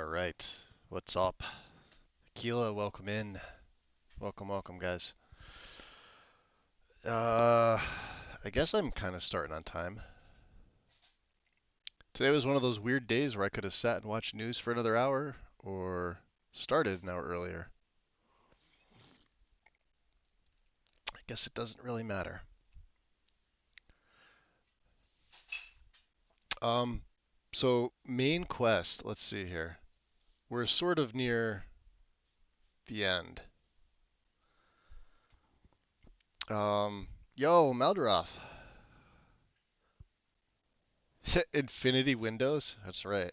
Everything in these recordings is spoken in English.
Alright, what's up? Keela, welcome in. Welcome, guys. I guess I'm kind of starting on time. Today was one of those weird days where I could have sat and watched news for another hour, or started an hour earlier. I guess it doesn't really matter. Um, so main quest, let's see here. We're sort of near the end. Yo, Maldaroth. Infinity windows? That's right.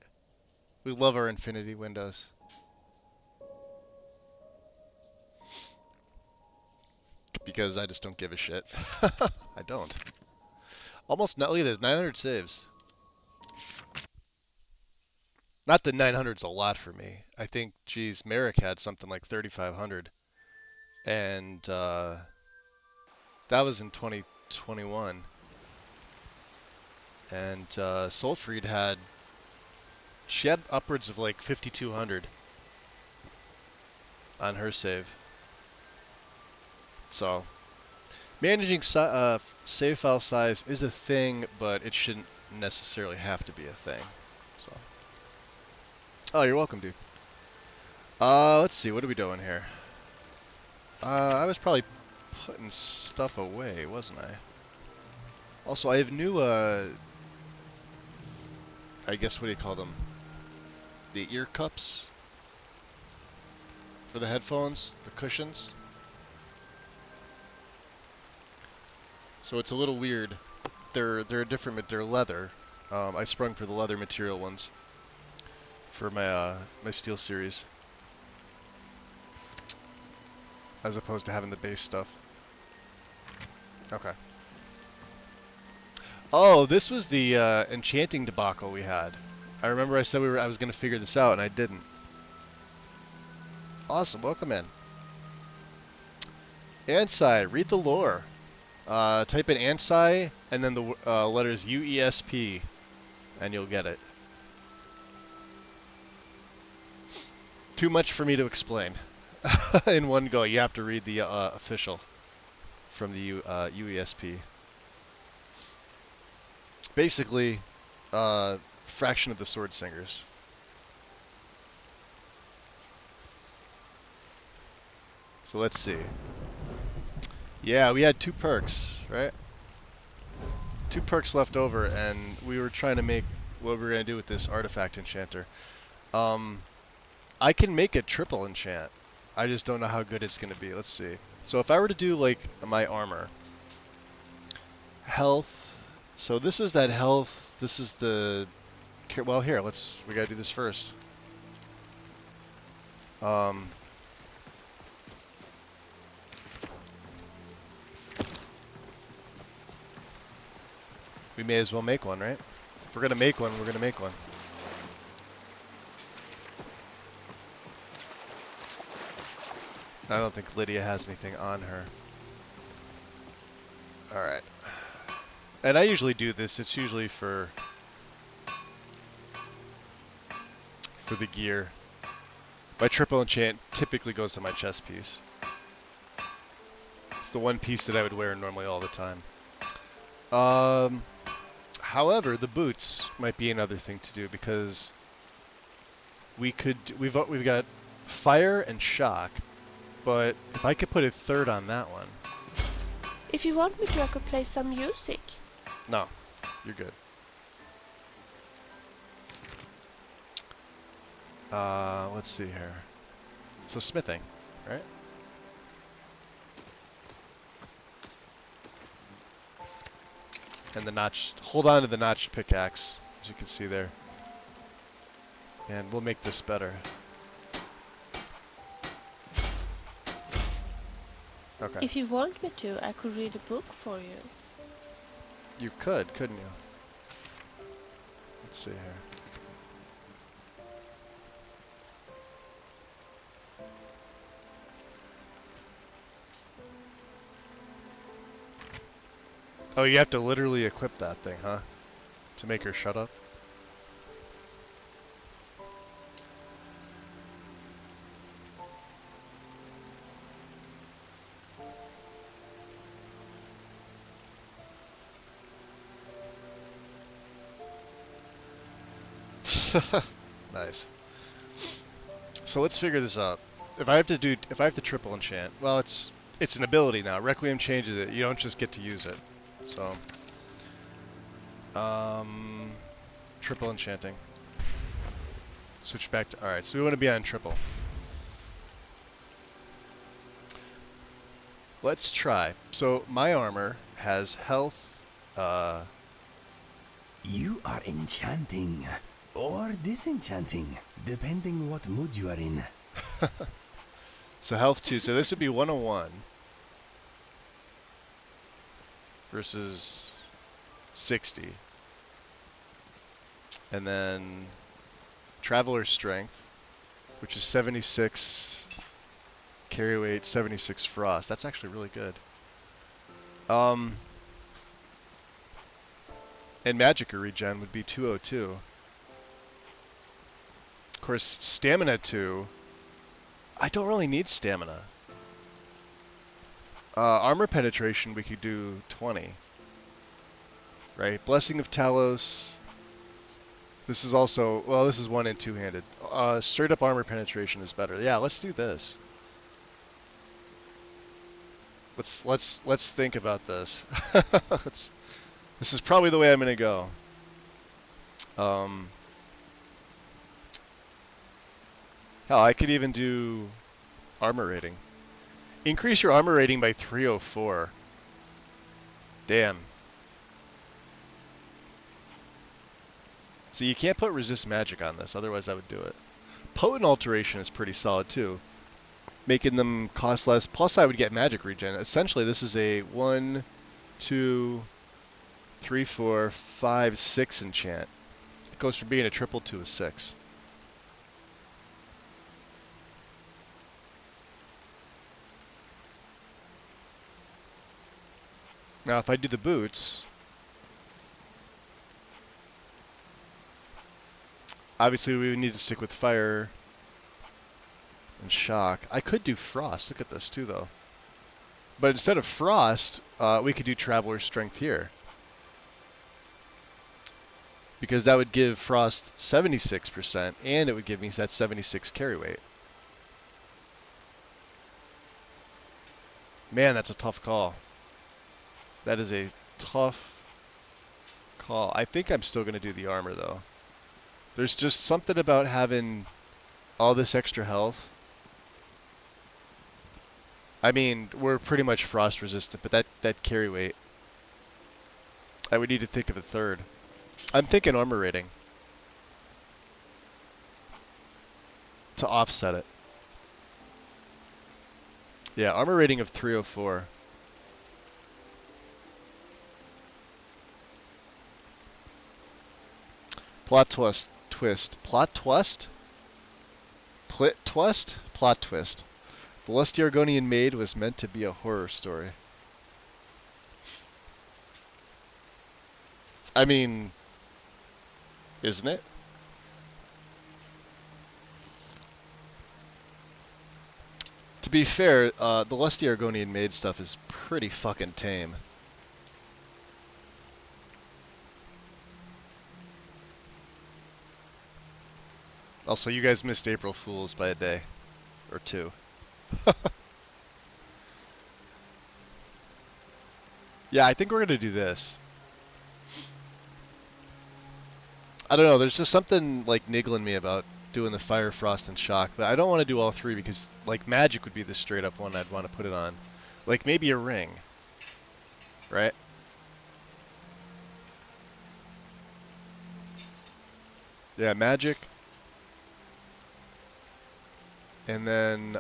We love our infinity windows. Because I just don't give a shit. I don't. Almost not. Look at this, 900 saves. Not that 900's a lot for me. I think, geez, Merrick had something like 3,500, and that was in 2021. And Soulfried she had upwards of like 5,200 on her save. So managing save file size is a thing, but it shouldn't necessarily have to be a thing. So. Oh, you're welcome, dude. Let's see. What are we doing here? I was probably putting stuff away, wasn't I? Also, I have new, I guess, what do you call them? The ear cups for the headphones, the cushions. So it's a little weird. They're different, they're leather. I sprung for the leather material ones for my my Steel series, as opposed to having the base stuff. Okay. Oh, this was the enchanting debacle we had. I remember I said I was going to figure this out, and I didn't. Awesome, welcome in. Ansai, read the lore. Type in Ansai, and then the letters UESP, and you'll get it. Too much for me to explain. In one go, you have to read the official from the UESP. Basically, fraction of the sword singers. So let's see. Yeah, we had 2 perks, right? 2 perks left over, and we were trying to make what we were going to do with this artifact enchanter. I can make a triple enchant. I just don't know how good it's going to be. Let's see. So if I were to do, like, my armor. Health. So this is that health. This is the... Well, here, we got to do this first. We may as well make one, right? If we're going to make one, we're going to make one. I don't think Lydia has anything on her. Alright. And I usually do this. It's usually for the gear. My triple enchant typically goes to my chest piece. It's the one piece that I would wear normally all the time. However, the boots might be another thing to do, because we've got fire and shock, but if I could put a third on that one. If you want me to, I could play some music. No, you're good. Let's see here. So smithing, right? And the notched, hold on to the notched pickaxe, as you can see there. And we'll make this better. Okay. If you want me to, I could read a book for you. You could, couldn't you? Let's see here. Oh, you have to literally equip that thing, huh? To make her shut up? Nice. So let's figure this out. If I have to triple enchant, well, it's an ability now. Requiem changes it. You don't just get to use it. So, triple enchanting. Switch back to, all right. So we want to be on triple. Let's try. So my armor has health. You are enchanting or disenchanting, depending what mood you are in. So health 2. So this would be 101 versus 60. And then Traveler Strength, which is 76 carry weight, 76 frost. That's actually really good. And Magica regen would be 202. Of course, Stamina 2. I don't really need Stamina. Armor penetration, we could do 20. Right? Blessing of Talos. This is also, well, this is one and two-handed. Straight up armor penetration is better. Yeah, let's do this. Let's think about this. This is probably the way I'm gonna go. Hell, I could even do armor rating. Increase your armor rating by 304. Damn. So you can't put resist magic on this, otherwise I would do it. Potent alteration is pretty solid too, making them cost less. Plus I would get magic regen. Essentially this is a 1, 2, 3, 4, 5, 6 enchant. It goes from being a triple to a 6. Now if I do the boots, obviously we would need to stick with fire and shock. I could do frost. Look at this too though. But instead of frost, we could do traveler strength here. Because that would give frost 76% and it would give me that 76 carry weight. Man, that's a tough call. That is a tough call. I think I'm still going to do the armor though. There's just something about having all this extra health. I mean, we're pretty much frost resistant, but that carry weight, I would need to think of a third. I'm thinking armor rating to offset it. Yeah, armor rating of 304. Plot twist. Plot twist? Plot twist? Plot twist. The Lusty Argonian Maid was meant to be a horror story. I mean, isn't it? To be fair, the Lusty Argonian Maid stuff is pretty fucking tame. Also, you guys missed April Fools by a day. Or two. Yeah, I think we're gonna do this. I don't know, there's just something like niggling me about doing the fire, frost, and shock, but I don't want to do all three because like magic would be the straight up one I'd want to put it on. Like maybe a ring. Right? Yeah, magic. And then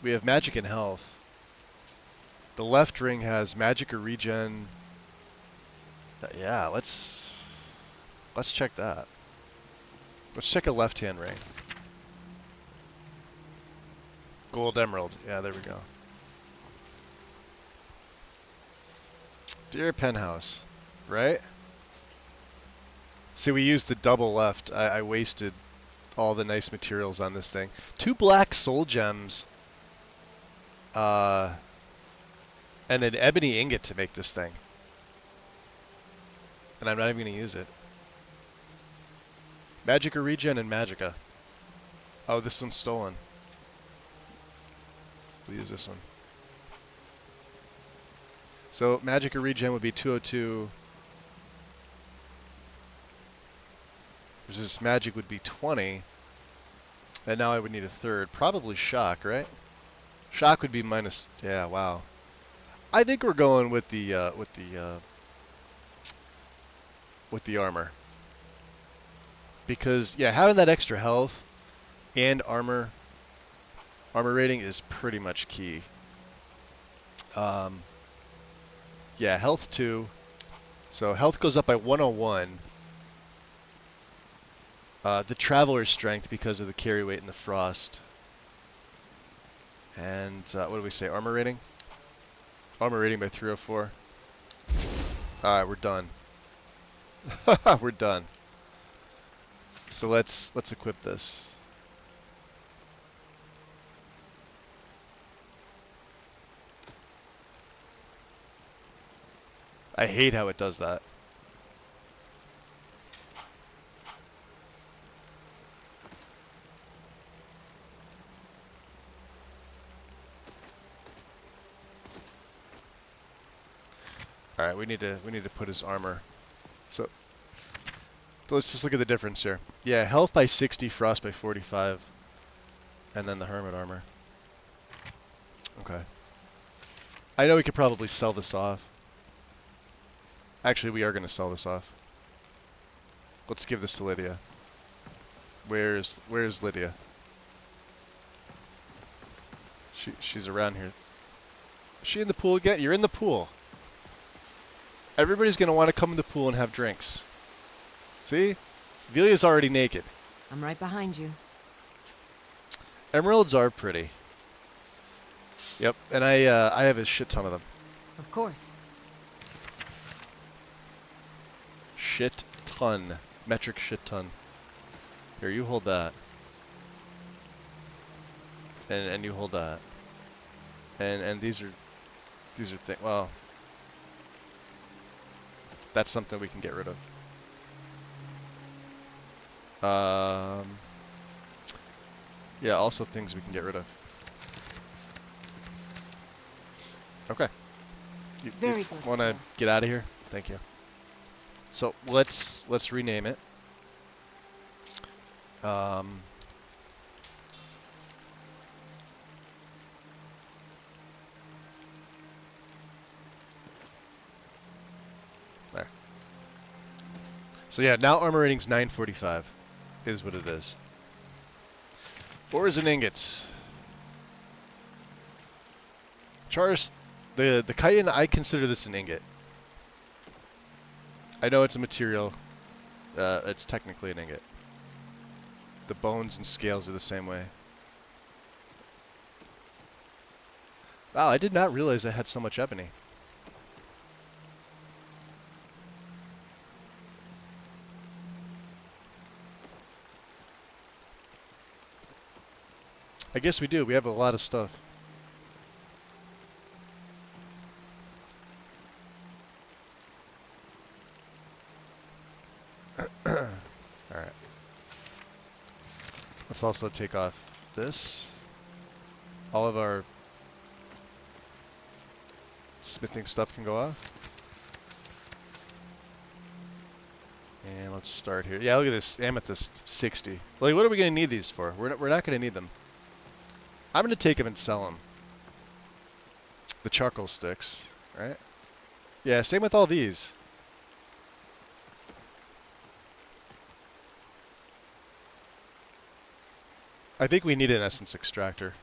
we have magic and health. The left ring has magic or regen. Yeah, let's check that. Let's check a left-hand ring. Gold emerald. Yeah, there we go. Dear Penthouse, right? See, we used the double left. I wasted all the nice materials on this thing. 2 black soul gems. And an ebony ingot to make this thing. And I'm not even going to use it. Magic or regen and Magica. Oh, this one's stolen. We'll use this one. So Magic or regen would be 202. Resist Magic would be 20. And now I would need a third. Probably Shock, right? Shock would be minus. Yeah, wow. I think we're going with the armor. Because yeah, having that extra health and armor rating is pretty much key. Yeah, health 2. So health goes up by 101. The Traveler's Strength because of the carry weight and the frost. And what do we say? Armor rating? Armor rating by 304. Alright, we're done. We're done. So let's equip this. I hate how it does that. All right, we need to put his armor. So let's just look at the difference here. Yeah, health by 60, frost by 45, and then the hermit armor. Okay. I know we could probably sell this off. Actually, we are going to sell this off. Let's give this to Lydia. Where's Lydia? She's around here. Is she in the pool again? You're in the pool. Everybody's going to want to come in the pool and have drinks. See? Velia's already naked. I'm right behind you. Emeralds are pretty. Yep, and I have a shit ton of them. Of course. Shit ton. Metric shit ton. Here, you hold that. And you hold that. And these are things. Well, that's something we can get rid of. Yeah, also things we can get rid of. Okay. Very good. Want to get out of here? Thank you. So let's rename it. There. So yeah, now armor rating's 945, is what it is. Ores and ingots. Charis, the chitin, I consider this an ingot. I know it's a material. It's technically an ingot. The bones and scales are the same way. Wow, I did not realize I had so much ebony. I guess we do. We have a lot of stuff. Alright. Let's also take off this. All of our smithing stuff can go off. And let's start here. Yeah, look at this amethyst 60. Like, what are we going to need these for? We're not going to need them. I'm going to take them and sell them. The charcoal sticks, right? Yeah, same with all these. I think we need an essence extractor.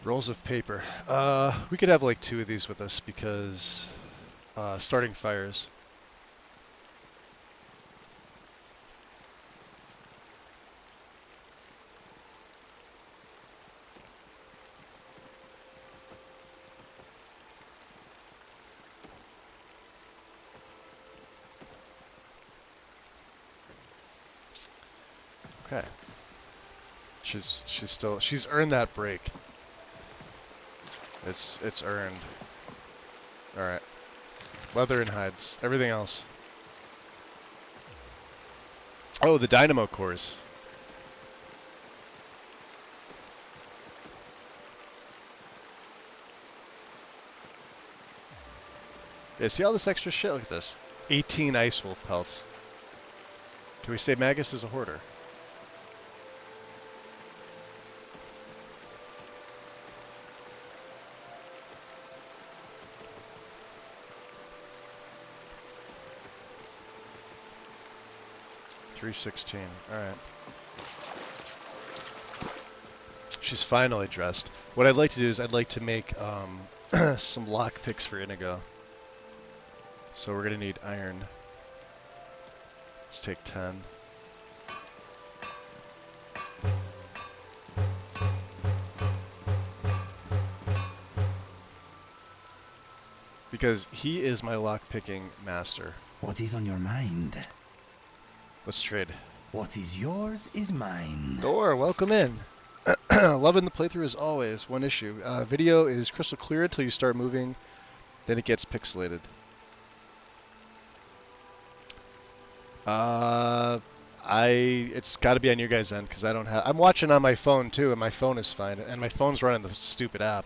Rolls of paper. We could have like 2 of these with us because starting fires. Okay. She's earned that break. It's earned. All right. Leather and hides. Everything else. Oh, the dynamo cores. Yeah, see all this extra shit? Look at this. 18 ice wolf pelts. Can we say Magus is a hoarder? $316. Alright. She's finally dressed. What I'd like to do is I'd like to make some lock picks for Inigo. So we're gonna need iron. Let's take 10. Because he is my lock picking master. What is on your mind? Let's trade. What is yours is mine. Thor, welcome in. Loving the playthrough as always. One issue. Video is crystal clear until you start moving, then it gets pixelated. It's got to be on your guys' end because I don't have. I'm watching on my phone too, and my phone is fine, and my phone's running the stupid app.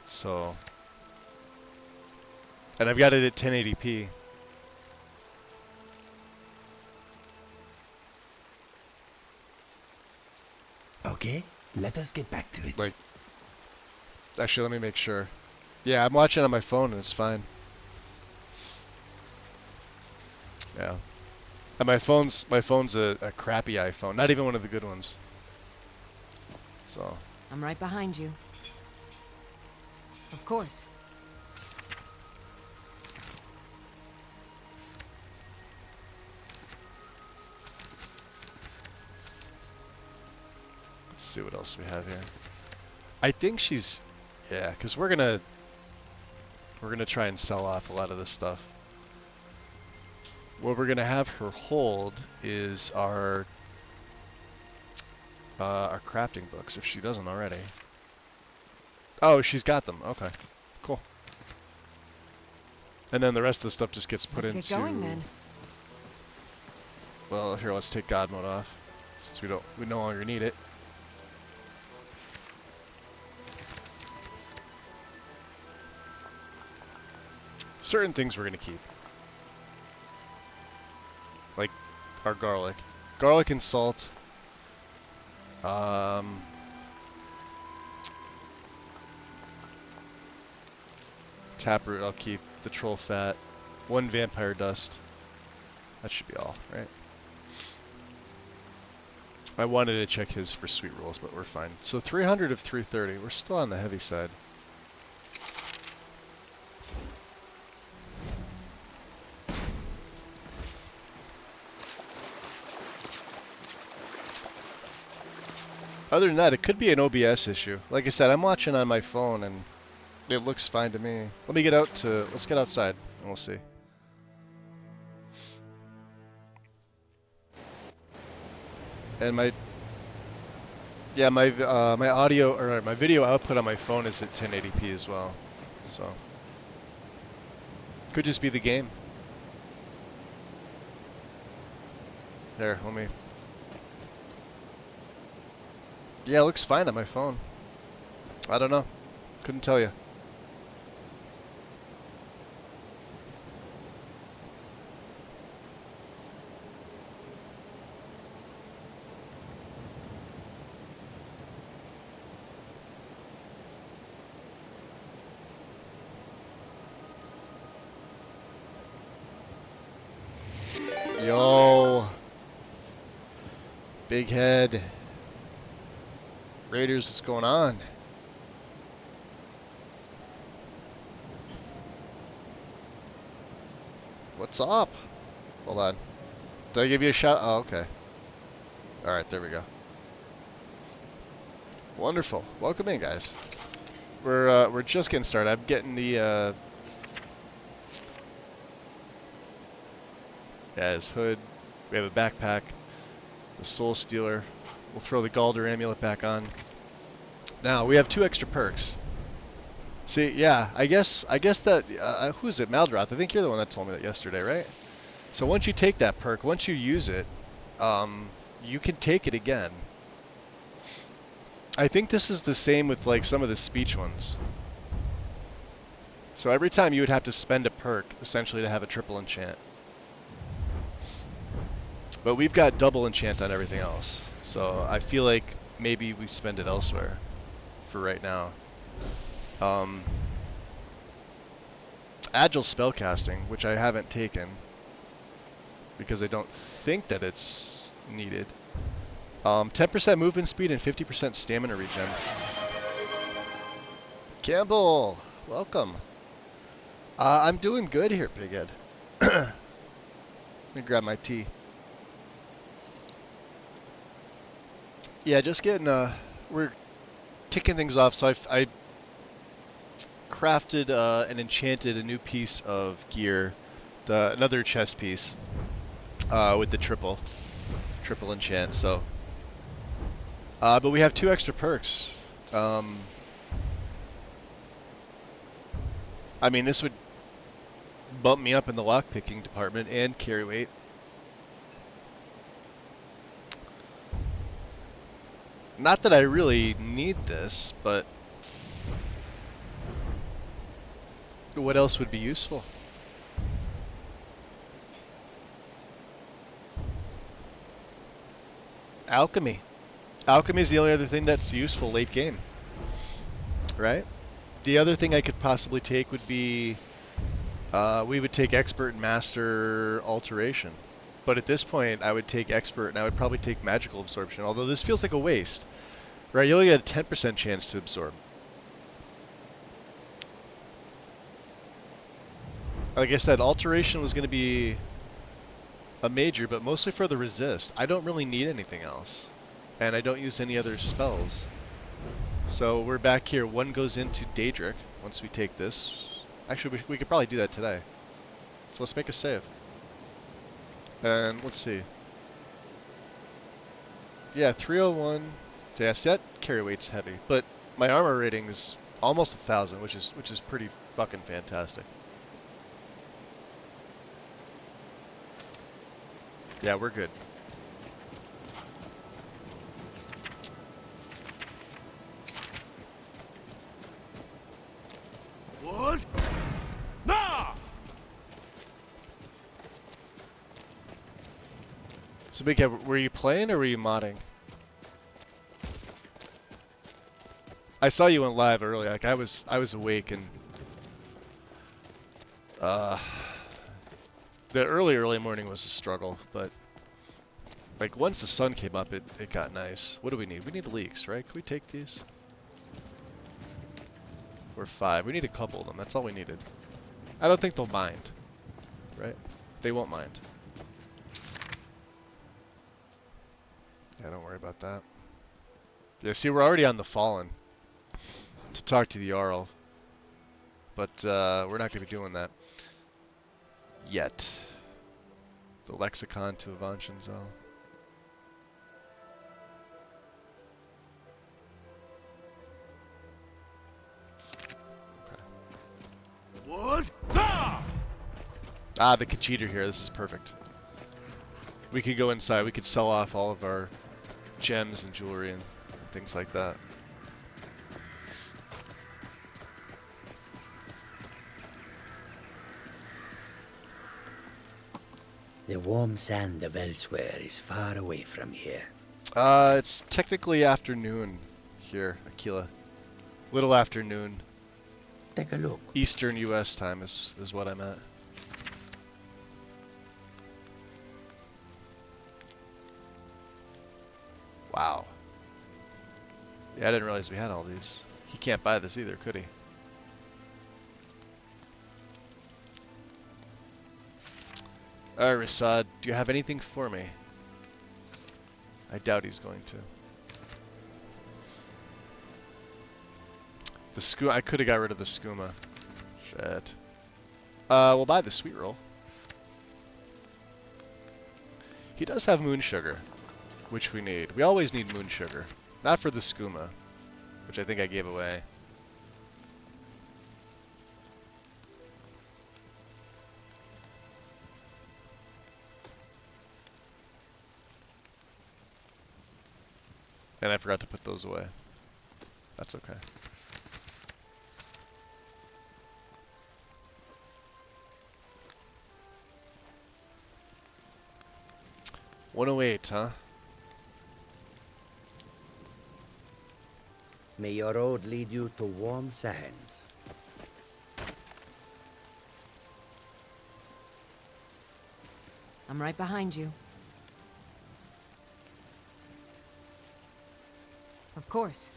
So, and I've got it at 1080p. Okay, let us get back to it. Like, actually, let me make sure. Yeah, I'm watching on my phone and it's fine. Yeah. And my phone's a crappy iPhone, not even one of the good ones. So. I'm right behind you. Of course. Let's see what else we have here. I think she's, yeah, because we're gonna try and sell off a lot of this stuff. What we're gonna have her hold is our crafting books if she doesn't already. Oh, she's got them. Okay, cool. And then the rest of the stuff just gets put into. Let's get going then. Well, here, let's take God mode off since we no longer need it. Certain things we're gonna keep. Like our garlic. Garlic and salt. Taproot I'll keep. The troll fat. 1 vampire dust. That should be all, right? I wanted to check his for sweet rolls, but we're fine. So 300 of 330. We're still on the heavy side. Other than that, it could be an OBS issue. Like I said, I'm watching on my phone and it looks fine to me. Let's get outside and we'll see. And my audio or my video output on my phone is at 1080p as well. So could just be the game. There, let me. Yeah, it looks fine on my phone. I don't know. Couldn't tell you. Yo. Big head. Raiders, what's going on? What's up? Hold on. Did I give you a shot? Oh, okay. Alright, there we go. Wonderful. Welcome in, guys. We're just getting started. I'm getting the yeah, his hood We have a backpack, the Soul Stealer. We'll throw the Galder Amulet back on. Now, we have 2 extra perks. See, yeah, I guess that, who is it, Maldroth? I think you're the one that told me that yesterday, right? So once you take that perk, once you use it, you can take it again. I think this is the same with like some of the speech ones. So every time you would have to spend a perk, essentially, to have a triple enchant. But we've got double enchant on everything else. So I feel like maybe we spend it elsewhere for right now. Agile spellcasting, which I haven't taken because I don't think that it's needed. 10% movement speed and 50% stamina regen. Campbell, welcome. I'm doing good here, Pighead. Let me grab my tea. Yeah, just getting, we're kicking things off. So I crafted and enchanted a new piece of gear, another chest piece, with the triple enchant. So, but we have 2 extra perks. I mean, this would bump me up in the lockpicking department and carry weight. Not that I really need this, but what else would be useful? Alchemy. Alchemy is the only other thing that's useful late game, right? The other thing I could possibly take would be, we would take Expert and Master Alteration. But at this point, I would take Expert and I would probably take Magical Absorption, although this feels like a waste, right? You only get a 10% chance to absorb. Like I said, Alteration was going to be a major, but mostly for the resist. I don't really need anything else, and I don't use any other spells. So we're back here. 1 goes into Daedric once we take this. Actually, we could probably do that today. So let's make a save. And let's see. Yeah, 301. Yeah, see, that carry weight's heavy, but my armor rating is almost 1,000, which is pretty fucking fantastic. Yeah, we're good. What? Nah! So, Big Head, were you playing or were you modding? I saw you went live early. Like I was awake and the early morning was a struggle, but like once the sun came up, it got nice. What do we need? We need leeks, right? Can we take these? Or 5. We need a couple of them. That's all we needed. I don't think they'll mind, right? They won't mind. Yeah, don't worry about that. Yeah, see, we're already on the Fallen to talk to the Jarl, but we're not going to be doing that yet. The Lexicon to Avanchanzel. Okay. What? Ah, the Khajiit here. This is perfect. We could go inside. We could sell off all of our gems and jewelry and things like that. The warm sand of elsewhere is far away from here. It's technically afternoon here, Aquila. Little afternoon. Take a look. Eastern U.S. time is what I'm at. Wow. Yeah, I didn't realize we had all these. He can't buy this either, could he? Alright, Rasad, do you have anything for me? I doubt he's going to. The skooma, I could have got rid of the skooma. Shit. We'll buy the sweet roll. He does have moon sugar, which we need. We always need moon sugar. Not for the skooma, which I think I gave away. And I forgot to put those away. That's okay. $108, huh? May your road lead you to warm sands. I'm right behind you. Of course.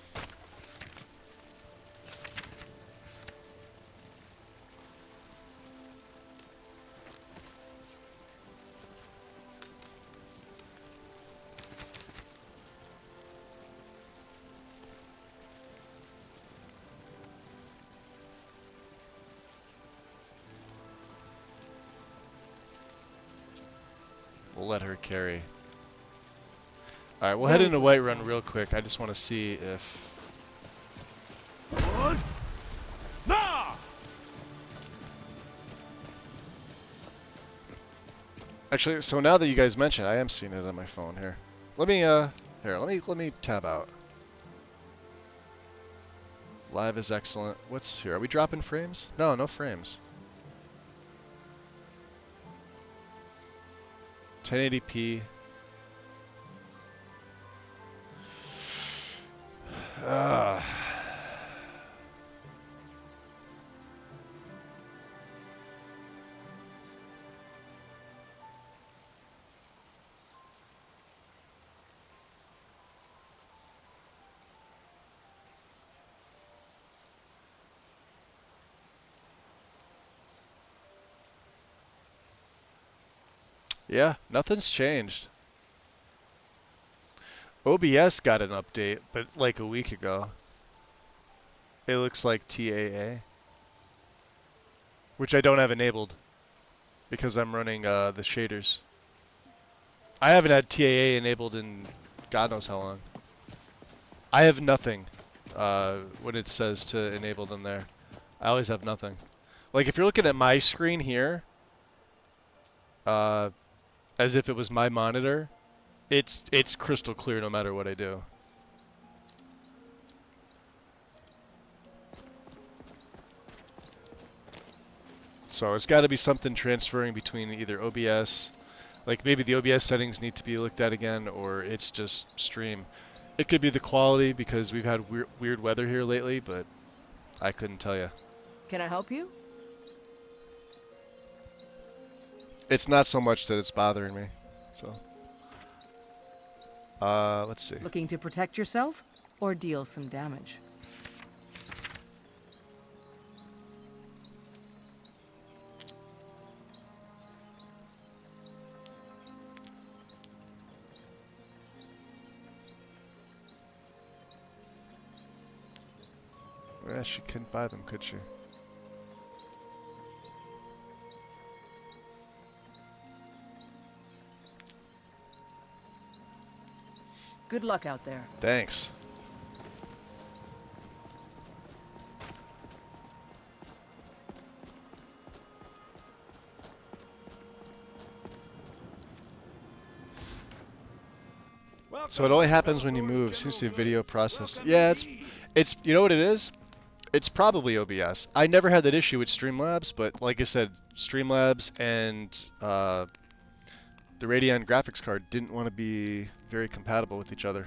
We'll let her carry. Alright, we'll head into Whiterun real quick. I just want to see if... Actually, so now that you guys mention it, I am seeing it on my phone here. Let me, let me tab out. Live is excellent. What's here? Are we dropping frames? No, no frames. 1080p. Yeah, nothing's changed. OBS got an update, but like a week ago. It looks like TAA. Which I don't have enabled. Because I'm running the shaders. I haven't had TAA enabled in God knows how long. I have nothing when it says to enable them there. I always have nothing. Like if you're looking at my screen here, as if it was my monitor, it's crystal clear no matter what I do. So it's got to be something transferring between either OBS, like maybe the OBS settings need to be looked at again, or it's just stream. It could be the quality because we've had weird weather here lately, but I couldn't tell you. Can I help you? It's not so much that it's bothering me, so. Let's see. Looking to protect yourself or deal some damage? Yeah, she couldn't buy them, could she? Good luck out there. Thanks. So it only happens when you move. Seems to be video process. Yeah, it's you know what it is? It's probably OBS. I never had that issue with Streamlabs, but like I said, Streamlabs and the Radeon graphics card didn't want to be very compatible with each other.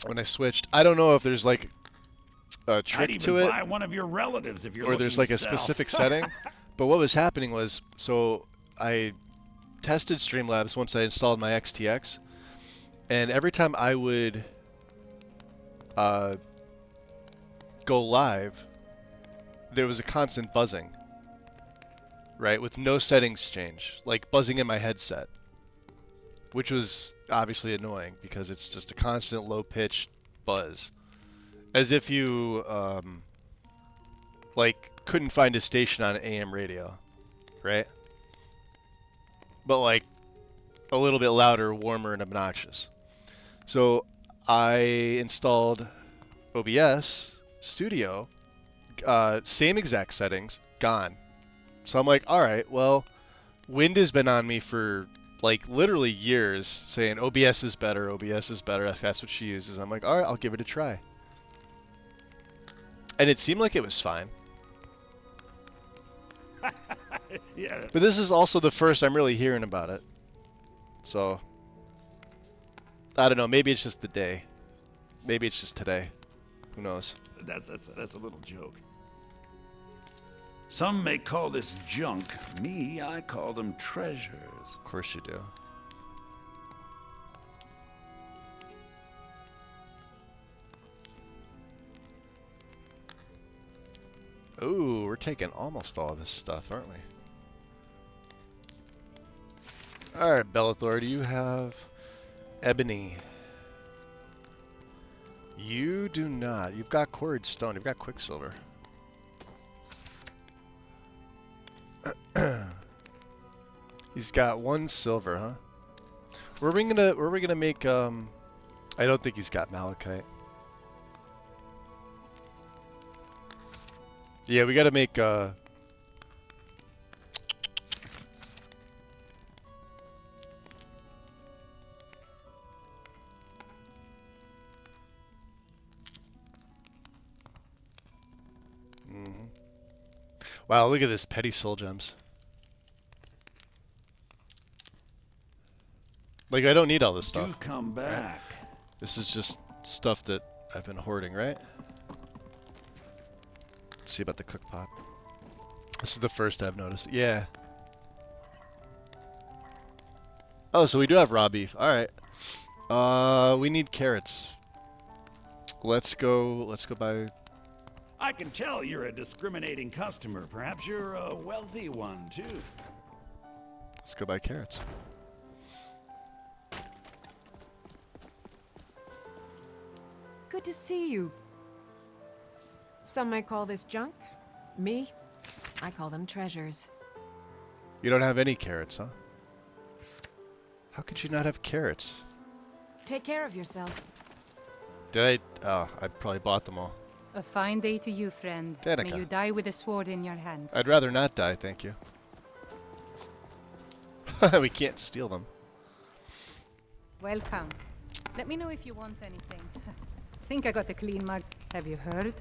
When I switched, I don't know if there's like a trick to it, buy one of your relatives if you're or there's like a specific setting. But what was happening was, so I tested Streamlabs once I installed my XTX, and every time I would go live, there was a constant buzzing, right, with no settings change, like buzzing in my headset, which was obviously annoying because it's just a constant low-pitched buzz, as if you like couldn't find a station on AM radio, right? but like a little bit louder, warmer, and obnoxious. So I installed OBS Studio, same exact settings, gone. So I'm like, all right, well, Wind has been on me for like literally years saying OBS is better, OBS is better. That's what she uses. I'm like, all right, I'll give it a try. And it seemed like it was fine. Yeah. But this is also the first I'm really hearing about it. So, I don't know. Maybe it's just the day. Maybe it's just today. Who knows? That's a little joke. Some may call this junk. Me, I call them treasures. Of course you do. Ooh, we're taking almost all of this stuff, aren't we? Alright, Bellathor, do you have ebony? You do not. You've got quarried stone. You've got quicksilver. He's got 1 silver, huh? Where are we gonna make I don't think he's got malachite. Yeah, we gotta make Wow, look at this petty soul gems. Like, I don't need all this Do stuff. come back. This is just stuff that I've been hoarding, right? Let's see about the cook pot. This is the first I've noticed. Yeah. Oh, so we do have raw beef. Alright. We need carrots. Let's go buy... I can tell you're a discriminating customer. Perhaps you're a wealthy one, too. Let's go buy carrots. Good to see you. Some might call this junk. Me, I call them treasures. You don't have any carrots, huh? How could you not have carrots? Take care of yourself. Did I? Oh, I probably bought them all. A fine day to you, friend. Danica. May you die with a sword in your hands. I'd rather not die, thank you. We can't steal them. Welcome. Let me know if you want anything. Think I got a clean mug. Have you heard?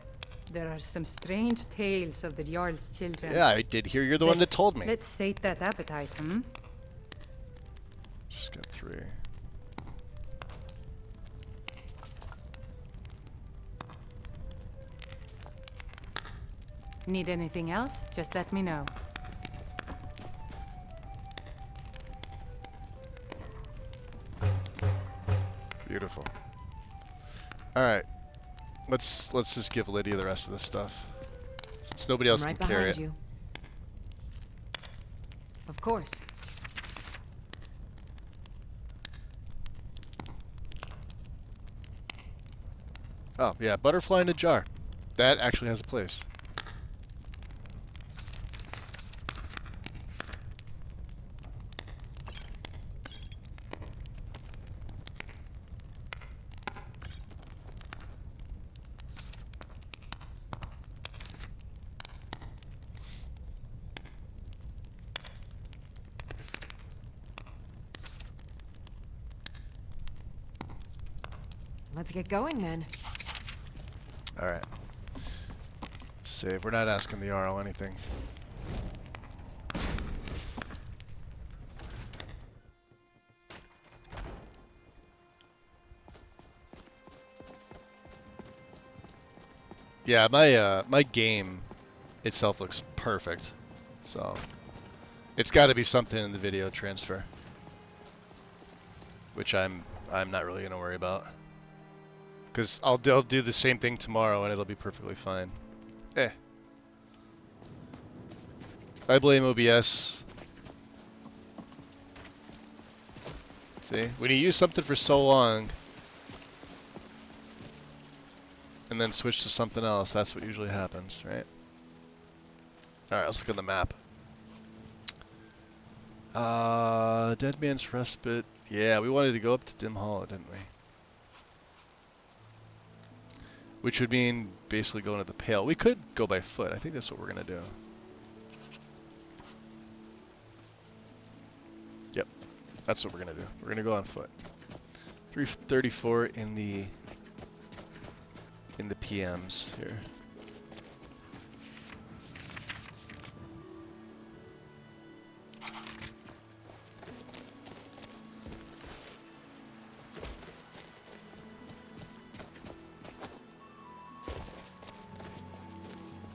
There are some strange tales of the Jarl's children. Yeah, I did hear you're the one that told me. Let's sate that appetite, hmm? Just got 3. Need anything else? Just let me know. Beautiful. Alright. Let's just give Lydia the rest of this stuff. Since nobody else I'm right can carry behind it. you. Of course. Oh, yeah, butterfly in a jar. That actually has a place. Let's get going then. Alright. Save. We're not asking the Jarl anything. Yeah, my game itself looks perfect. So it's got to be something in the video transfer, which I'm not really going to worry about. Because I'll do the same thing tomorrow and it'll be perfectly fine. I blame OBS. See? When you use something for so long and then switch to something else, that's what usually happens, right? Alright, let's look at the map. Dead Man's Respite. Yeah, we wanted to go up to Dim Hollow, didn't we? Which would mean basically going to the Pale. We could go by foot. I think that's what we're gonna do. Yep, that's what we're gonna do. We're gonna go on foot. 334 in the PMs here.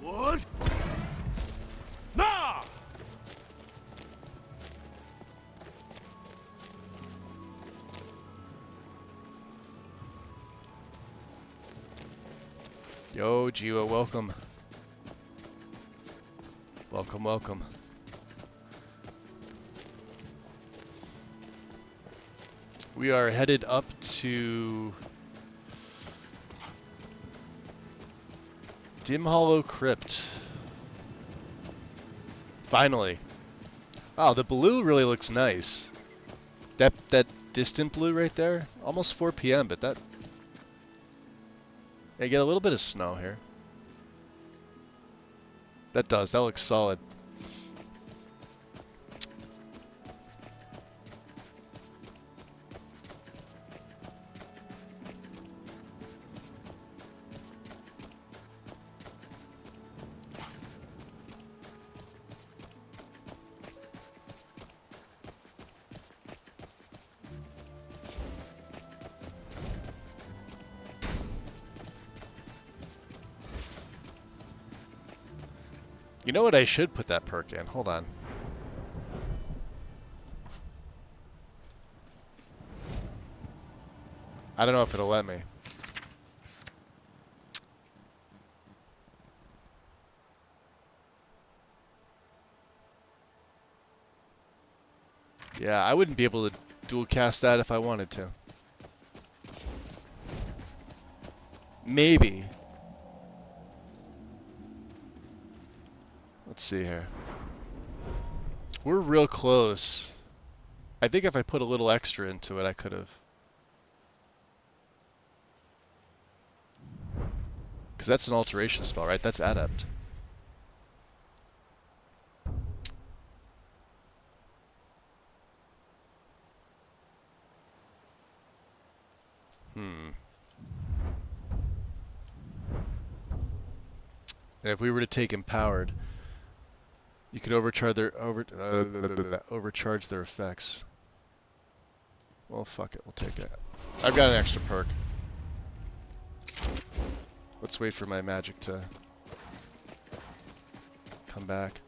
What? Nah! Yo, Jiwa, welcome. Welcome, welcome. We are headed up to Dim Hollow Crypt. Finally. Wow, the blue really looks nice. That distant blue right there, almost 4 p.m., but that... I get a little bit of snow here. That looks solid. You know what, I should put that perk in. Hold on. I don't know if it'll let me. Yeah, I wouldn't be able to dual cast that if I wanted to. Maybe. Let's see here. We're real close. I think if I put a little extra into it, I could have. Because that's an alteration spell, right? That's adept. And if we were to take Empowered, you could overcharge their effects. Well, fuck it, we'll take it. I've got an extra perk. Let's wait for my magic to come back.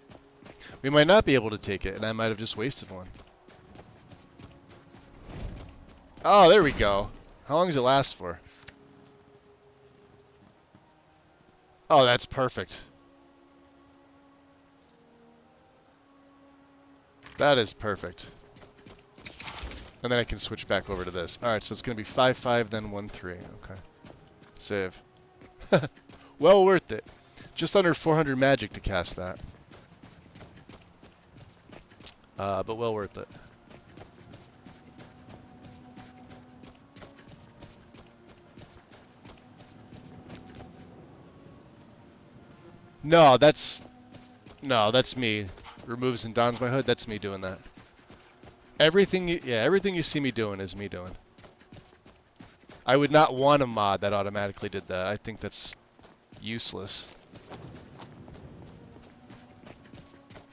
We might not be able to take it, and I might have just wasted one. Oh, there we go. How long does it last for? Oh, that's perfect. That is perfect. And then I can switch back over to this. Alright, so it's going to be 5-5, then 1-3. Okay. Save. Well worth it. Just under 400 magic to cast that. But well worth it. No, that's me. Removes and dons my hood. That's me doing that. Everything you see me doing is me doing. I would not want a mod that automatically did that. I think that's useless.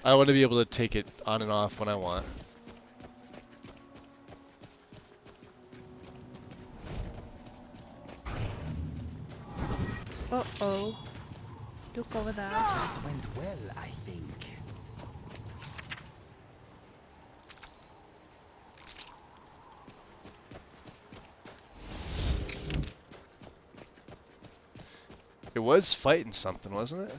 I want to be able to take it on and off when I want. Uh-oh. Look over there. That went well, I think. It was fighting something, wasn't it?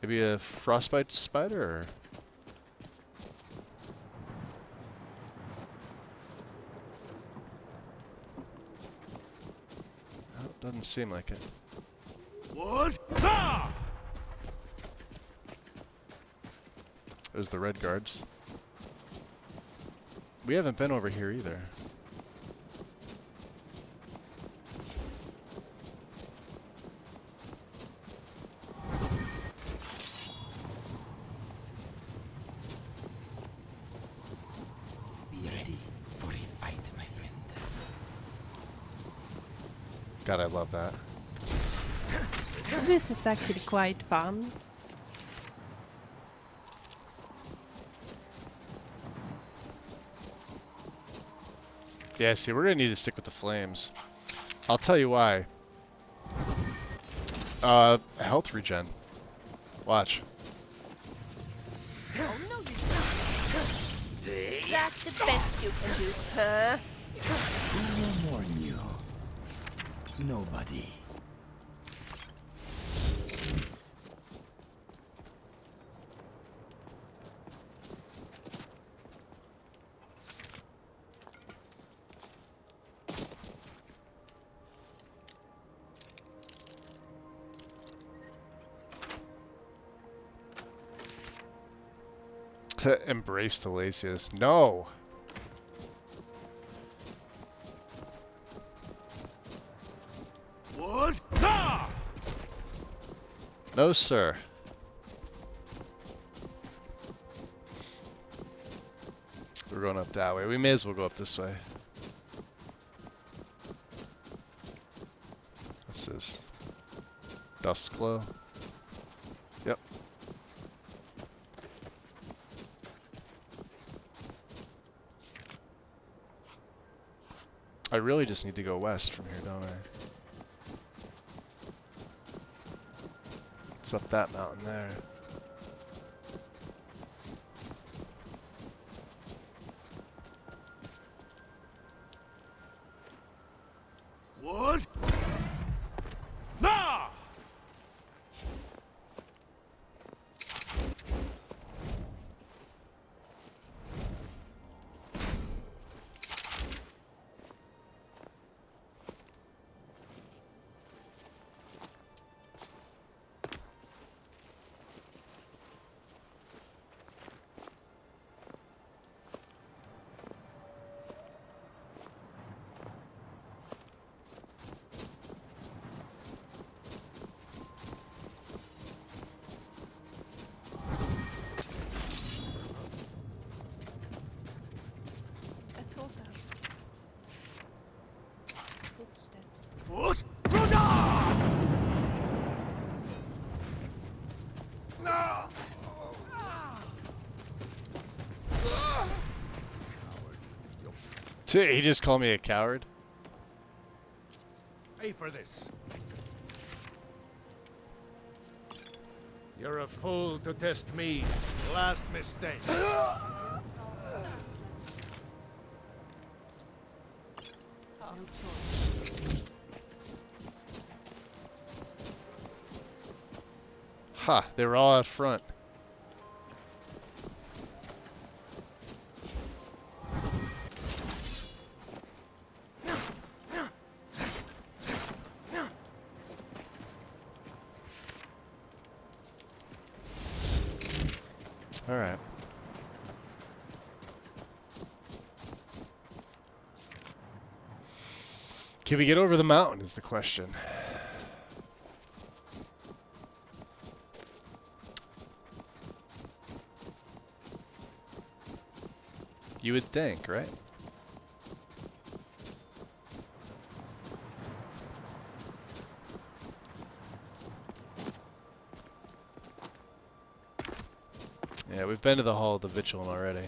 Maybe a frostbite spider, or... Oh, doesn't seem like it. What? Ah! There's the red guards. We haven't been over here either. Be ready for a fight, my friend. God, I love that. This is actually quite fun. Yeah, see, we're gonna need to stick with the flames. I'll tell you why. Health regen. Watch. Oh, no, you don't. That's the best you can do, huh? Who will warn you? Nobody. Embrace the Lasius. No! What? Ah! No, sir. We're going up that way. We may as well go up this way. What's this? Dust glow? Yep. I really just need to go west from here, don't I? It's up that mountain there. What? Ah! I thought that. Footsteps. What? Run! No! He just called me a coward? Pay for this. You're a fool to test me. Last mistake. Ha! They were all out front. Alright. Can we get over the mountain is the question. You would think, right? Yeah, we've been to the Hall of the Vigilant already.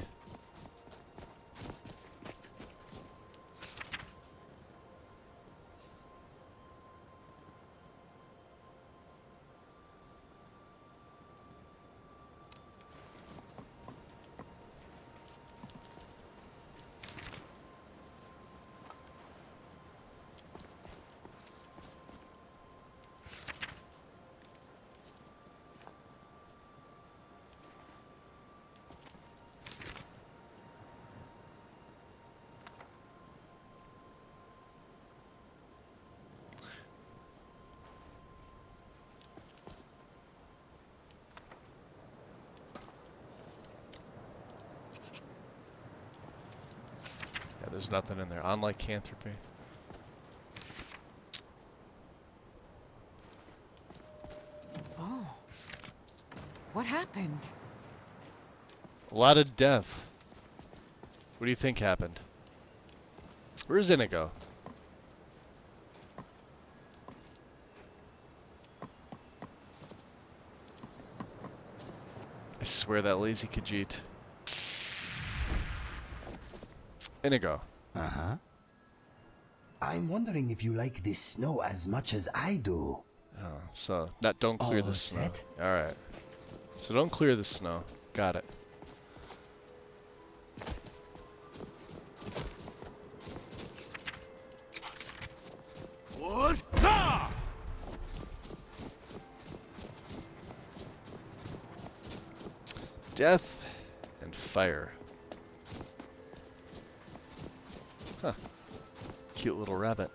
there's nothing in there. On lycanthropy. Oh. What happened? A lot of death. What do you think happened? Where's Inigo? I swear that lazy Khajiit. Inigo. Uh-huh. I'm wondering if you like this snow as much as I do. Oh, so that don't clear All the snow. set? Alright. So don't clear the snow. Got it. What? Ah! Death and fire. Huh. Cute little rabbit.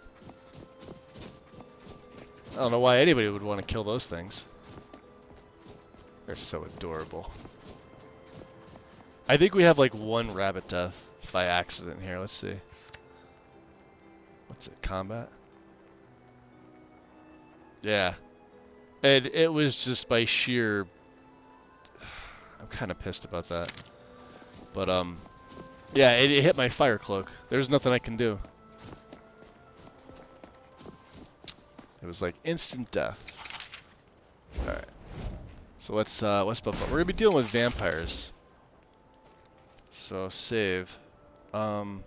I don't know why anybody would want to kill those things. They're so adorable. I think we have like one rabbit death by accident here. Let's see. What's it? Combat? Yeah. And it was just by sheer... I'm kind of pissed about that. But, yeah, it hit my fire cloak. There's nothing I can do. It was like instant death. Alright. So let's buff up. We're gonna be dealing with vampires. So save. I'm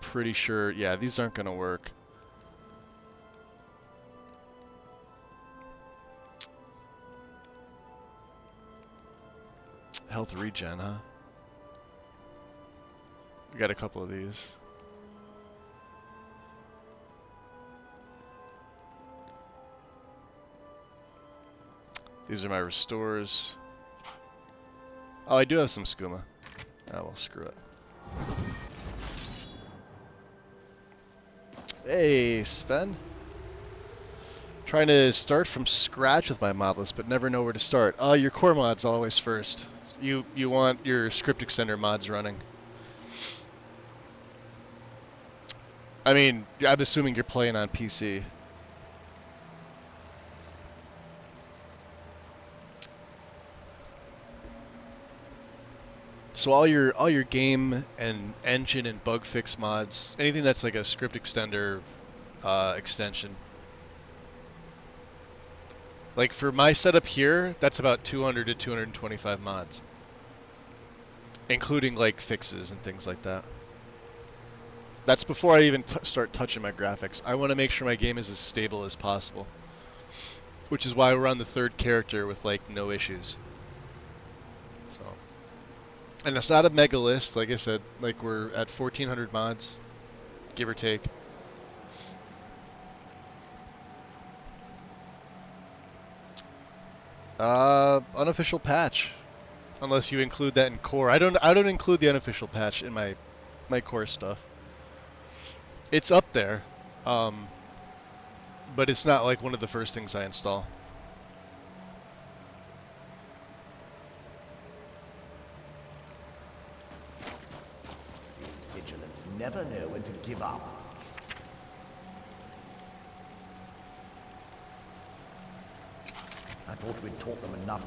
pretty sure, yeah, these aren't gonna work. Health regen, huh? We got a couple of these. These are my restores. Oh, I do have some skooma. Oh, well, screw it. Hey, Sven. Trying to start from scratch with my mod list, but never know where to start. Oh, your core mod's always first. You want your script extender mods running. I mean, I'm assuming you're playing on PC. So all your game and engine and bug fix mods, anything that's like a script extender extension. Like for my setup here, that's about 200 to 225 mods, including like fixes and things like that. That's before I even start touching my graphics. I want to make sure my game is as stable as possible, which is why we're on the third character with like no issues. So. And it's not a mega list, like I said, like we're at 1,400 mods, give or take. Unofficial patch, unless you include that in core. I don't include the unofficial patch in my core stuff. It's up there, but it's not like one of the first things I install. Vigilants never know when to give up. I thought we'd taught them enough.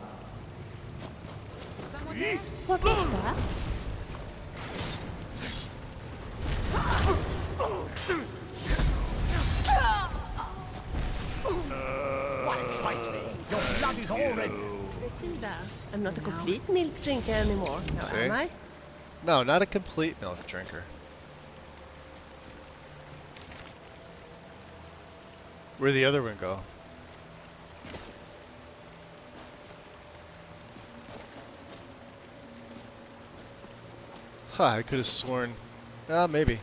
Someone there? What was that? Your blood is all red. Sida. I'm not a complete milk drinker anymore, now See? am I? No, not a complete milk drinker. Where'd the other one go? Huh, I could have sworn. Maybe.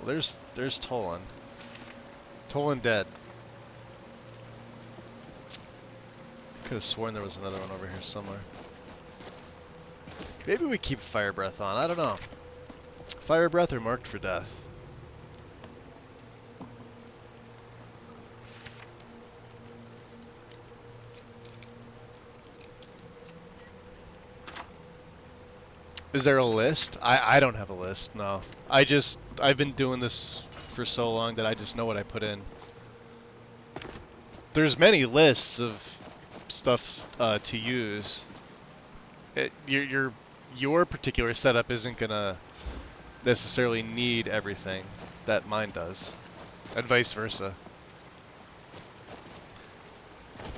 Well, there's Tolan. Tolan dead. Could have sworn there was another one over here somewhere. Maybe we keep Fire Breath on. I don't know. Fire Breath or Marked for Death. Is there a list? I don't have a list, no. I've been doing this for so long that I just know what I put in. There's many lists of stuff to use. Your particular setup isn't gonna necessarily need everything that mine does, and vice versa.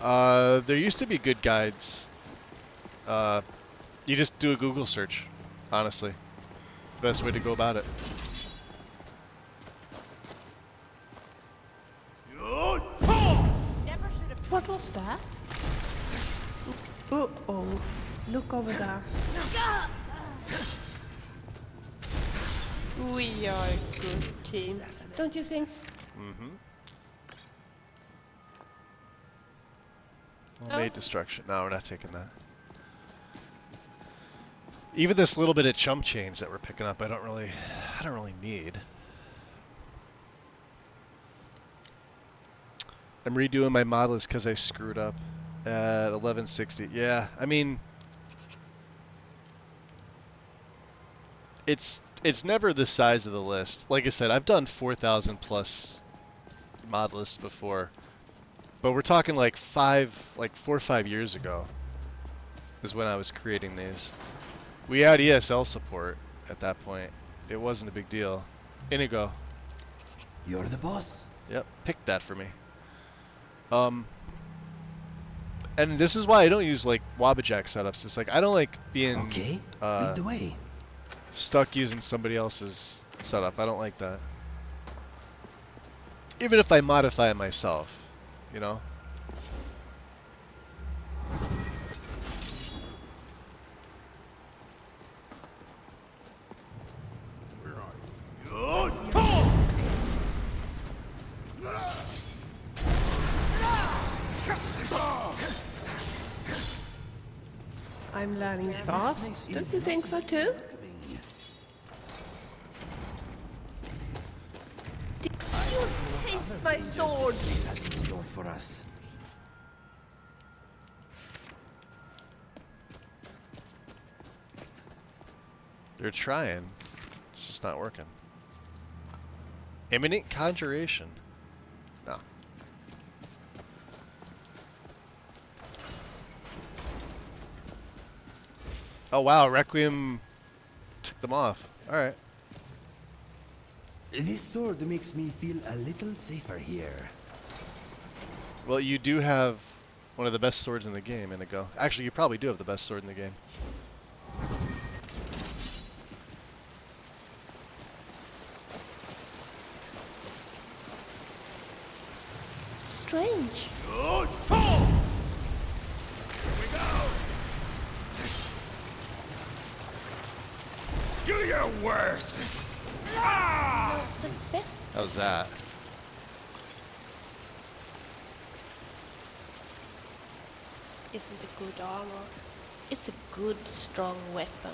There used to be good guides. You just do a Google search, honestly. It's the best way to go about it. What was that? Uh-oh. Look over there. We are a good team, don't you think? Mm-hmm. Made destruction. No, we're not taking that. Even this little bit of chump change that we're picking up, I don't really need. I'm redoing my mod list because I screwed up at 1160. Yeah, I mean, it's never the size of the list. Like I said, I've done 4,000 plus mod lists before, but we're talking like 4 or 5 years ago is when I was creating these. We had ESL support at that point. It wasn't a big deal. Inigo. You're the boss. Yep, pick that for me. And this is why I don't use like Wabbajack setups. It's like I don't like being lead the way. Stuck using somebody else's setup. I don't like that. Even if I modify it myself, you know. I'm learning fast. Don't you think so too? Did you taste my sword? This has in store for us. They're trying. It's just not working. Imminent conjuration. No. Oh wow, Requiem took them off. Alright. This sword makes me feel a little safer here. Well, you do have one of the best swords in the game, Inigo. Actually, you probably do have the best sword in the game. Strange. Do your worst! That's the best. How's that? Isn't a good armor. It's a good, strong weapon.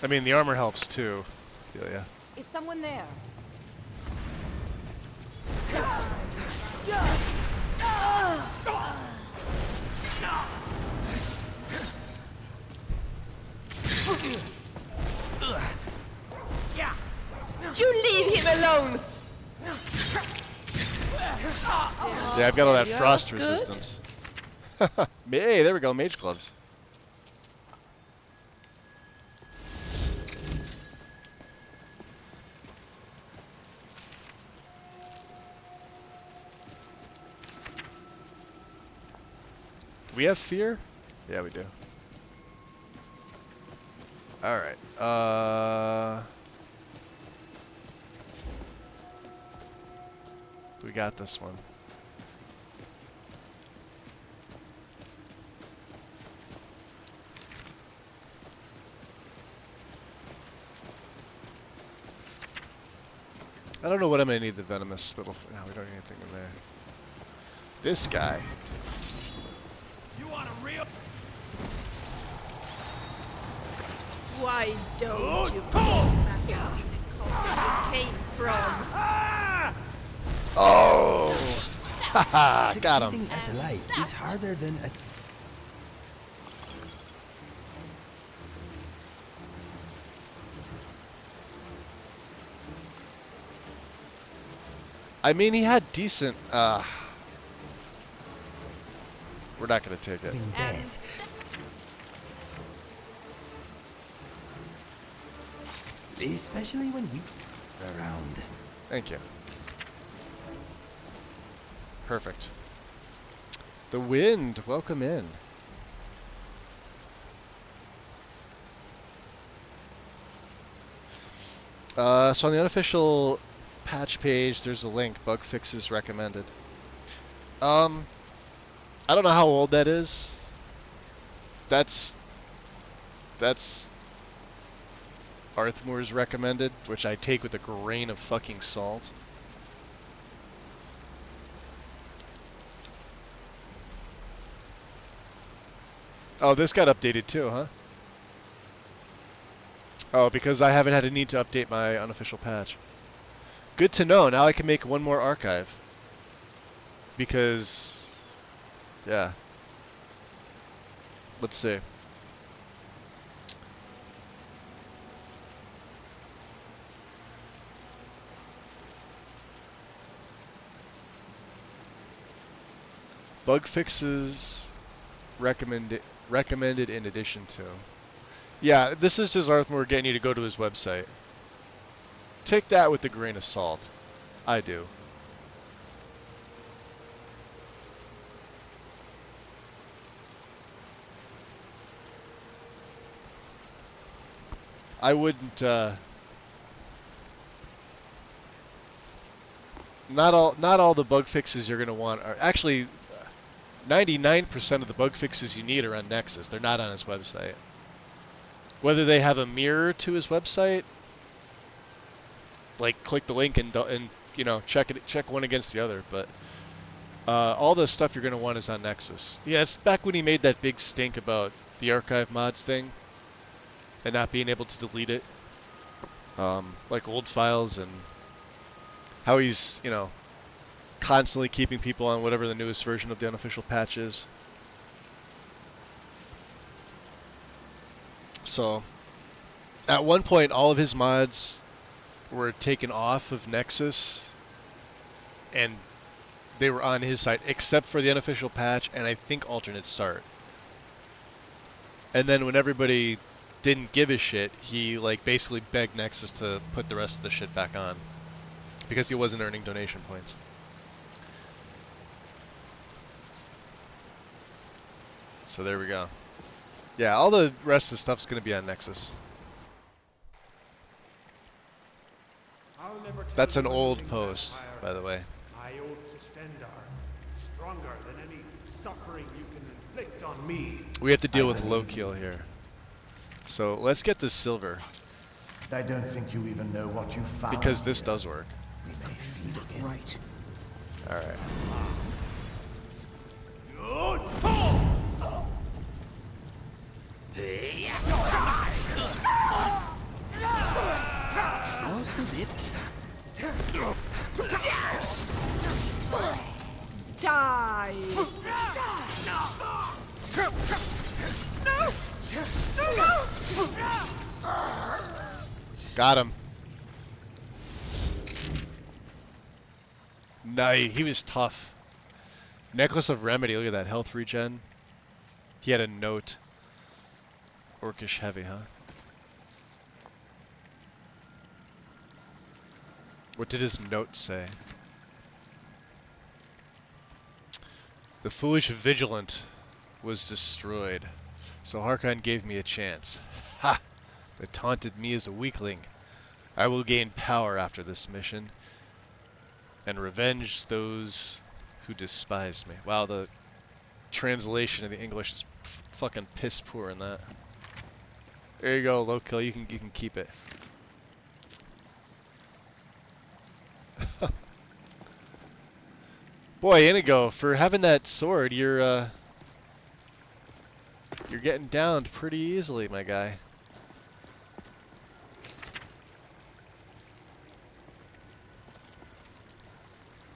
I mean, the armor helps too, Delia. Is someone there? You leave him alone! Yeah, I've got all that Yeah, frost good. resistance. Hey, there we go, mage gloves. Do we have fear? Yeah, we do. Alright, we got this one. I don't know what I'm gonna need the venomous spittle for. No, we don't need anything in there. This guy. You want a real... Why don't you go back to the country you came from? Oh! Haha, got him. Succeeding at life is harder than at... I mean, he had decent. We're not gonna take it. In bed. Especially when we're around. Thank you. Perfect. The wind, welcome in. So on the unofficial patch page, there's a link. Bug fixes recommended. I don't know how old that is. That's Arthmore's recommended, which I take with a grain of fucking salt. Oh, this got updated too, huh? Oh, because I haven't had a need to update my unofficial patch. Good to know. Now I can make one more archive. Because, yeah. Let's see. Bug fixes recommended in addition to. Yeah, this is just Arthmore getting you to go to his website. Take that with a grain of salt. I do. I wouldn't, not all the bug fixes you're gonna want are actually 99% of the bug fixes you need are on Nexus. They're not on his website. Whether they have a mirror to his website, like click the link and you know check one against the other, but all the stuff you're gonna want is on Nexus. Yeah, it's back when he made that big stink about the archive mods thing and not being able to delete it, like old files, and how he's, you know, constantly keeping people on whatever the newest version of the unofficial patch is. So, at one point, all of his mods were taken off of Nexus, and they were on his site, except for the unofficial patch and I think alternate start. And then when everybody didn't give a shit, he like basically begged Nexus to put the rest of the shit back on, because he wasn't earning donation points. So there we go. Yeah, all the rest of the stuff's gonna be on Nexus. That's an old post, by the way. My oath to Stendar, stronger than any suffering you can inflict on me. We have to deal with Lokiel here. So let's get this silver, I don't think you even know what you found. because this here. does work. Right. Alright. Just a bit. Die! Got him. Nah, he was tough. Necklace of Remedy, look at that, health regen. He had a note. Orcish heavy, huh? What did his note say? The foolish vigilant was destroyed, so Harkon gave me a chance. Ha! They taunted me as a weakling. I will gain power after this mission, and revenge those who despise me. Wow, the translation of the English is fucking piss poor in that. There you go, low kill. You can keep it. Boy, Inigo, for having that sword, you're getting downed pretty easily, my guy.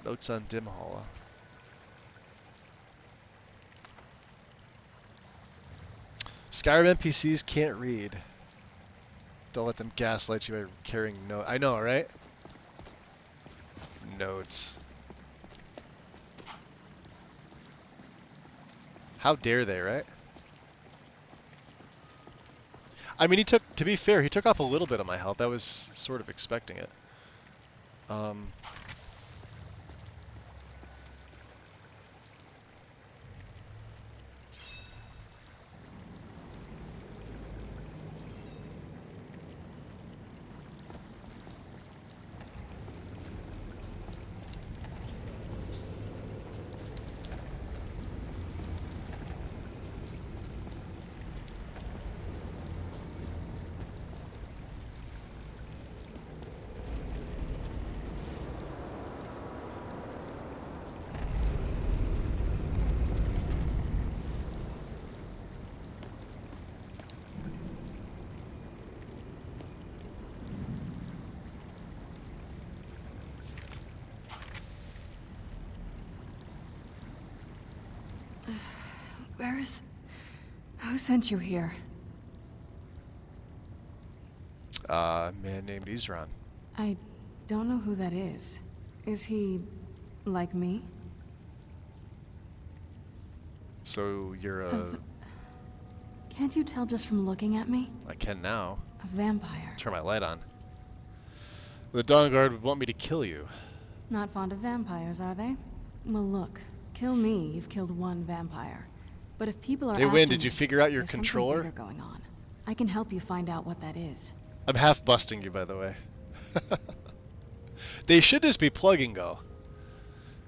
Notes on Dimhalla. Skyrim NPCs can't read. Don't let them gaslight you by carrying note. I know, right? Notes. How dare they, right? I mean, to be fair, he took off a little bit of my health. I was sort of expecting it. Where is... Who sent you here? A man named Isran. I don't know who that is. Is he... like me? So you're a... Can't you tell just from looking at me? I can now. A vampire. Turn my light on. The Dawn Guard would want me to kill you. Not fond of vampires, are they? Well, look. Kill me, you've killed one vampire. But if people are Hey, after Win, did me, you figure out your there's controller? something bigger going on. I can help you find out what that is. I'm half busting you, by the way. They should just be plug and go.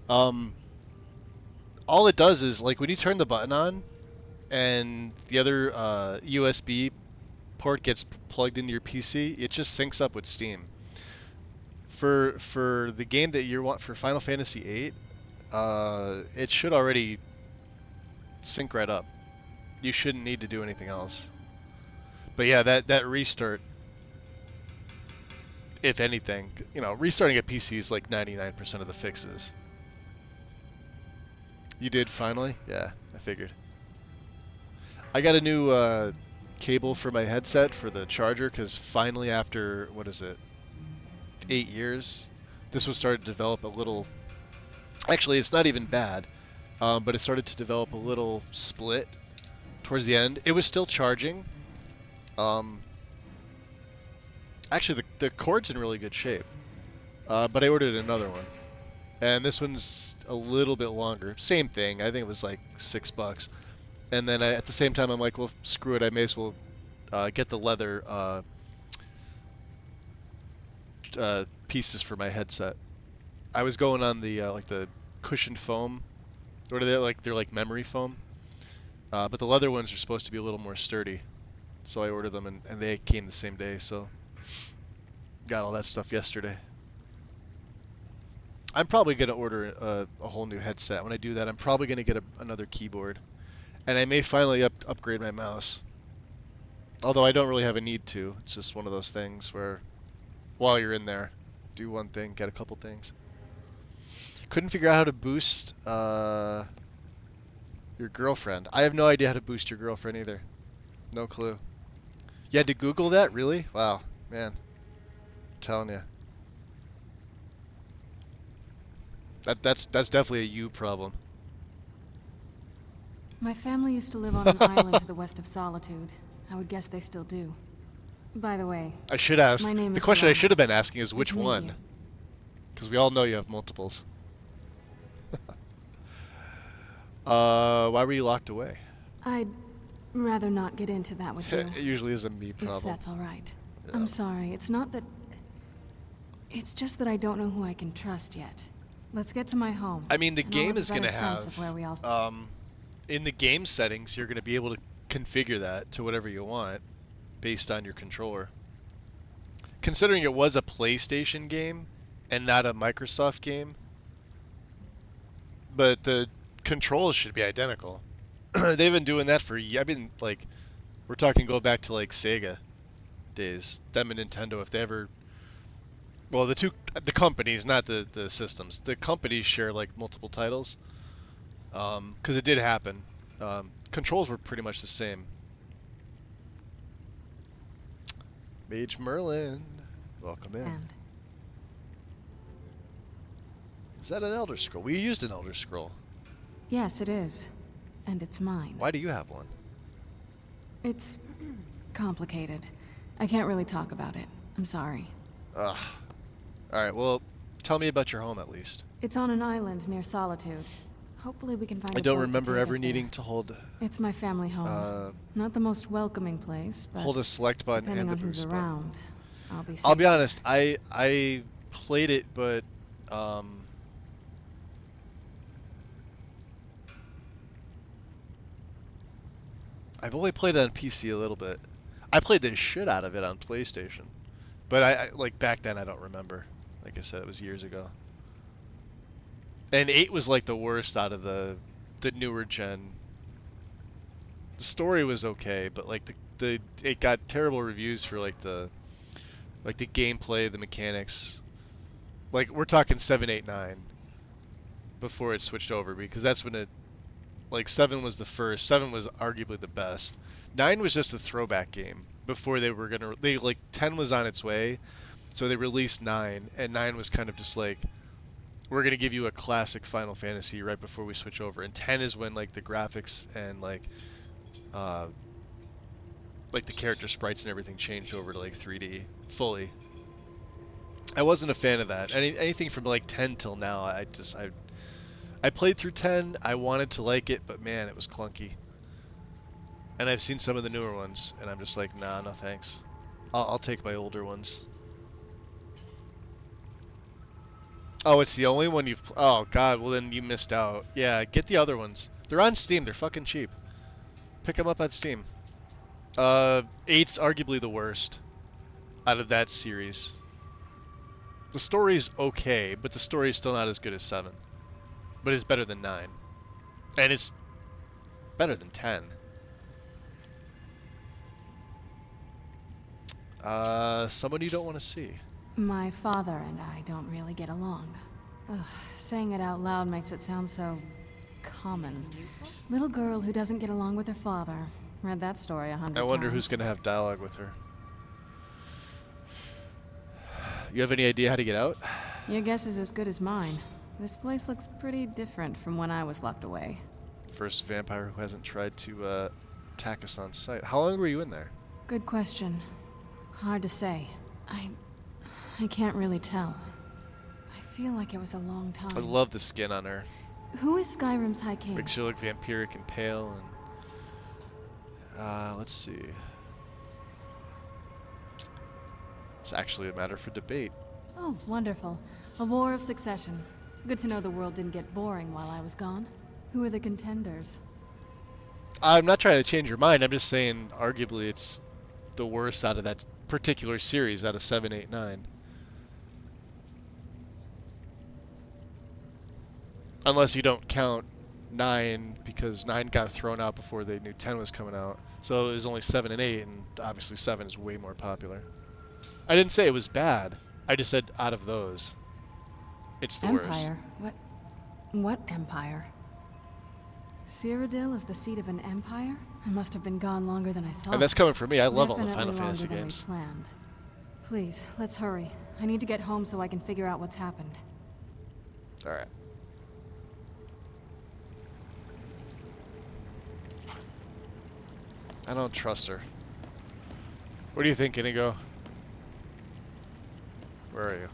All it does is, like, when you turn the button on, and the other USB port gets plugged into your PC, it just syncs up with Steam. For the game that you want for Final Fantasy VIII, it should already sync right up. You shouldn't need to do anything else. But yeah, that restart, if anything, you know, restarting a PC is like 99% of the fixes. You did finally? Yeah, I figured. I got a new cable for my headset for the charger because finally, after, what is it, 8 years, this one started to develop a little... Actually, it's not even bad, but it started to develop a little split towards the end. It was still charging. Actually, the cord's in really good shape, but I ordered another one. And this one's a little bit longer. Same thing. I think it was like $6. And then at the same time, I'm like, well, screw it. I may as well get the leather pieces for my headset. I was going on the like the cushioned foam, or they're like memory foam. But the leather ones are supposed to be a little more sturdy. So I ordered them, and they came the same day. So got all that stuff yesterday. I'm probably going to order a whole new headset. When I do that, I'm probably going to get another keyboard. And I may finally upgrade my mouse. Although I don't really have a need to. It's just one of those things where, while you're in there, do one thing, get a couple things. Couldn't figure out how to boost your girlfriend. I have no idea how to boost your girlfriend either. No clue. You had to Google that? Really? Wow. Man. I'm telling you. That's definitely a you problem. My family used to live on an island to the west of Solitude. I would guess they still do. By the way, I should ask. my name The is question I Solana. should have been asking is Good which to meet one? you. Because we all know you have multiples. Why were you locked away? I'd rather not get into that with you. It usually is a me If problem. that's all right. Yeah. I'm sorry. It's not that... It's just that I don't know who I can trust yet. Let's get to my home. I mean, the and I'll game have a is going to better sense have, of where we all in the game settings, you're going to be able to configure that to whatever you want based on your controller. Considering it was a PlayStation game and not a Microsoft game, but the controls should be identical. They've been doing that for, I've been, like, we're talking go back to, like, Sega days. Them and Nintendo, if they ever... Well, the companies, not the systems. The companies share, like, multiple titles. Because it did happen. Controls were pretty much the same. Mage Merlin, welcome in. and Is that an Elder Scroll? We used an Elder Scroll. Yes, it is. And it's mine. Why do you have one? It's complicated. I can't really talk about it. I'm sorry. Ugh. Alright, well, tell me about your home at least. It's on an island near Solitude. Hopefully we can find I a don't boat to remember take ever us needing there. to hold It's my family home. Not the most welcoming place, but hold a select button depending and the on who's boost button. around, I'll be safe. I'll be honest, I played it, but I've only played it on PC a little bit. I played the shit out of it on PlayStation, but I like back then I don't remember. Like I said, it was years ago. And 8 was like the worst out of the newer gen. The story was okay, but like it got terrible reviews for like the gameplay, the mechanics. Like we're talking 7, 8, 9 before it switched over, because that's when it, like 7 was the first. 7 was arguably the best. 9 was just a throwback game before they were gonna, they like 10 was on its way, so they released 9, and 9 was kind of just like, we're gonna give you a classic Final Fantasy right before we switch over. And 10 is when like the graphics and like the character sprites and everything changed over to like 3D fully. I wasn't a fan of that. Anything from like 10 till now, I played through 10. I wanted to like it, but man, it was clunky. And I've seen some of the newer ones, and I'm just like, nah, no thanks. I'll take my older ones. Oh, it's the only one you've... Oh, God, well then you missed out. Yeah, get the other ones. They're on Steam. They're fucking cheap. Pick them up on Steam. 8's arguably the worst out of that series. The story's okay, but the story's still not as good as 7. But it's better than 9. And it's better than 10. Someone you don't want to see. My father and I don't really get along. Ugh, saying it out loud makes it sound so common. Little girl who doesn't get along with her father. Read that story 100 times. I wonder who's going to have dialogue with her. You have any idea how to get out? Your guess is as good as mine. This place looks pretty different from when I was locked away. First vampire who hasn't tried to attack us on sight. How long were you in there? Good question. Hard to say. I can't really tell. I feel like it was a long time. I love the skin on her. Who is Skyrim's High King? Makes her look vampiric and pale. And let's see. It's actually a matter for debate. Oh, wonderful. A war of succession. Good to know the world didn't get boring while I was gone. Who are the contenders? I'm not trying to change your mind. I'm just saying, arguably, it's the worst out of that particular series, out of 7, 8, 9. Unless you don't count 9, because 9 got thrown out before they knew 10 was coming out. So it was only 7 and 8, and obviously 7 is way more popular. I didn't say it was bad. I just said out of those, it's the Empire? worst. What empire? Cyrodiil is the seat of an empire? I must have been gone longer than I thought. And that's coming from me. I love all the Definitely Final Fantasy longer than games. we planned. Please, let's hurry. I need to get home so I can figure out what's happened. Alright. I don't trust her. What do you think, Inigo? Where are you?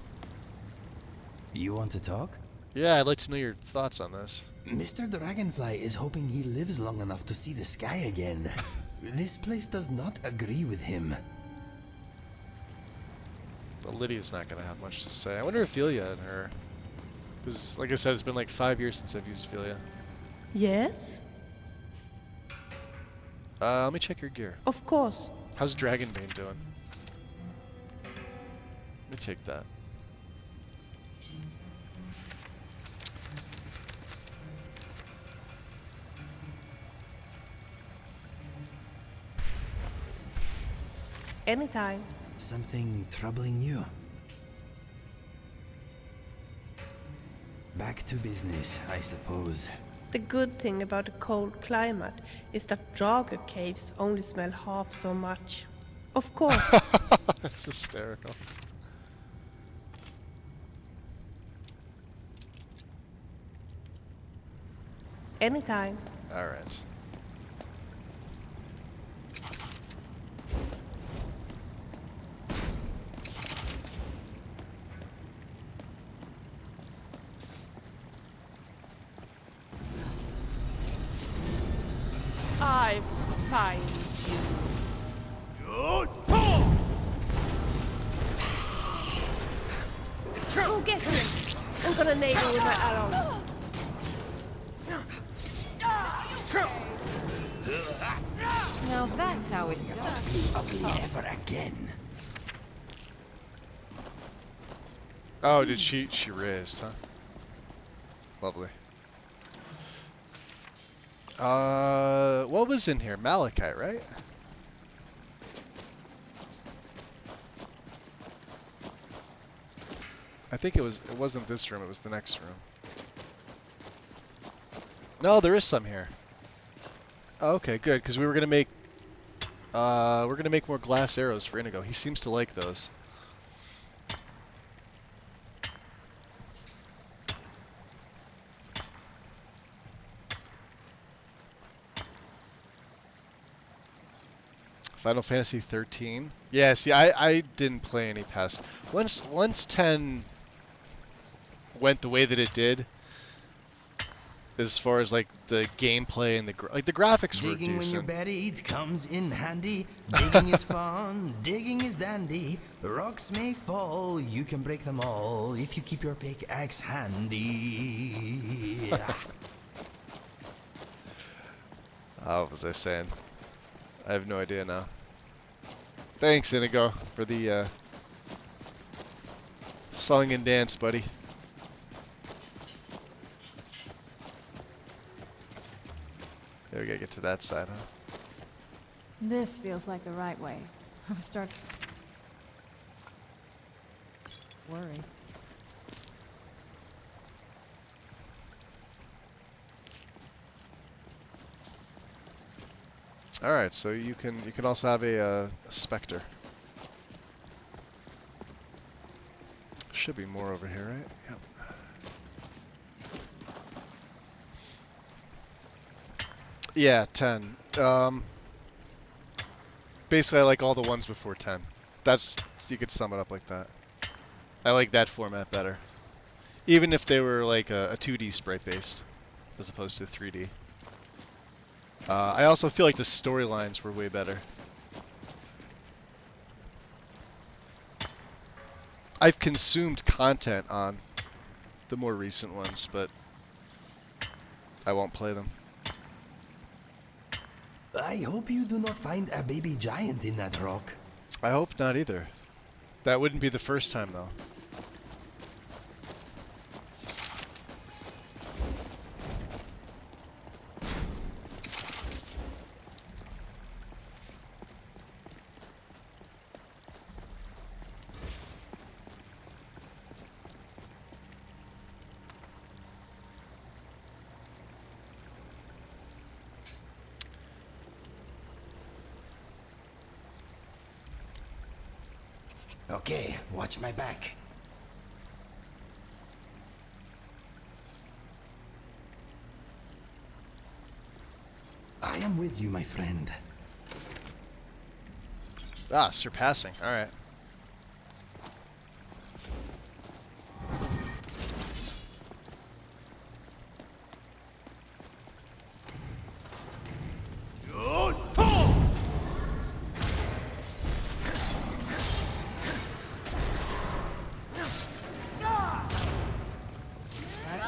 You want to talk? Yeah, I'd like to know your thoughts on this. Mr. Dragonfly is hoping he lives long enough to see the sky again. This place does not agree with him. But Lydia's not going to have much to say. I wonder if Philia and her... Because, like I said, it's been like 5 years since I've used Philia. Yes, Let me check your gear. of course. How's Dragonbane doing? Let me take that. Anytime. Something troubling you? Back to business, I suppose. The good thing about a cold climate is that Drago caves only smell half so much. Of course. That's hysterical. Anytime. Alright. I find you. Go get him! I'm gonna nail you with my arrows. Now that's how it's done. Ugly ever again. Oh, did she raised, huh? Lovely. What was in here? Malachite, right? I think it wasn't this room, it was the next room. No, there is some here. Oh, okay, good, because we're gonna make more glass arrows for Inigo. He seems to like those. Final Fantasy 13. Yeah, see, I didn't play any past. Once 10 went the way that it did, as far as like the gameplay and the graphics were Digging when you're decent. buried comes in handy. Digging is fun, digging is dandy. Rocks may fall, you can break them all if you keep your pickaxe handy. What was I saying? I have no idea now. Thanks, Inigo, for the song and dance, buddy. There, we gotta get to that side, huh? This feels like the right way. I'm starting to worry. All right, so you can also have a specter. Should be more over here, right? Yep. Yeah, 10. Basically, I like all the ones before 10. You could sum it up like that. I like that format better. Even if they were like a 2D sprite based, as opposed to 3D. I also feel like the storylines were way better. I've consumed content on the more recent ones, but I won't play them. I hope you do not find a baby giant in that rock. I hope not either. That wouldn't be the first time, though. Okay, watch my back. I am with you, my friend. Ah, surpassing. Alright.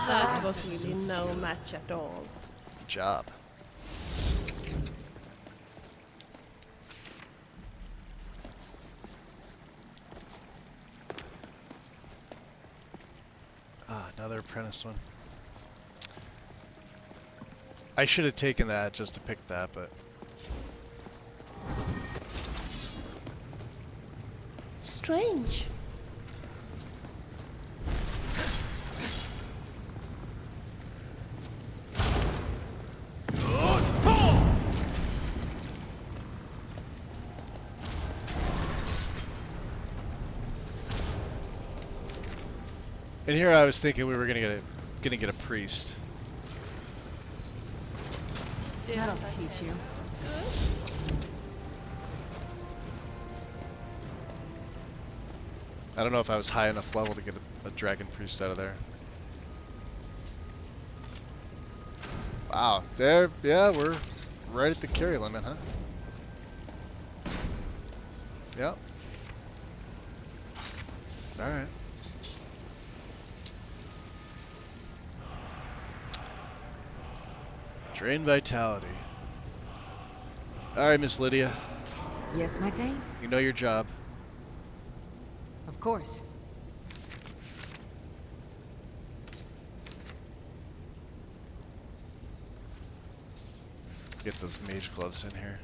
That was really no match at all. Good job. Ah, another apprentice one. I should have taken that just to pick that, but... Strange. And here I was thinking we were gonna get a priest. That'll teach you. I don't know if I was high enough level to get a dragon priest out of there. Wow, there, yeah, we're right at the carry limit, huh? Yep. Alright. Drain vitality. Alright, Miss Lydia. Yes, my thing? You know your job. Of course. Get those mage gloves in here.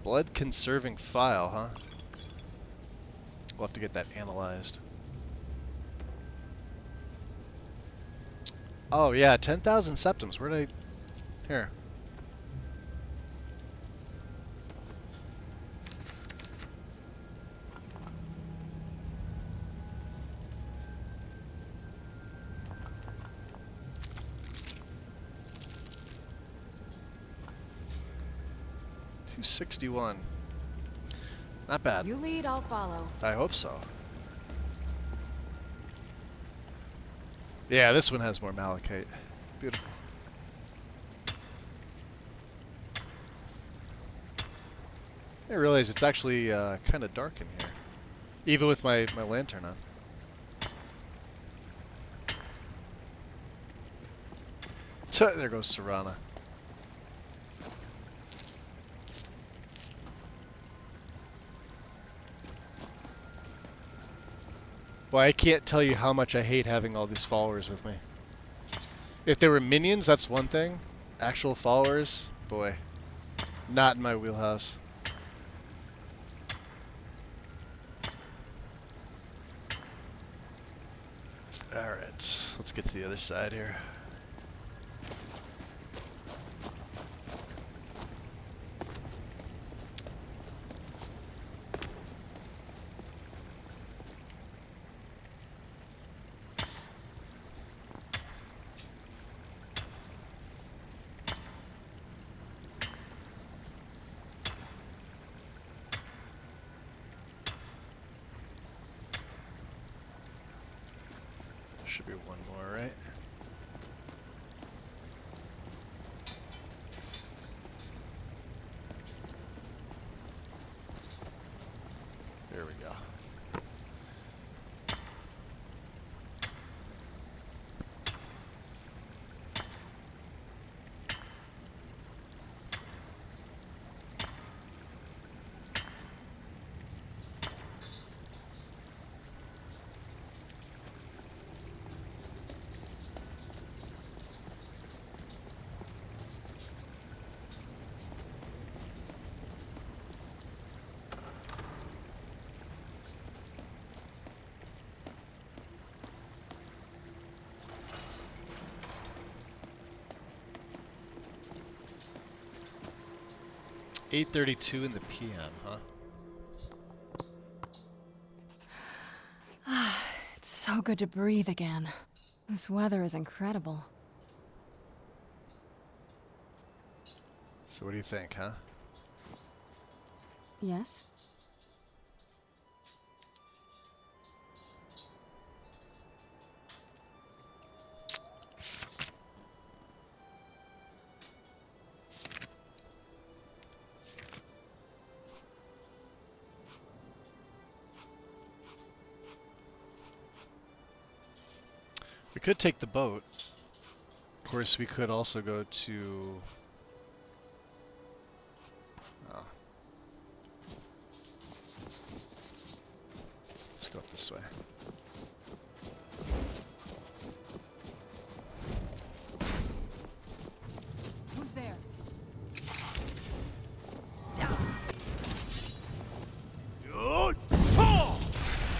Blood conserving file, huh? We'll have to get that analyzed. Oh yeah, 10,000 septums. Where did I... Here. $261. Not bad. You lead, I'll follow. I hope so. Yeah, this one has more malachite. Beautiful. I realize it's actually kind of dark in here, even with my lantern on. There goes Serana. Well, I can't tell you how much I hate having all these followers with me. If they were minions, that's one thing. Actual followers, boy, not in my wheelhouse. Alright, let's get to the other side here. Should be one more, right? There we go. $8:32 in the PM, huh? It's so good to breathe again. This weather is incredible. So what do you think, huh? Yes? We could take the boat. Of course, we could also go to... Oh. Let's go up this way. Who's there?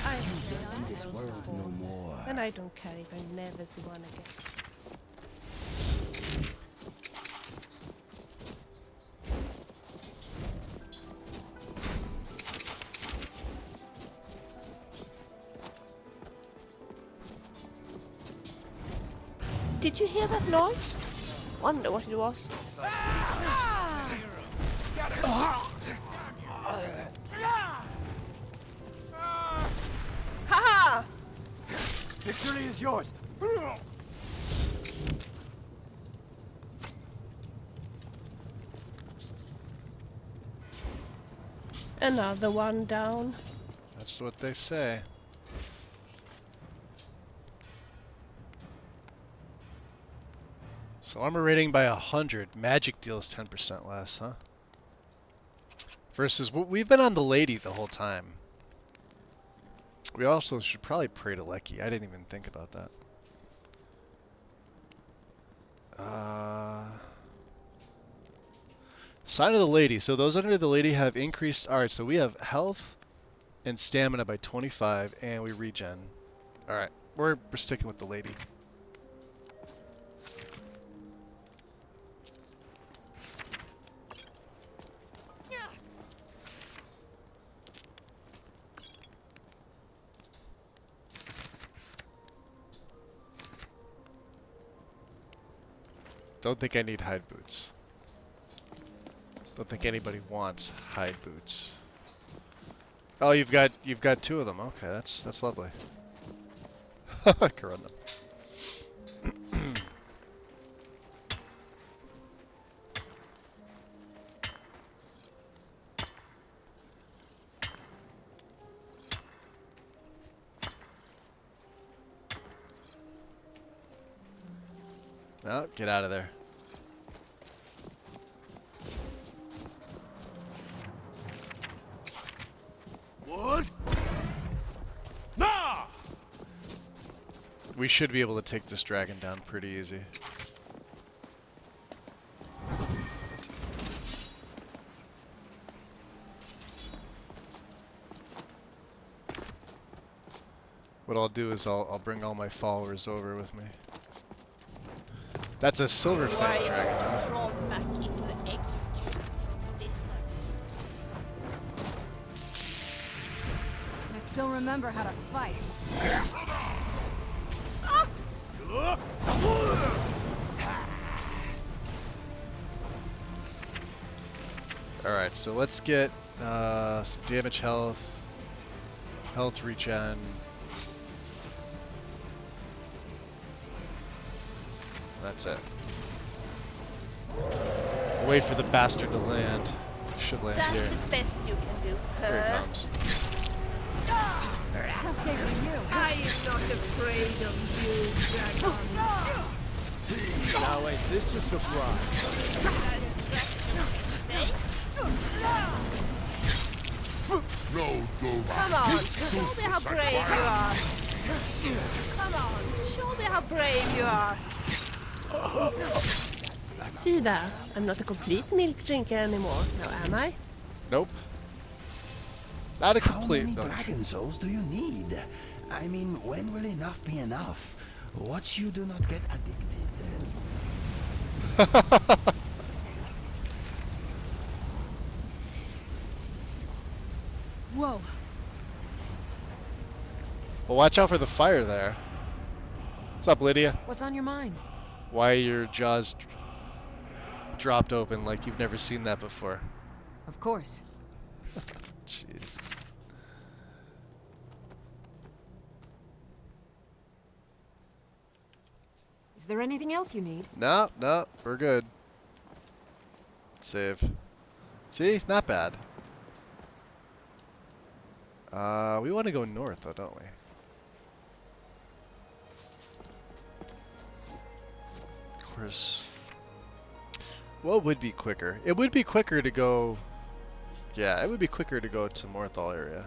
I Don't see this world no more. and I don't care if I never see one again. Did you hear that noise? Wonder what it was. Haha! Victory is yours. Another one down. That's what they say. So armor rating by 100. Magic deals 10% less, huh? Versus, we've been on the lady the whole time. We also should probably pray to Lecky. I didn't even think about that. Sign of the lady. So those under the lady have increased. Alright, so we have health and stamina by 25, and we regen. Alright, we're sticking with the lady. Don't think I need hide boots. Don't think anybody wants hide boots. Oh, you've got 2 of them. Okay, that's lovely. I can run them. Oh, get out of there. What? Nah! We should be able to take this dragon down pretty easy. What I'll do is I'll bring all my followers over with me. That's a silver fang dragon, huh? I still remember how to fight. Alright, so let's get some damage health regen. That's it. Wait for the bastard to land. Should land That's here. the best you can do. Here it comes. Tough day for you. I am not afraid of you, dragon. Now ain't this a surprise? Come on, show me how brave you are. Come on, show me how brave you are. See there, I'm not a complete milk drinker anymore, now am I? Nope. Not a How complete many milk. dragon souls do you need? I mean, when will enough be enough? Watch you do not get addicted. Whoa. Well, watch out for the fire there. What's up, Lydia? What's on your mind? Why your jaws dropped open like you've never seen that before? Of course. Jeez. Is there anything else you need? No, we're good. Save. See? Not bad. We want to go north though, don't we? Of course. What would be quicker? It would be quicker to go... Yeah, it would be quicker to go to Morthal area.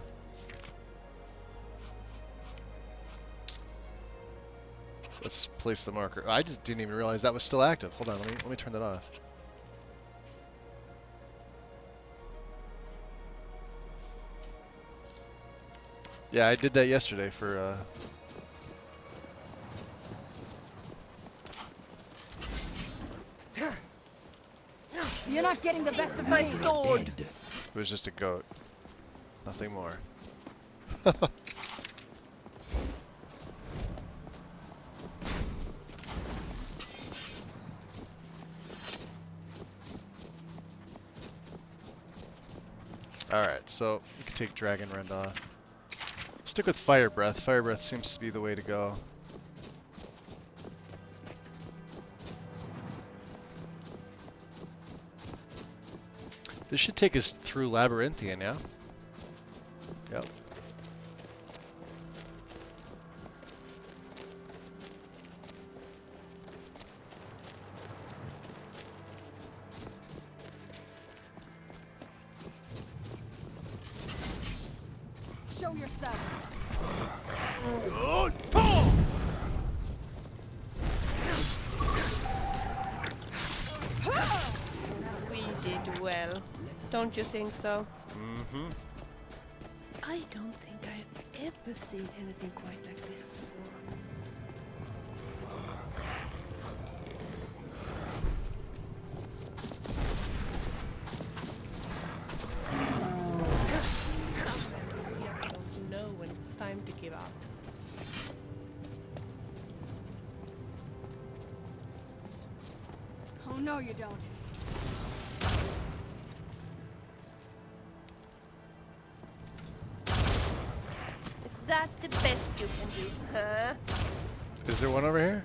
Let's place the marker. I just didn't even realize that was still active. Hold on, let me turn that off. Yeah, I did that yesterday for You're not getting the best of my sword. it was just a goat. Nothing more. Alright, so you can take Dragon Rend off. Stick with Fire Breath. Fire Breath seems to be the way to go. This should take us through Labyrinthian, yeah? Yep. Show yourself. We did well. Don't you think so? Mm-hmm. I don't think I've ever seen anything quite like this before. I don't know when it's time to give up. Oh no, you don't. Is that the best you can do, huh? Is there one over here?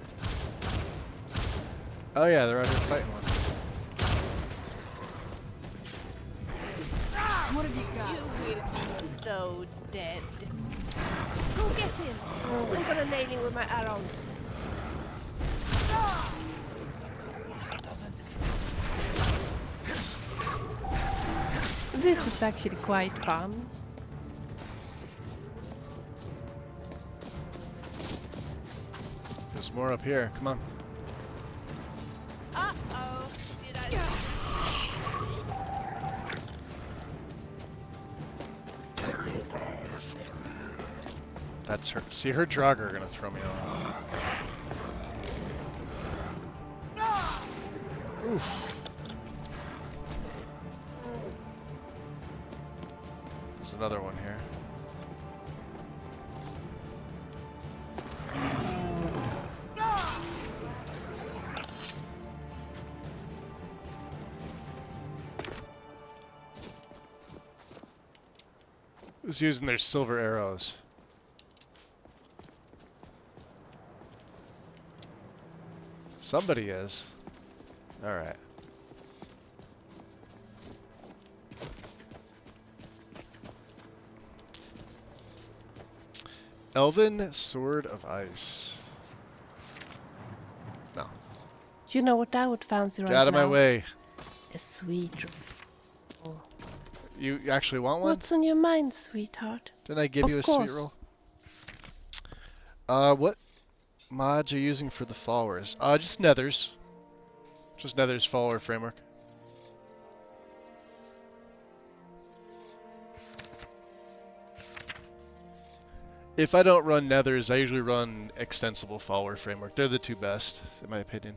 Oh yeah, they're out here fighting one. What have you got? You will be so dead. Go get him! I'm gonna nail him with my arrows. This is actually quite fun. There's more up here. Come on. Uh-oh. Did I... That's her. See, her Draugr are gonna throw me off. Oof. There's another one here. Who's using their silver arrows? Somebody is. Alright. Elven Sword of Ice. No. You know what I would fancy right Get now? out of my way. A sweet drink. Oh. You actually want one? What's on your mind, sweetheart? Didn't I give you a sweet roll? What mods are you using for the followers? Just Nethers. Just Nethers follower framework. If I don't run Nethers, I usually run Extensible follower framework. They're the two best, in my opinion.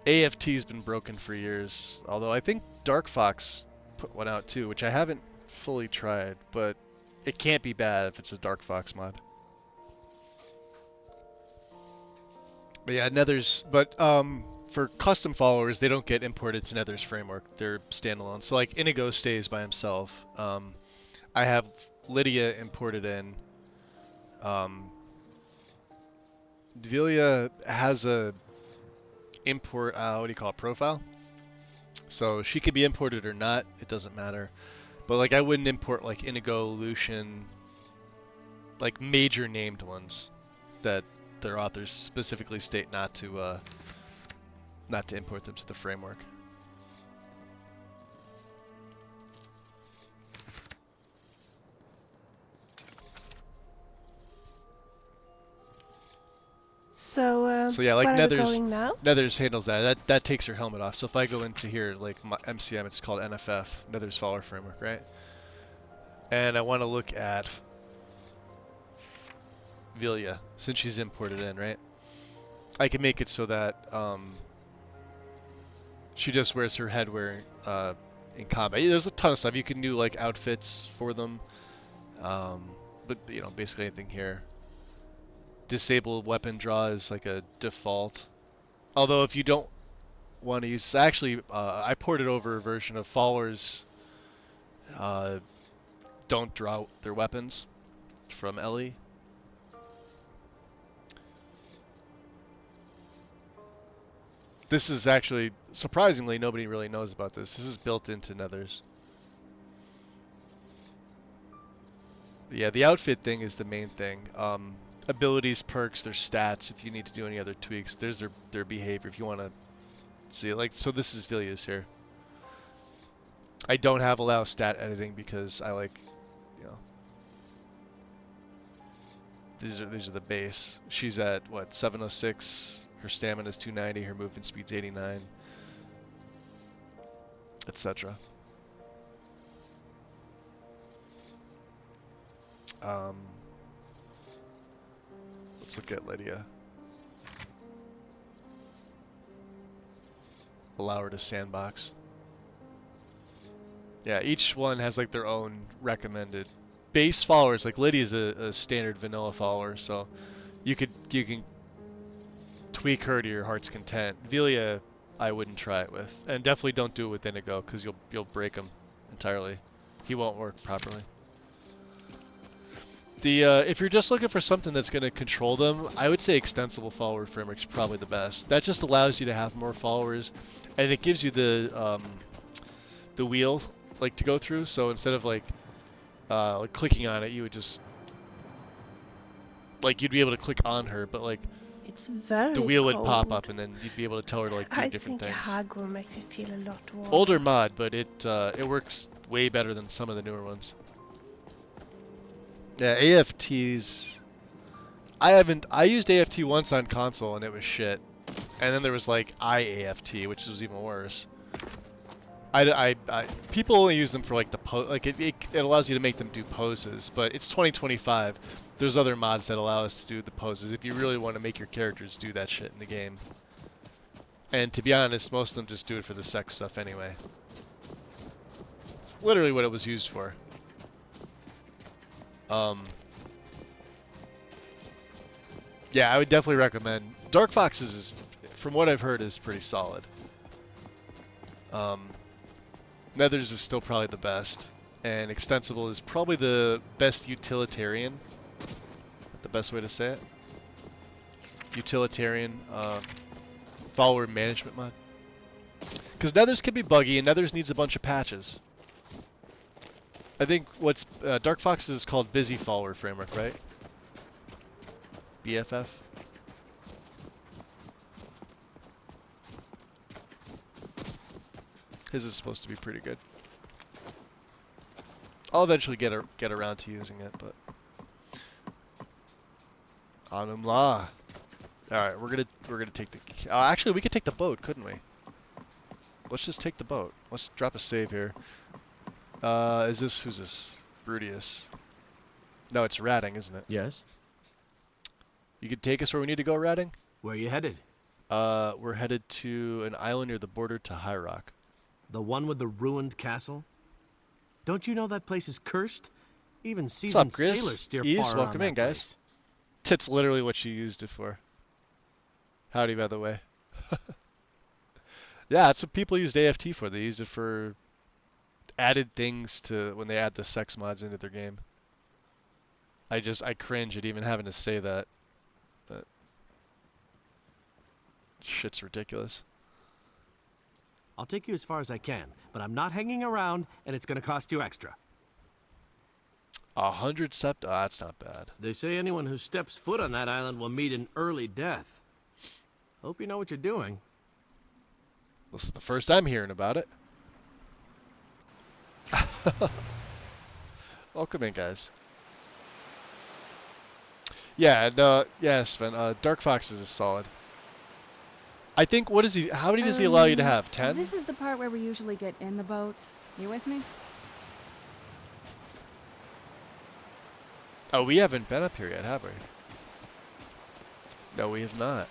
AFT's been broken for years, although I think Dark Fox put one out too, which I haven't fully tried, but it can't be bad if it's a Dark Fox mod. But yeah, Nethers, but for custom followers, they don't get imported to Nethers framework. They're standalone. So like Inigo stays by himself. I have Lydia imported in. Devilia has a import, what do you call it, profile? So she could be imported or not, it doesn't matter. But like I wouldn't import like Inigo, Lucian, like major named ones that their authors specifically state not to import them to the framework. So yeah, like where are we going now? Nethers handles that. That takes her helmet off. So if I go into here, like my MCM, it's called NFF, Nethers Follower Framework, right? And I want to look at Vilia, since she's imported in, right? I can make it so that she just wears her headwear in combat. There's a ton of stuff. You can do like outfits for them, but you know, basically anything here. Disable weapon draw is like a default. Although if you don't want to use, actually I ported over a version of Followers don't draw their weapons from Ellie. This is actually, surprisingly, nobody really knows about this. This is built into Nethers. But yeah, the outfit thing is the main thing. Abilities, perks, their stats, if you need to do any other tweaks. There's their behavior if you want to see it. Like, so this is Vilya's here. I don't have allow stat editing because I like, you know, these are the base. She's at what, 706, her stamina is 290, her movement speed's 89, etc. Let's look at Lydia. Allow her to sandbox. Yeah, each one has like their own recommended base followers. Like Lydia's a standard vanilla follower, so you can tweak her to your heart's content. Vilya, I wouldn't try it with, and definitely don't do it with Inigo because you'll break him entirely. He won't work properly. If you're just looking for something that's going to control them, I would say extensible follower framework is probably the best. That just allows you to have more followers, and it gives you the wheel like to go through. So instead of like clicking on it, you would just like you'd be able to click on her, but like It's very the wheel cold. would pop up, and then you'd be able to tell her to like do I different think things. a hug will make me feel a lot warmer. Older mod, but it works way better than some of the newer ones. Yeah, AFTs. I used AFT once on console and it was shit. And then there was like IAFT, which was even worse. People only use them for like the it allows you to make them do poses, but it's 2025. There's other mods that allow us to do the poses if you really want to make your characters do that shit in the game. And to be honest, most of them just do it for the sex stuff anyway. It's literally what it was used for. Yeah, I would definitely recommend. Dark Foxes is, from what I've heard, is pretty solid. Nethers is still probably the best, and Extensible is probably the best utilitarian. The best way to say it. Utilitarian follower management mod. Because Nethers can be buggy, and Nethers needs a bunch of patches. I think what's Dark Foxes is called Busy Follower Framework, right? BFF. His is supposed to be pretty good. I'll eventually get around to using it, but Anumla. All right, we're gonna take the. Actually, we could take the boat, couldn't we? Let's just take the boat. Let's drop a save here. Who's this? Brudius. No, it's Ratting, isn't it? Yes. You could take us where we need to go, Ratting? Where are you headed? We're headed to an island near the border to High Rock. The one with the ruined castle? Don't you know that place is cursed? Even seasoned sailors steer far around welcome in, that guys. place. That's literally what you used it for. Howdy, by the way. Yeah, that's what people used AFT for. They used it for added things to when they add the sex mods into their game. I cringe at even having to say that. But shit's ridiculous. I'll take you as far as I can, but I'm not hanging around, and it's going to cost you extra. 100 sept. Oh, that's not bad. They say anyone who steps foot on that island will meet an early death. Hope you know what you're doing. This is the first I'm hearing about it. Welcome in, guys. Yeah, no, yeah, Sven. Dark Foxes is solid. I think, what is he? How many does he allow you to have? 10? This is the part where we usually get in the boat. You with me? Oh, we haven't been up here yet, have we? No, we have not.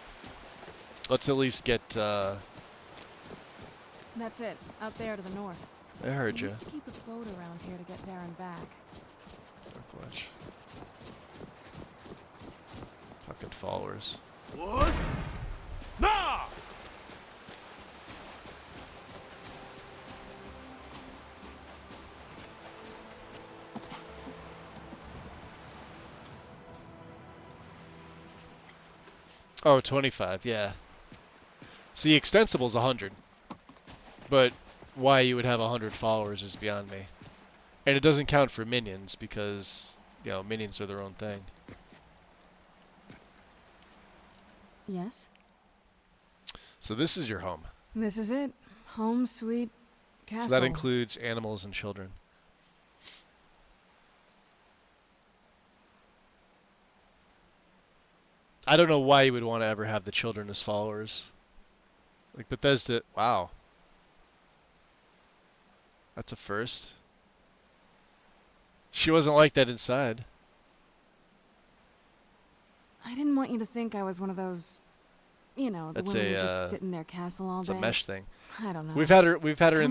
Let's at least get. That's it. Out there to the north. I heard We you. used to keep a boat around here to get there and back. Northwatch. Fucking followers. What? Nah! Oh, 25, yeah. See, Extensible's 100. But why you would have 100 followers is beyond me. And it doesn't count for minions because, you know, minions are their own thing. Yes? So this is your home. This is it. Home, sweet castle. So that includes animals and children. I don't know why you would want to ever have the children as followers. Like Bethesda, wow. That's a first. She wasn't like that inside. I didn't want you to think I was one of those, you know, the women who just sit in their castle all day. It's a mesh thing. I don't know. We've had her in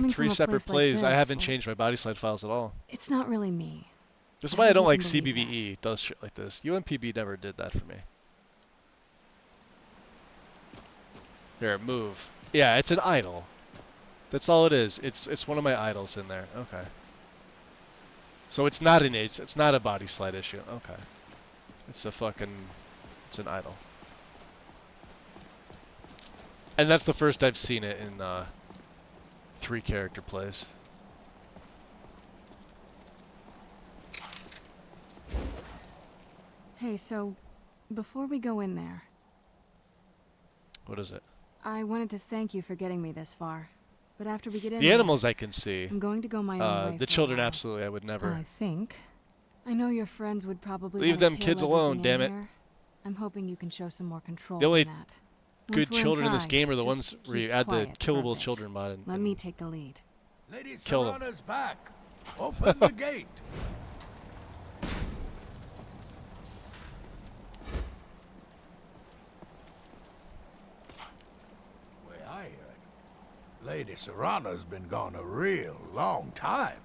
Coming 3 from a separate place like plays. I this, haven't changed my body slide files at all. It's not really me. This is why I don't like wouldn't believe CBVE. Does shit like this. UMPB never did that for me. Here, move. Yeah, it's an idol. That's all it is. It's one of my idols in there. Okay. So it's not an age. It's not a body slide issue. Okay. It's an idol. And that's the first I've seen it in 3 character plays. Hey, so before we go in there, What is it? I wanted to thank you for getting me this far. But after we get in The there, animals I can see. I'm going to go my own way. The children, absolutely, I would never. I think. I know your friends would probably Leave wanna them kill kids alone, everything in damn it. here. I'm hoping you can show some more control The only than that. good Once we're children in this inside, game are the just ones where you keep add the quiet for a killable bit. children mod and Let me take the lead. Lady Kill them. Serrana's back. Open the gate. Way I hear it, Lady Serrana's been gone a real long time.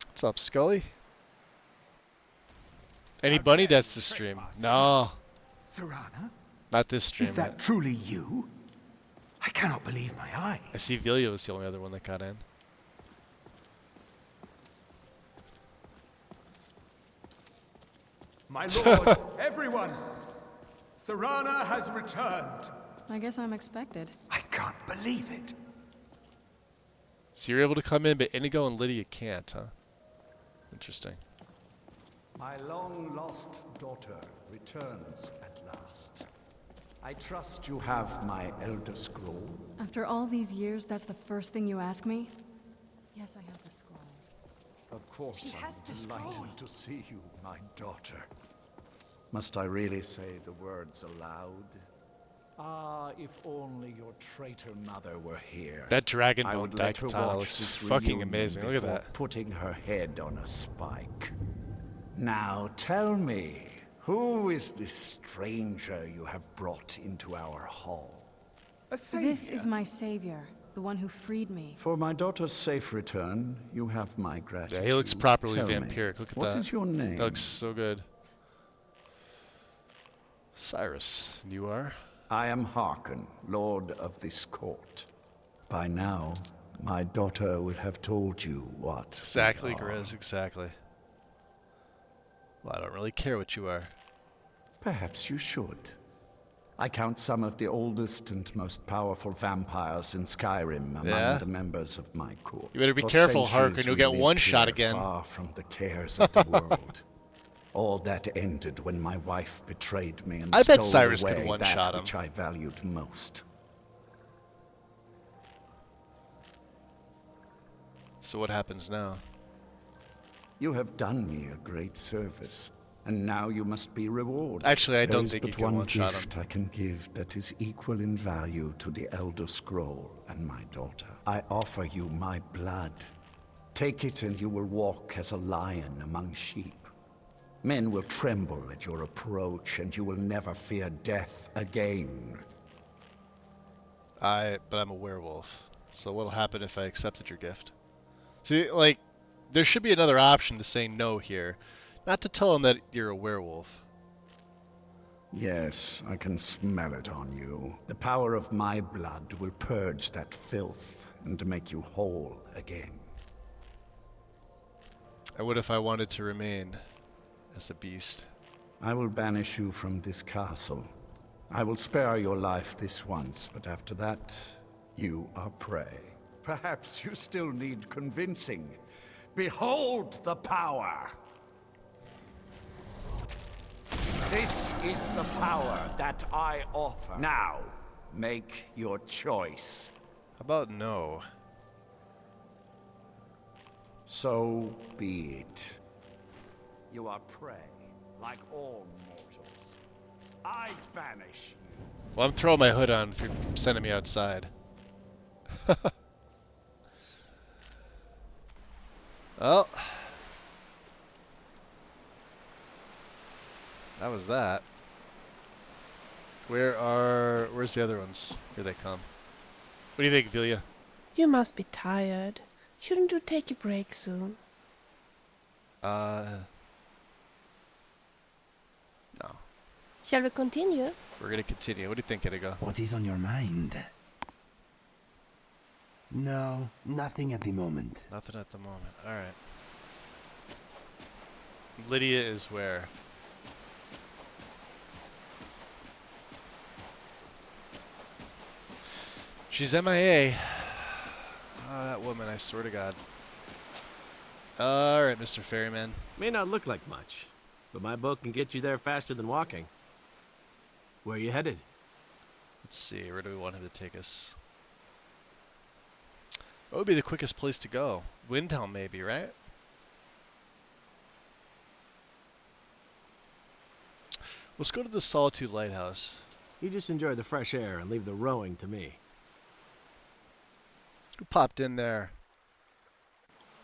What's up, Scully? Any bunny? That's the stream. No, Serrana? not this stream. Is that truly you? I cannot believe my eyes. I see Vilio was the only other one that got in. My lord, everyone! Serrana has returned. I guess I'm expected. I can't believe it. So you're able to come in, but Inigo and Lydia can't, huh? Interesting. My long-lost daughter returns at last. I trust you have my Elder Scroll. After all these years, that's the first thing you ask me? Yes, I have the scroll. Of course, She has the I'm scroll. delighted to see you, my daughter. Must I really say the words aloud? Ah, if only your traitor mother were here. That dragon I bone would let her Daikatana watch looks this fucking reunion amazing. Look at before that. putting her head on a spike. Now tell me, who is this stranger you have brought into our hall? A This is my savior, the one who freed me. For my daughter's safe return, you have my Yeah, gratitude. he looks properly Tell me, vampiric. Look at what that. is your name? That looks so good. Cyrus, and you are? I am Harkon, lord of this court. By now, my daughter would have told you what. Exactly, we are. Grizz, exactly. Well, I don't really care what you are. Perhaps you should. I count some of the oldest and most powerful vampires in Skyrim among Yeah? the members of my court. You better be For careful, centuries Harkon, you'll we get lived one shot here, again. Far from the cares of the world. All that ended when my wife betrayed me and I bet stole Cyrus could away one-shot that him. which I valued most. So what happens now? You have done me a great service, and now you must be rewarded. Actually, I There don't is think you but can one one-shot him. gift I can give that is equal in value to the Elder Scroll and my daughter. I offer you my blood. Take it and you will walk as a lion among sheep. Men will tremble at your approach, and you will never fear death again. But I'm a werewolf. So what'll happen if I accepted your gift? See, like, there should be another option to say no here. Not to tell him that you're a werewolf. Yes, I can smell it on you. The power of my blood will purge that filth and make you whole again. And what if I wanted to remain as a beast. I will banish you from this castle. I will spare your life this once, but after that, you are prey. Perhaps you still need convincing. Behold the power! This is the power that I offer. Now, make your choice. How about no? So be it. You are prey, like all mortals. I banish you. Well, I'm throwing my hood on if you're sending me outside. Oh. That was that. Where's the other ones? Here they come. What do you think, Velia? You must be tired. Shouldn't you take a break soon? No. Shall we continue? We're gonna continue. What do you think, Inigo? What is on your mind? No, nothing at the moment. Nothing at the moment. Alright. Lydia is where? She's MIA. Oh, that woman, I swear to God. Alright, Mr. Ferryman. May not look like much, but my boat can get you there faster than walking. Where are you headed? Let's see, where do we want him to take us? What would be the quickest place to go? Windtown, maybe, right? Let's go to the Solitude Lighthouse. You just enjoy the fresh air and leave the rowing to me. Who popped in there?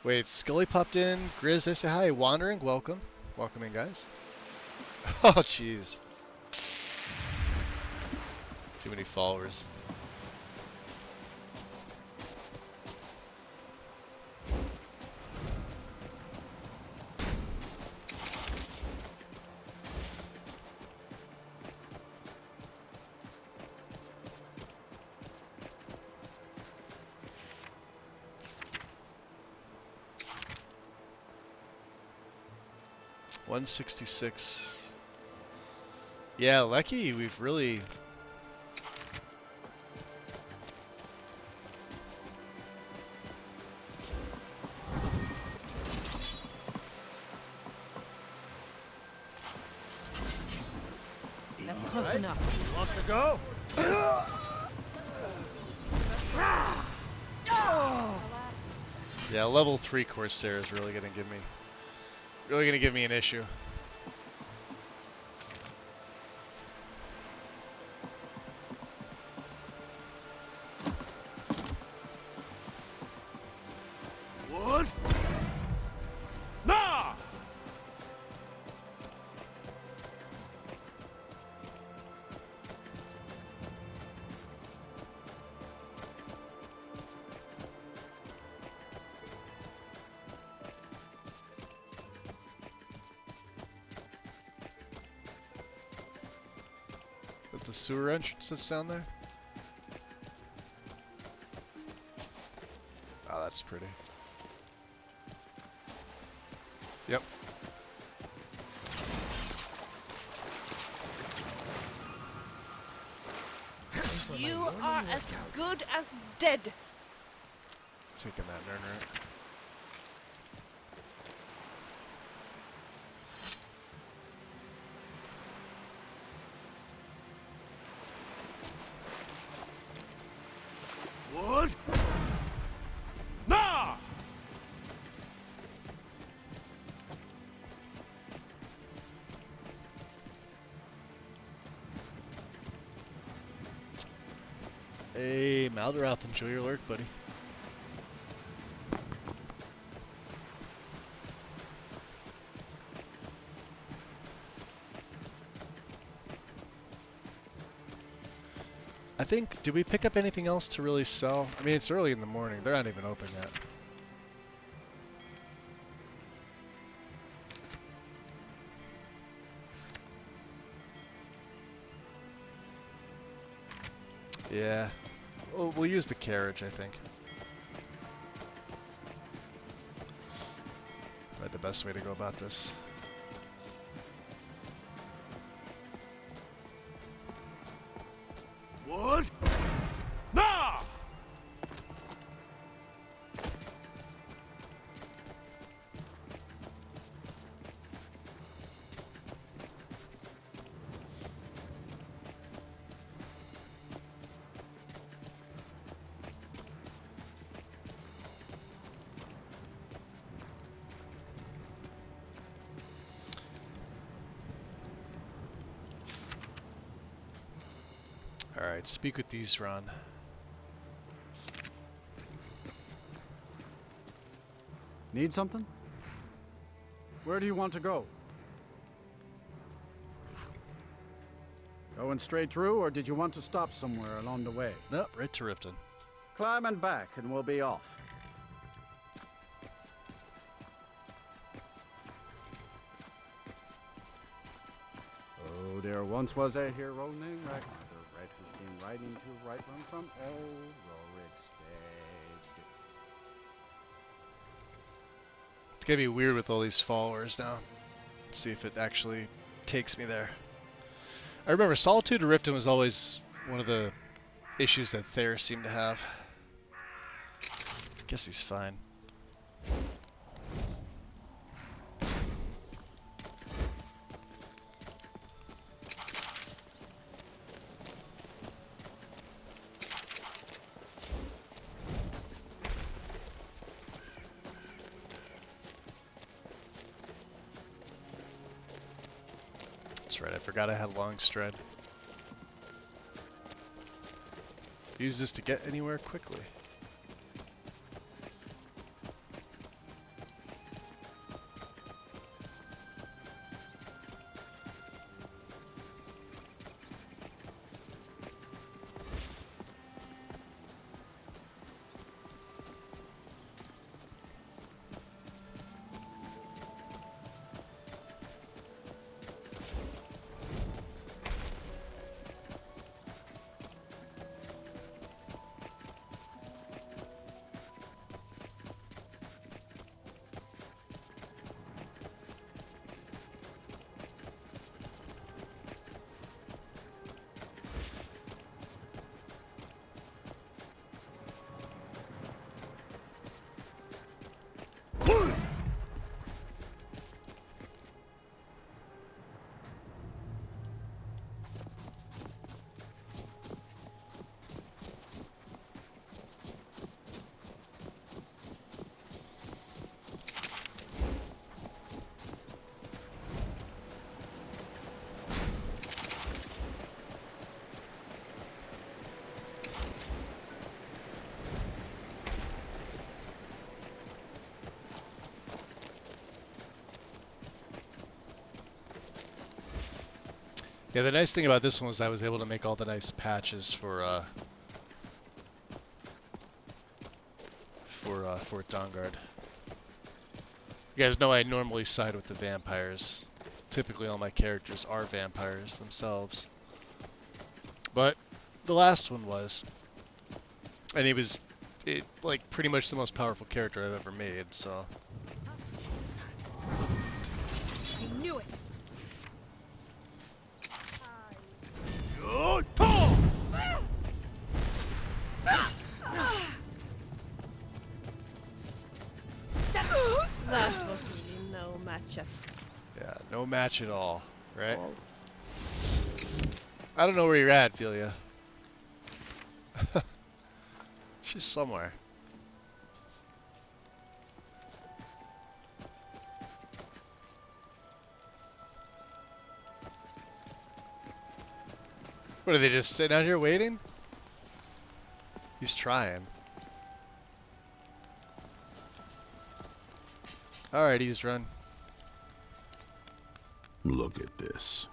Wait, Scully popped in. Grizz, I say hi. Wandering, welcome. Welcome in, guys. Oh, jeez. Too many followers. $166. Yeah, Lecky, we've really... That's close enough. Want to go? Yeah, level 3 Corsair is really gonna give me an issue. What? Nah! With the sewer entrance that's down there? Oh, that's pretty. Yep. You are as good as dead. Taking that Nerner. What? Nah! Hey, Maldorath, enjoy your lurk, buddy. I think, did we pick up anything else to really sell? I mean, it's early in the morning. They're not even open yet. Yeah. We'll use the carriage, I think. Probably the best way to go about this. What? Nah! Alright, speak with these, Ron. Need something? Where do you want to go? Going straight through, or did you want to stop somewhere along the way? Nope, right to Riften. Climb and back, and we'll be off. Oh, there once was a hero named Ragnar the Red who came riding to Rightland from old Rorikstead. It's gonna be weird with all these followers now. Let's see if it actually takes me there. I remember Solitude to Riften was always one of the issues that Thayer seemed to have. Guess he's fine. That's right, I forgot I had long stride. Use this to get anywhere quickly. Yeah, the nice thing about this one was I was able to make all the nice patches for Fort Dawnguard. You guys know I normally side with the vampires. Typically all my characters are vampires themselves. But the last one was. And he was like pretty much the most powerful character I've ever made, so. I knew it. That was really no match. Yeah, no match at all, right? I don't know where you're at, Philia. She's somewhere. What, are they just sitting out here waiting? He's trying. Alright, he's run. Look at this.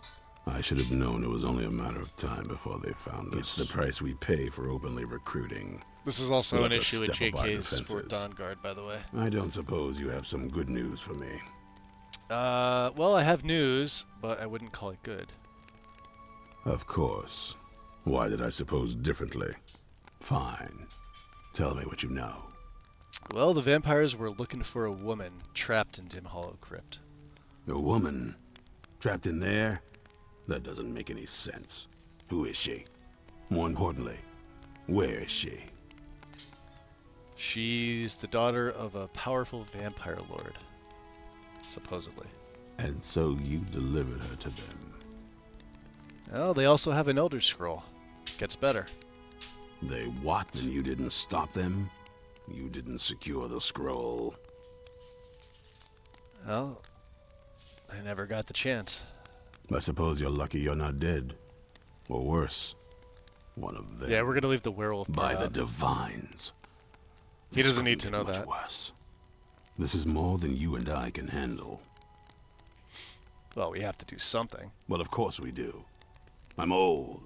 I should have known it was only a matter of time before they found us. It's the price we pay for openly recruiting. This is also an issue with JK's Fort Dawnguard, by the way. I don't suppose you have some good news for me. Well, I have news, but I wouldn't call it good. Of course. Why did I suppose differently? Fine. Tell me what you know. Well, the vampires were looking for a woman trapped in Dim Hollow Crypt. A woman? Trapped in there? That doesn't make any sense. Who is she? More importantly, where is she? She's the daughter of a powerful vampire lord, supposedly. And so you delivered her to them. Well, they also have an Elder Scroll. Gets better. They what? And you didn't stop them? You didn't secure the scroll? Well, I never got the chance. I suppose you're lucky you're not dead. Or worse, one of them. Yeah, we're gonna leave the werewolf By part the out. divines. He doesn't need to know much that. Worse. This is more than you and I can handle. Well, we have to do something. Well, of course we do. I'm old,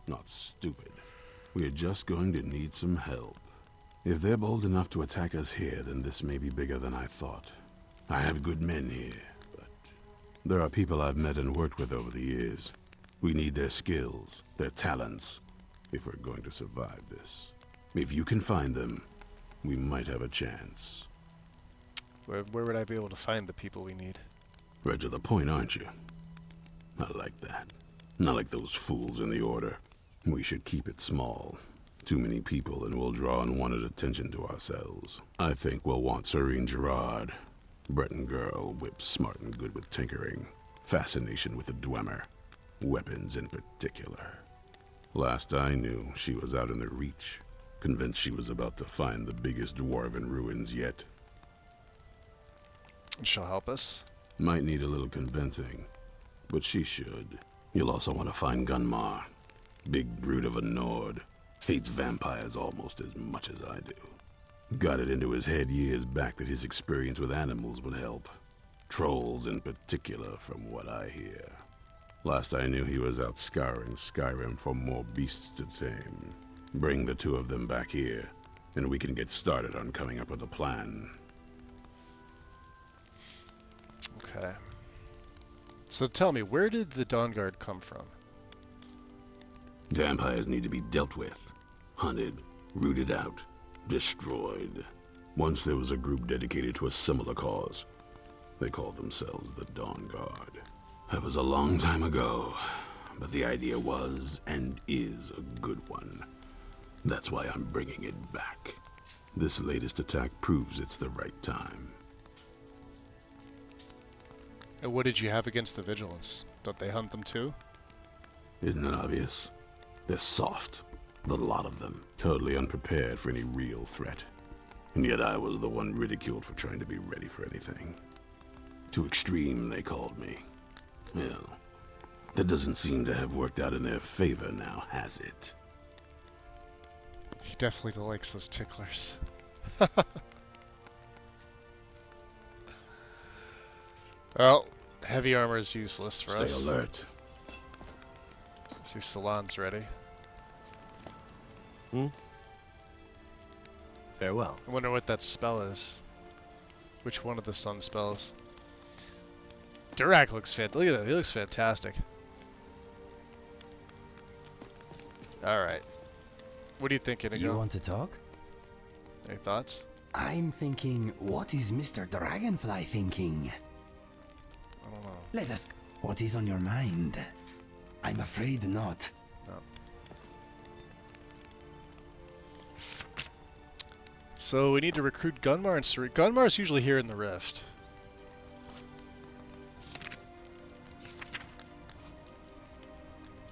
not stupid. We're just going to need some help. If they're bold enough to attack us here, then this may be bigger than I thought. I have good men here, but there are people I've met and worked with over the years. We need their skills, their talents, if we're going to survive this. If you can find them, we might have a chance. Where would I be able to find the people we need? Right to the point, aren't you? I like that. Not like those fools in the Order. We should keep it small. Too many people and we'll draw unwanted attention to ourselves. I think we'll want Serene Gerard. Breton girl, whip smart and good with tinkering. Fascination with the Dwemer. Weapons in particular. Last I knew, she was out in the Reach. Convinced she was about to find the biggest dwarven ruins yet. She'll help us? Might need a little convincing, but she should. You'll also want to find Gunmar. Big brute of a Nord. Hates vampires almost as much as I do. Got it into his head years back that his experience with animals would help. Trolls in particular, from what I hear. Last I knew, he was out scouring Skyrim for more beasts to tame. Bring the two of them back here, and we can get started on coming up with a plan. Okay. So tell me, where did the Dawn Guard come from? Vampires need to be dealt with. Hunted, rooted out, destroyed. Once there was a group dedicated to a similar cause. They called themselves the Dawn Guard. That was a long time ago, but the idea was and is a good one. That's why I'm bringing it back. This latest attack proves it's the right time. And what did you have against the Vigilance? Don't they hunt them too? Isn't it obvious? They're soft, the lot of them, totally unprepared for any real threat. And yet I was the one ridiculed for trying to be ready for anything. Too extreme, they called me. Well, that doesn't seem to have worked out in their favor now, has it? He definitely likes those ticklers. Well, heavy armor is useless for us. Stay alert. I see Salon's ready. Farewell. I wonder what that spell is. Which one of the sun spells? Durak looks fantastic. Look at that, he looks fantastic. Alright. What are you thinking, Inigo? You want to talk? Any thoughts? I'm thinking, what is Mr. Dragonfly thinking? I don't know. Let us... What is on your mind? I'm afraid not. No. So we need to recruit Gunmar and Serene. Gunmar's usually here in the Rift.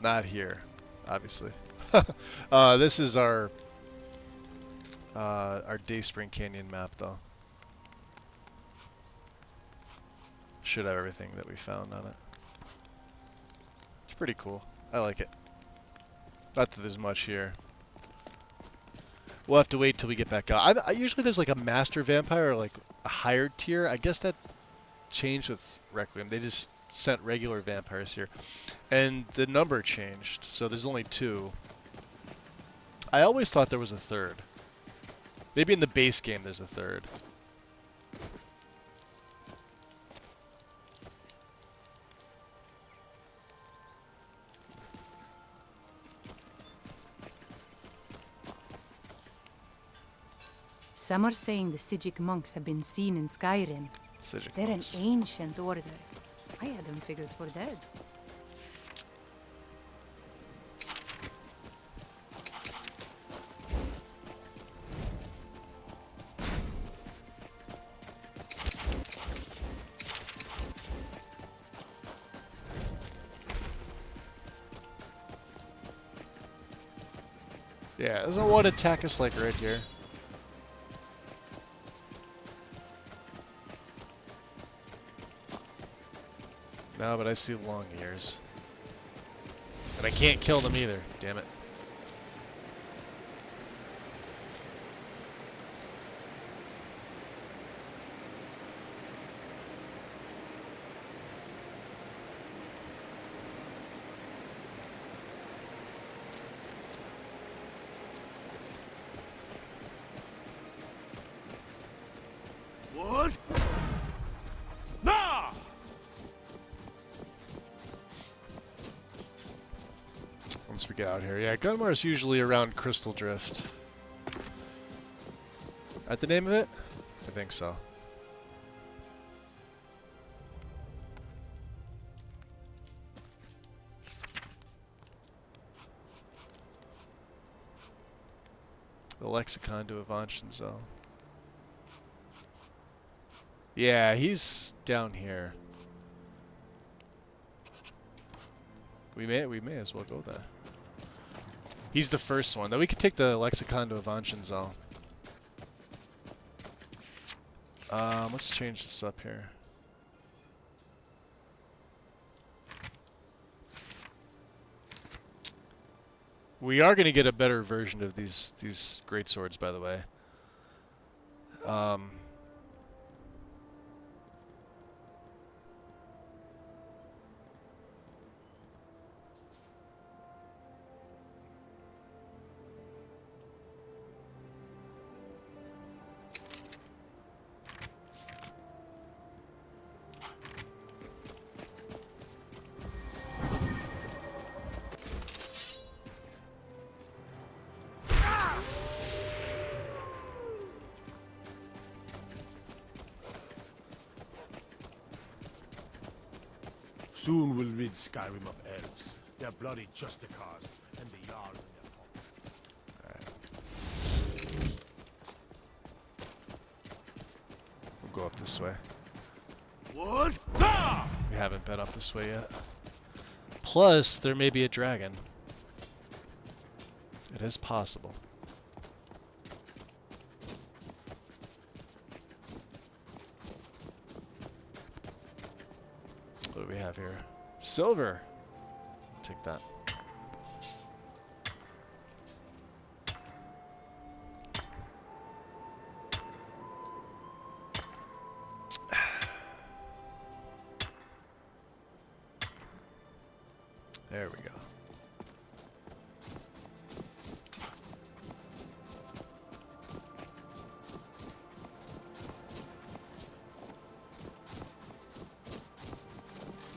Not here, obviously. This is our Dayspring Canyon map, though. Should have everything that we found on it. It's pretty cool. I like it. Not that there's much here. We'll have to wait till we get back out. I usually there's like a master vampire or like a higher tier. I guess that changed with Requiem. They just sent regular vampires here. And the number changed, so there's only 2. I always thought there was a 3rd. Maybe in the base game there's a 3rd. Some are saying the Sijic monks have been seen in Skyrim. They're an ancient order. I had them figured for dead. Yeah, doesn't one attack us like right here? No, but I see long ears. And I can't kill them either, damn it. What? Nah! Once we get out here. Yeah, Gunmar is usually around Crystal Drift. At the name of it? I think so. The Lexicon to Avanchanzo. Yeah, he's down here. We may as well go there. He's the first one. Then we could take the Lexicon to Avanchanzo. Let's change this up here. We are going to get a better version of these greatswords, by the way. Soon we'll rid Skyrim of elves, their bloody justicars, and the Jarls in their pockets. We'll go up this way. What? Ah! We haven't been up this way yet. Plus, there may be a dragon. It is possible. What do we have here? Silver! Take that. There we go.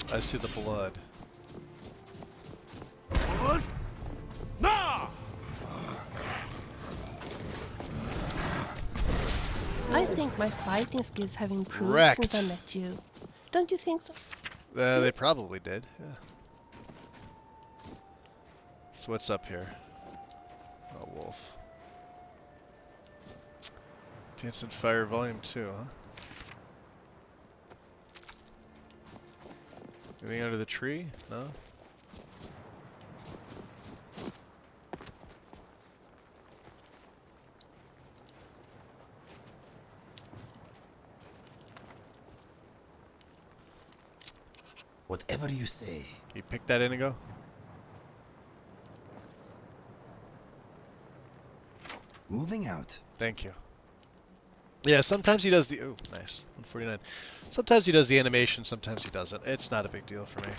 I see the blood. What? Nah! I think my fighting skills have improved Wrecked. since I met you. Don't you think so? They probably did, yeah. So what's up here? Oh, wolf. Dance and Fire Volume 2, huh? Anything under the tree? No? Whatever you say. You pick that Indigo? Moving out. Thank you. Yeah, sometimes he does the... Oh, nice. 149. Sometimes he does the animation, sometimes he doesn't. It's not a big deal for me.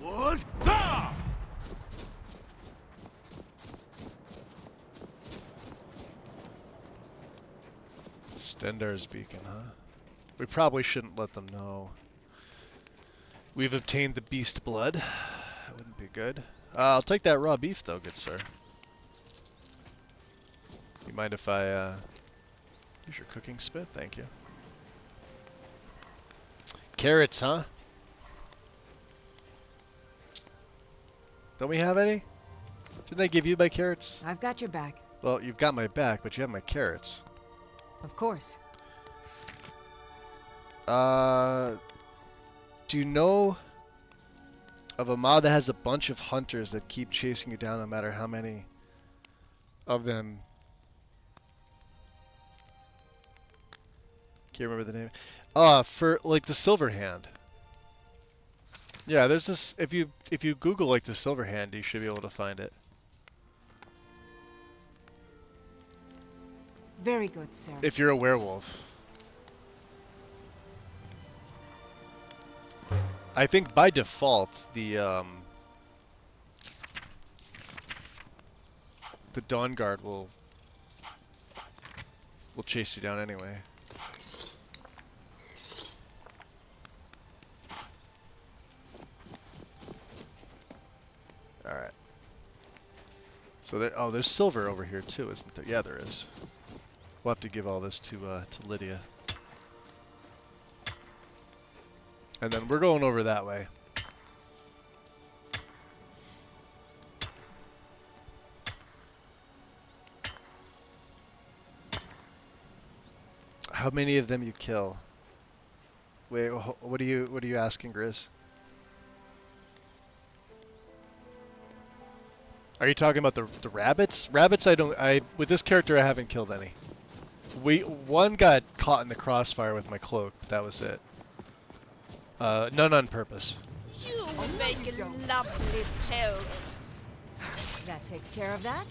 What? Ah! Stendar's Beacon, huh? We probably shouldn't let them know. We've obtained the beast blood. That wouldn't be good. I'll take that raw beef though, good sir. You mind if I, use your cooking spit? Thank you. Carrots, huh? Don't we have any? Didn't I give you my carrots? I've got your back. Well, you've got my back, but you have my carrots. Of course. Do you know of a mod that has a bunch of hunters that keep chasing you down no matter how many of them? Can't remember the name. For like the Silver Hand. Yeah, there's this. If you Google like the Silver Hand, you should be able to find it. Very good, sir. If you're a werewolf. I think by default the Dawn Guard will chase you down anyway. All right. So there, there's silver over here too, isn't there? Yeah, there is. We'll have to give all this to Lydia. And then we're going over that way. How many of them you kill? Wait, what are you asking, Grizz? Are you talking about the rabbits? Rabbits, with this character I haven't killed any. One got caught in the crossfire with my cloak, but that was it. None on purpose. You make a lovely pelt. That takes care of that.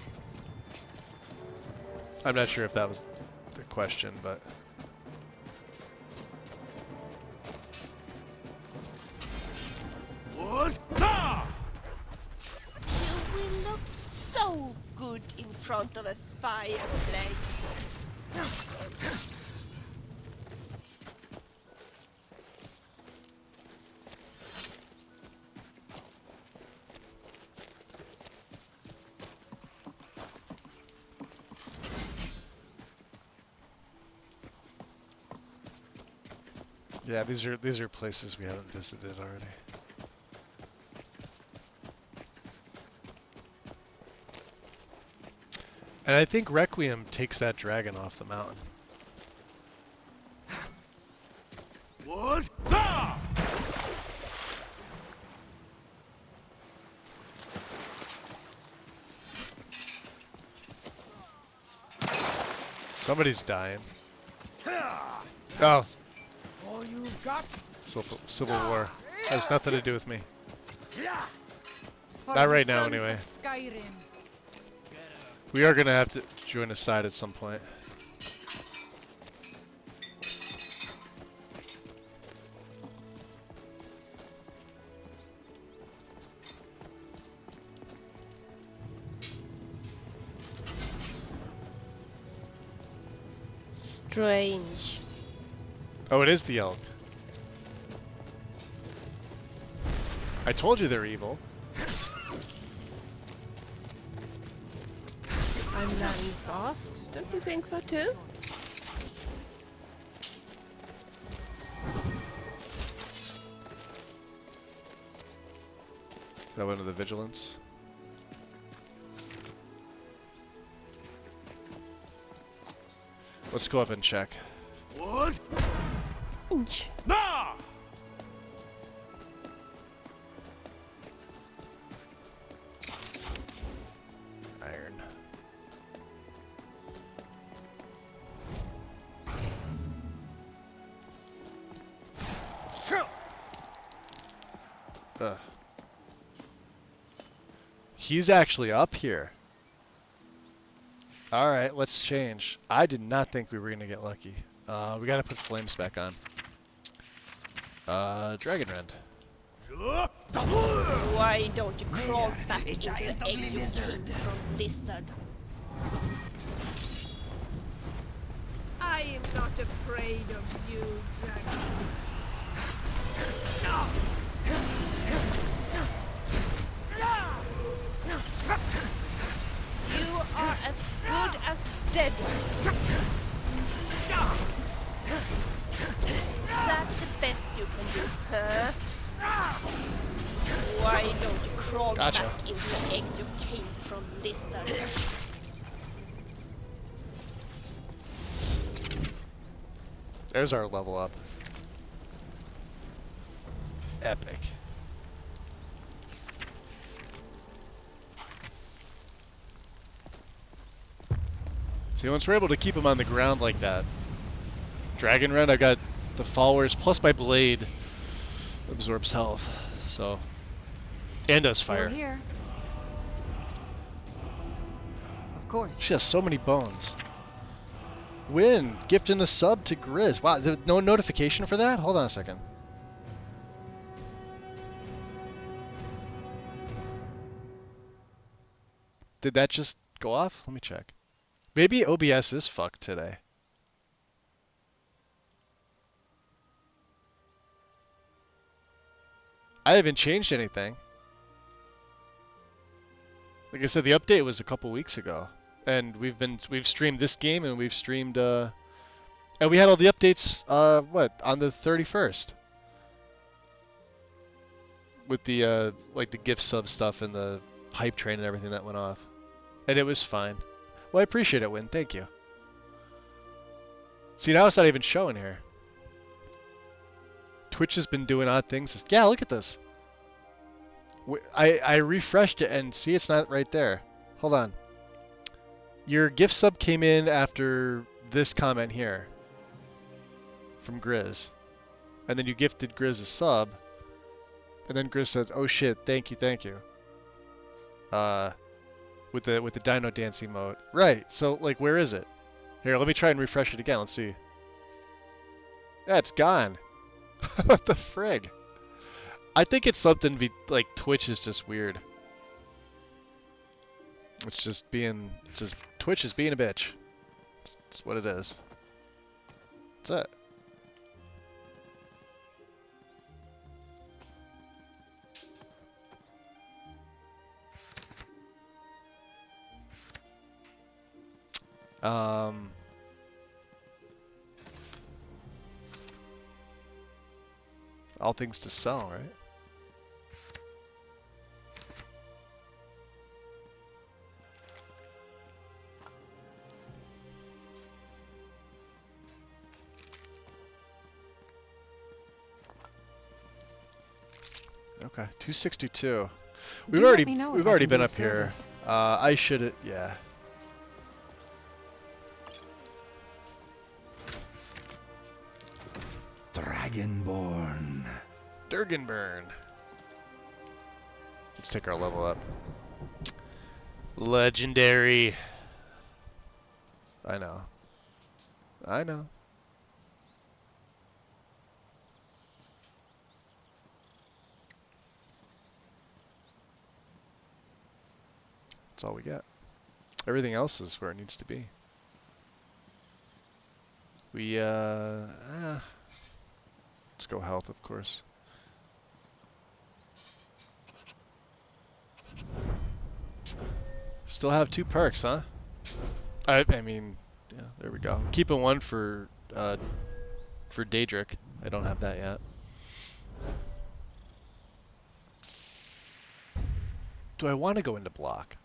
I'm not sure if that was the question, but... What? You will look so good in front of a fireplace. Yeah, these are places we haven't visited already. And I think Requiem takes that dragon off the mountain. What? Somebody's dying. Oh. All you've got? Civil War. Has nothing to do with me. For Not the right now, sons anyway. of Skyrim. We are gonna have to join a side at some point. Strange. Oh, it is the elk. I told you they're evil. I'm running fast. Don't you think so too? Is that one of the vigilance? Let's go up and check. What? Nah! Iron. He's actually up here. Alright, let's change. I did not think we were going to get lucky. We gotta put flames back on. Dragon Rend. Why don't you crawl back into the egg you came from, lizard? I am not afraid of you, dragon. You are as good as dead. That's the best you can do, huh? Why don't you crawl Gotcha. back into the egg you came from, lizard? There's our level up. Epic. See, once we're able to keep him on the ground like that, Dragon Rend, I've got the followers plus my blade absorbs health, so, and does fire. Still here. Of course. She has so many bones. Win, gifting a sub to Grizz. Wow, there's no notification for that? Hold on a second. Did that just go off? Let me check. Maybe OBS is fucked today. I haven't changed anything. Like I said, the update was a couple weeks ago, and we've streamed this game, and we've streamed and we had all the updates what, on the 31st with the like the gift sub stuff and the hype train and everything that went off, and it was fine. Well, I appreciate it, Win. Thank you. See, now it's not even showing here. Twitch has been doing odd things. Yeah, look at this. I refreshed it and see it's not right there. Hold on. Your gift sub came in after this comment here from Grizz. And then you gifted Grizz a sub. And then Grizz said, "Oh shit, thank you, thank you." With the dino dance emote. Right, so like where is it? Here, let me try and refresh it again, let's see. Yeah, it's gone. What the frig? I think it's something like Twitch is just weird. It's just Twitch is being a bitch. It's what it is. That's it. All things to sell, right? Okay, 262. We've already been up here. I should, yeah. Dragonborn. Durganburn. Let's take our level up. Legendary. I know. I know. That's all we got. Everything else is where it needs to be. We, let's go health, of course. Still have 2 perks, huh? I mean, yeah, there we go. Keeping one for Daedric. I don't have that yet. Do I want to go into block?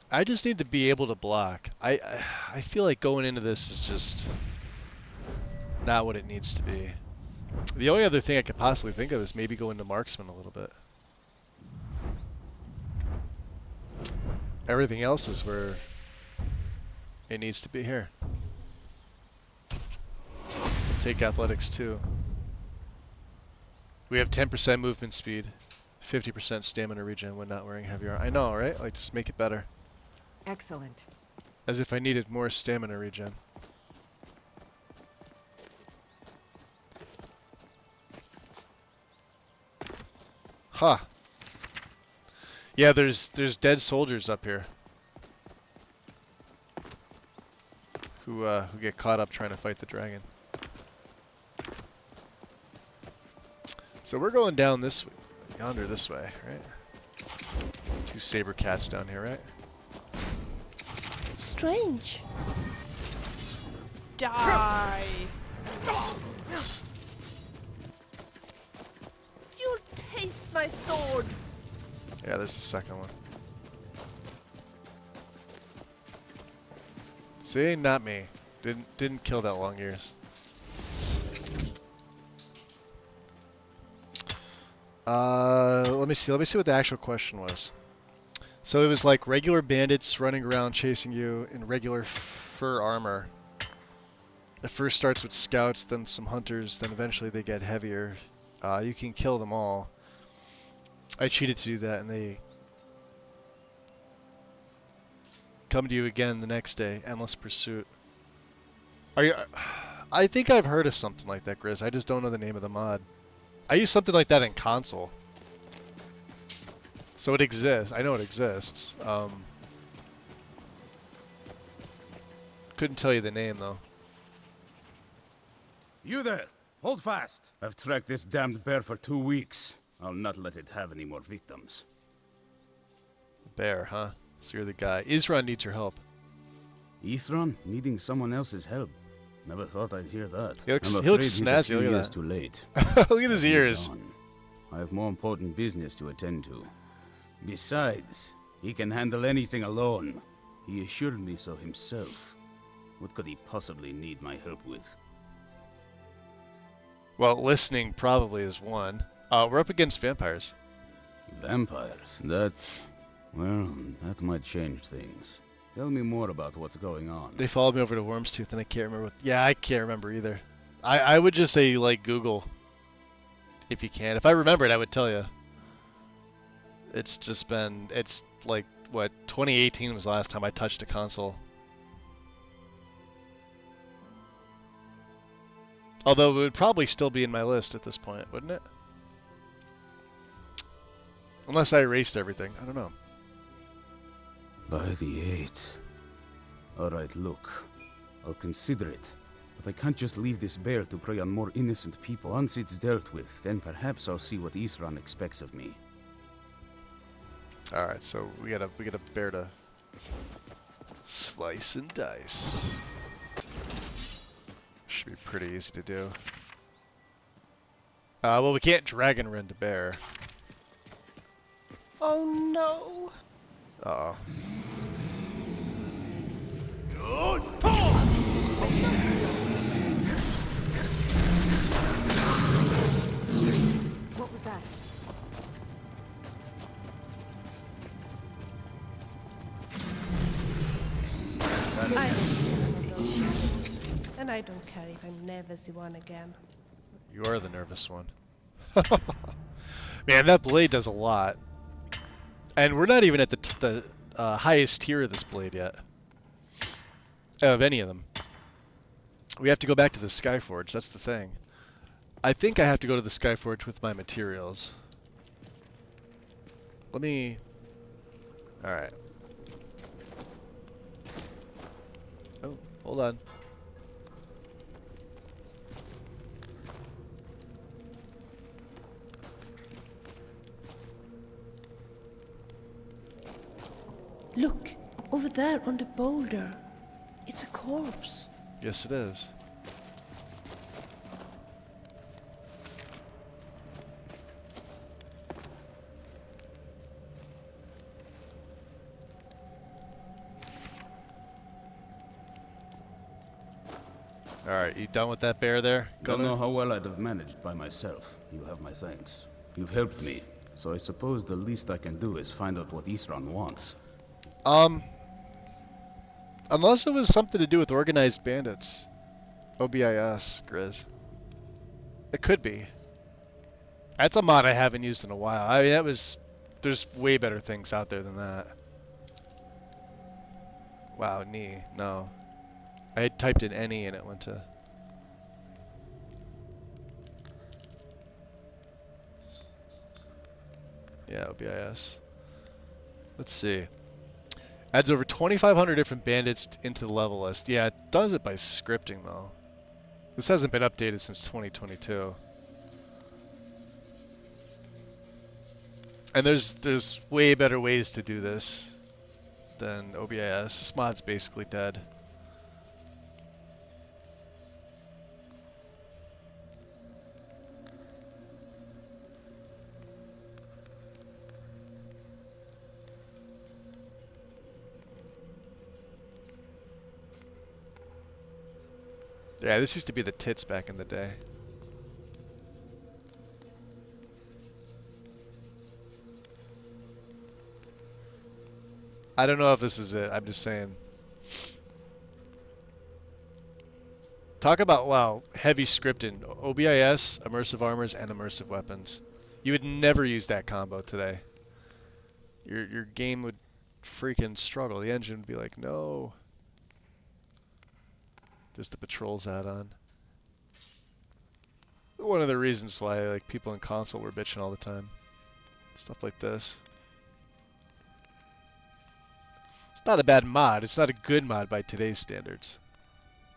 I just need to be able to block. I feel like going into this is just not what it needs to be. The only other thing I could possibly think of is maybe go into marksman a little bit. Everything else is where it needs to be here. Take athletics too. We have 10% movement speed, 50% stamina regen when not wearing heavy armor. I know, right? Like, just make it better. Excellent. As if I needed more stamina regen. Huh. Yeah, there's dead soldiers up here. Who get caught up trying to fight the dragon. So we're going down this way, yonder this way, right? 2 saber cats down here, right? Strange. Die! Yeah, there's the second one. See, not me. Didn't kill that long ears. Let me see what the actual question was. So it was like regular bandits running around chasing you in regular fur armor. It first starts with scouts, then some hunters, then eventually they get heavier. You can kill them all. I cheated to do that, and they come to you again the next day. Endless pursuit. Are you? I think I've heard of something like that, Grizz. I just don't know the name of the mod. I use something like that in console. So it exists. I know it exists. Couldn't tell you the name, though. You there! Hold fast! I've tracked this damned bear for 2 weeks. I'll not let it have any more victims. Bear, huh? So you're the guy. Isran needs your help. Isran needing someone else's help. Never thought I'd hear that. He looks snazzy. Look at that. Too late. Look at his ears. I have more important business to attend to. Besides, he can handle anything alone. He assured me so himself. What could he possibly need my help with? Well, listening probably is one. We're up against vampires. Vampires? Well, that might change things. Tell me more about what's going on. They followed me over to Wormstooth, and I can't remember what... Yeah, I can't remember either. I would just say, like, Google. If you can. If I remembered, I would tell you. It's just been... It's, like, what, 2018 was the last time I touched a console. Although it would probably still be in my list at this point, wouldn't it? Unless I erased everything. I don't know. By the 8th. Alright, look. I'll consider it. But I can't just leave this bear to prey on more innocent people. Once it's dealt with, then perhaps I'll see what Isran expects of me. Alright, so we got a bear to slice and dice. Should be pretty easy to do. Well, we can't dragon rend a bear. Oh no! Uh-oh. What was that? And I don't care if I never see one again. You are the nervous one. Man, that blade does a lot. And we're not even at the highest tier of this blade yet. Of any of them. We have to go back to the Skyforge, that's the thing. I think I have to go to the Skyforge with my materials. Let me... Alright. Oh, hold on. Look, over there on the boulder. It's a corpse. Yes, it is. Alright, you done with that bear there? Don't know how well I'd have managed by myself. You have my thanks. You've helped me, so I suppose the least I can do is find out what Isran wants. Unless it was something to do with organized bandits. OBIS, Grizz. It could be. That's a mod I haven't used in a while. I mean, there's way better things out there than that. Wow, knee. No. I had typed in any and it went to... Yeah, OBIS. Let's see. Adds over 2,500 different bandits into the level list. Yeah, it does it by scripting though. This hasn't been updated since 2022. And there's way better ways to do this than OBIS. This mod's basically dead. Yeah, this used to be the tits back in the day. I don't know if this is it. I'm just saying. Talk about, wow, heavy scripting. OBIS, immersive armors, and immersive weapons. You would never use that combo today. Your game would freaking struggle. The engine would be like, no. Just the patrols add-on. One of the reasons why like people in console were bitching all the time. Stuff like this. It's not a bad mod. It's not a good mod by today's standards.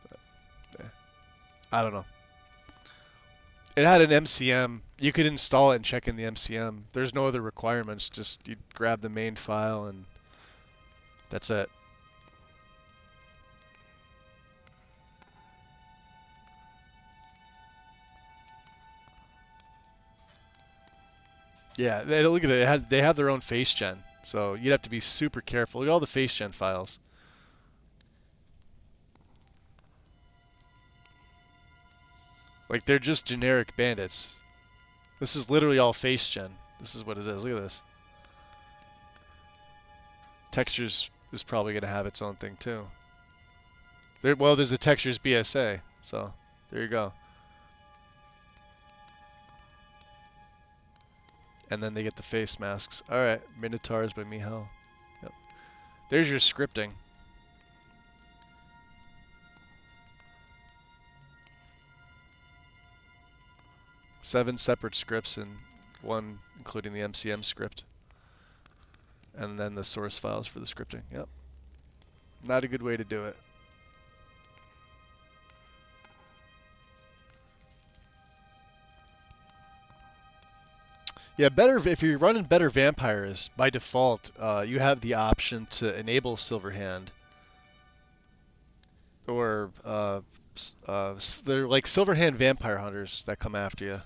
But, yeah. I don't know. It had an MCM. You could install it and check in the MCM. There's no other requirements. Just you grab the main file and that's it. Yeah, look at it. They have their own face gen, so you'd have to be super careful. Look at all the face gen files. Like they're just generic bandits. This is literally all face gen. This is what it is. Look at this. Textures is probably gonna have its own thing too. Well, there's the textures BSA, so there you go. And then they get the face masks. Alright, Minotaurs by Mihal. Yep. There's your scripting. Seven separate scripts and one including the MCM script. And then the source files for the scripting. Yep. Not a good way to do it. Yeah, better if you're running better vampires by default, you have the option to enable Silverhand, or they're like Silverhand vampire hunters that come after you.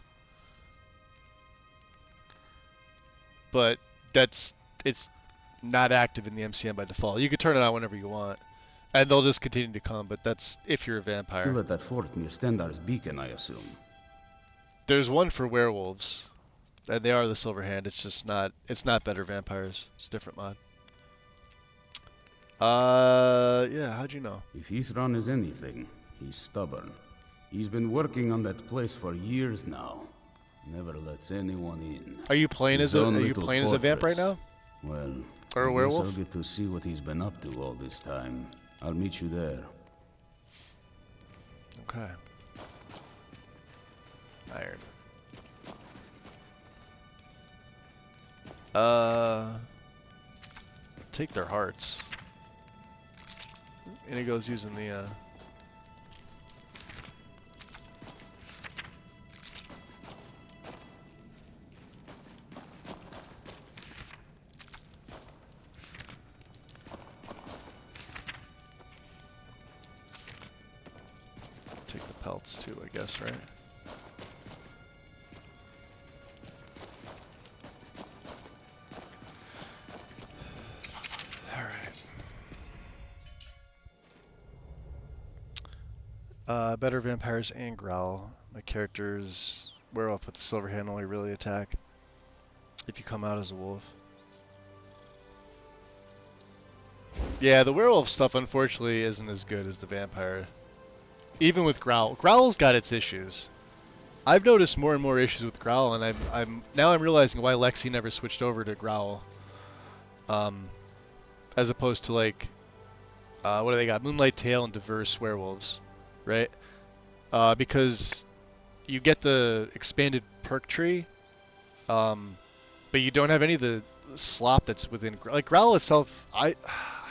But it's not active in the MCM by default. You can turn it on whenever you want, and they'll just continue to come. But that's if you're a vampire. Still at that fort near Stendar's beacon, I assume. There's one for werewolves. And they are the Silverhand. It's just not. It's not better vampires. It's a different mod. Yeah. How'd you know? If his run is anything, he's stubborn. He's been working on that place for years now. Never lets anyone in. Are you playing as a vamp right now? Well, or a werewolf? I'll get to see what he's been up to all this time. I'll meet you there. Okay. Iron. Take their hearts. Inigo's using the, take the pelts too, I guess, right? Better vampires and growl. My character's werewolf with the silver hand only really attack if you come out as a wolf. Yeah, the werewolf stuff unfortunately isn't as good as the vampire. Even with growl. Growl's got its issues. I've noticed more and more issues with growl, and I'm realizing why Lexi never switched over to growl. As opposed to like what do they got? Moonlight Tail and diverse werewolves, right? Because you get the expanded perk tree, but you don't have any of the slop that's within. Like growl itself, I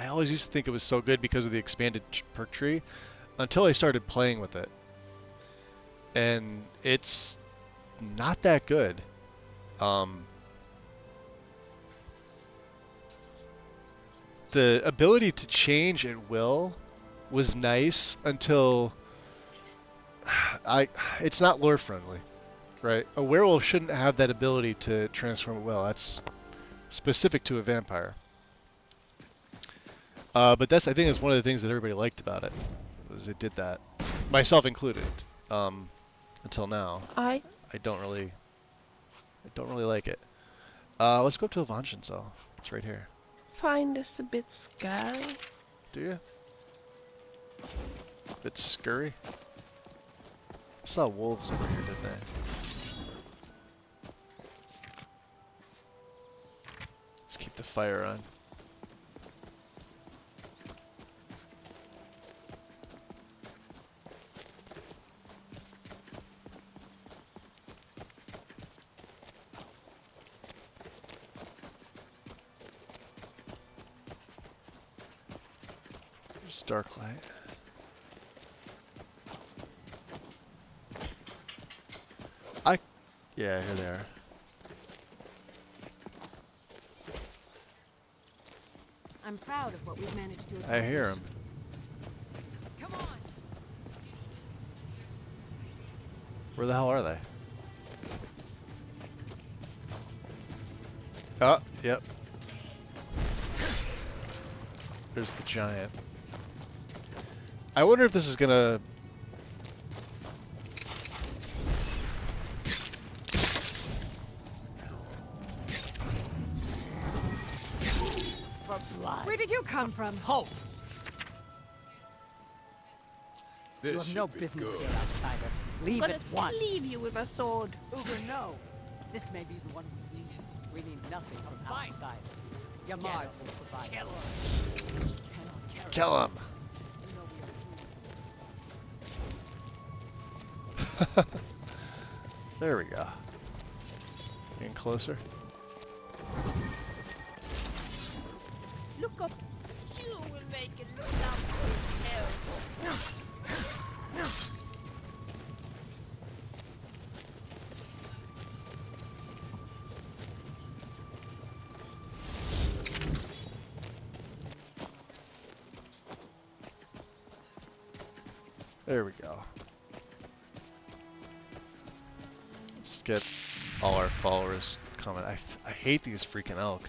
always used to think it was so good because of the expanded perk tree, until I started playing with it, and it's not that good. The ability to change at will was nice until it's not lore friendly, right? A werewolf shouldn't have that ability to transform at will. That's specific to a vampire. But I think that's one of the things that everybody liked about it, was it did that. myself included. Until now, I I don't really like it. Let's go up to Avangenzo. It's right here. find this a bit scary. Do you? Bit scurry. I saw wolves over here, didn't I? Let's keep the fire on. There's dark light. Yeah, here they are. I'm proud of what we've managed to accomplish. I hear them. Come on. Where the hell are they? Oh, yep. There's the giant. I wonder if this is gonna... Where did you come from? Halt! This You have no should be business good. here, outsider. Leave But at once. leave you with a sword. Uber, no. This may be the one we need. We need nothing from outsiders. Yamars will provide. Kill him! There we go. Getting closer. Look up. You will make it look lovely. There we go. Let's get all our followers coming. I hate these freaking elk.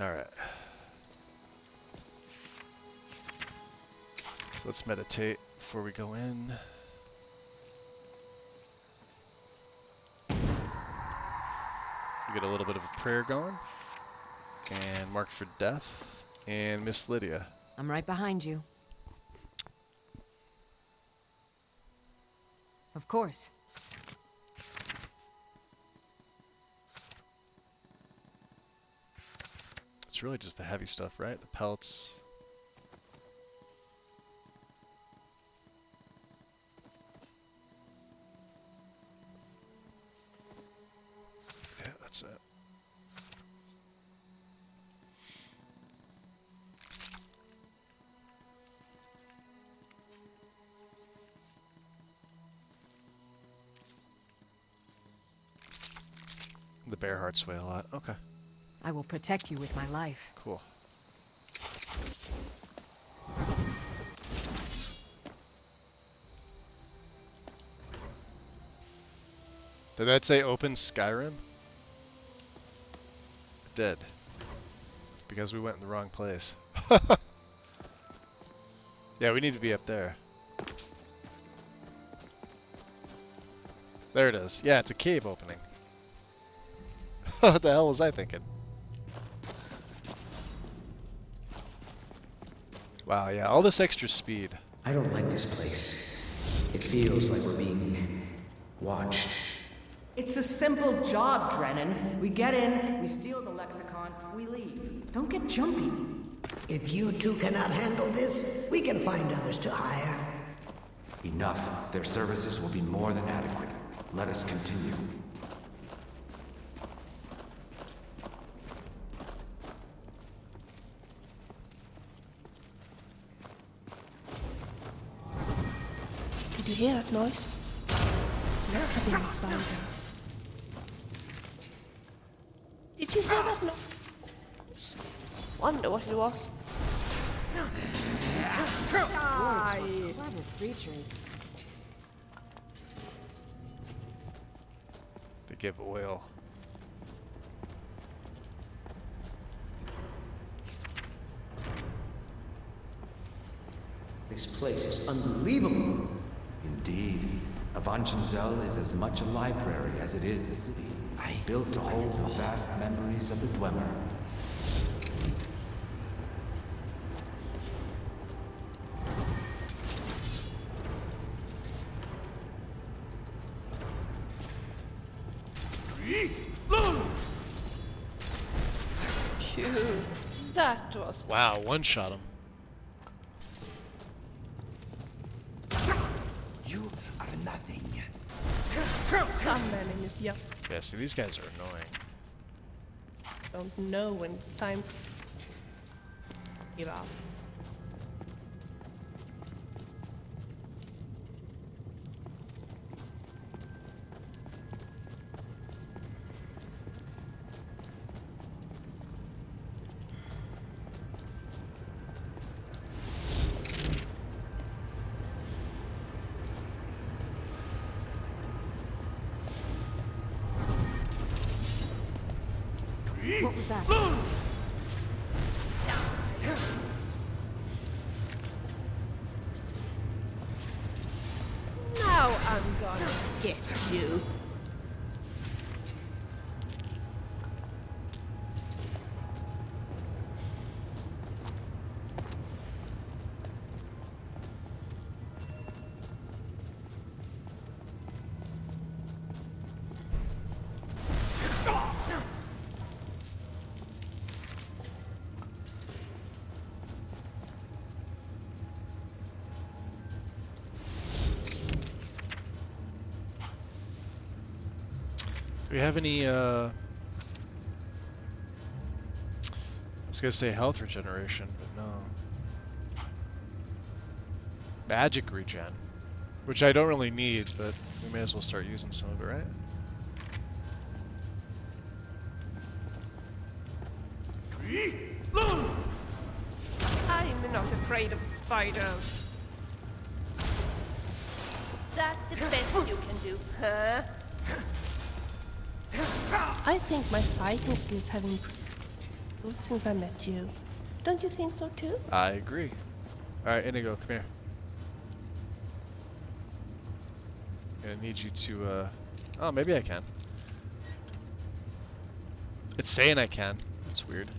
Alright. Let's meditate before we go in. We get a little bit of a prayer going. And marked for death. And Miss Lydia. I'm right behind you. Of course. It's really just the heavy stuff, right? The pelts. Yeah, that's it. The bear hearts weigh a lot. Okay. I will protect you with my life. Cool. Did that say open Skyrim? It did. Because we went in the wrong place. Yeah, we need to be up there. There it is. Yeah, it's a cave opening. What the hell was I thinking? Wow, yeah, all this extra speed. I don't like this place. It feels like we're being watched. It's a simple job, Drennan. We get in, we steal the lexicon, we leave. Don't get jumpy. If you two cannot handle this, we can find others to hire. Enough. Their services will be more than adequate. Let us continue. Did you hear that noise? Must have been a spider. Did you hear that noise? Wonder what it was. Die! Clever creatures. They give oil. This place is unbelievable. Indeed. Avanchenzell is as much a library as it is a city, built to hold the vast memories of the Dwemer. Phew, that was... Wow, one shot him. You are nothing. Some enemies just Yeah, see, these guys are annoying. don't know when it's time to give up. What was that? Now I'm gonna get you. Do we have any, I was gonna say health regeneration, but no. Magic regen. Which I don't really need, but we may as well start using some of it, right? I'm not afraid of spiders. Is that the best you can do, huh? I think my fighting skills have improved since I met you. Don't you think so too? I agree. Alright, Inigo, come here. Gonna need you to, oh, maybe I can. It's saying I can. That's weird.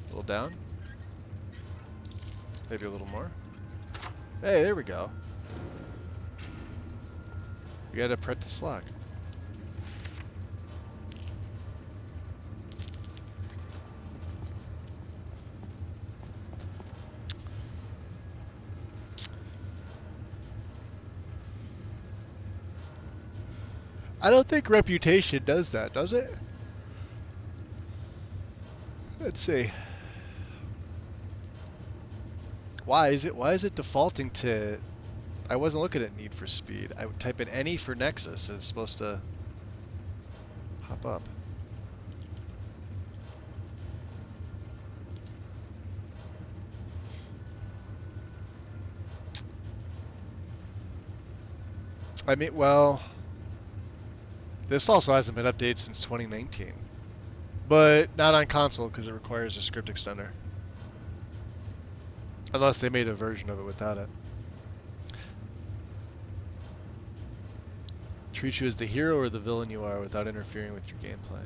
A little down. Maybe a little more. Hey, there we go. You gotta press the slack. I don't think reputation does that, does it? Let's see. Why is it defaulting to... I wasn't looking at Need for Speed. I would type in any for Nexus and it's supposed to pop up. I mean, well, this also hasn't been updated since 2019, but not on console because it requires a script extender. Unless they made a version of it without it. Treat you as the hero or the villain you are without interfering with your gameplay.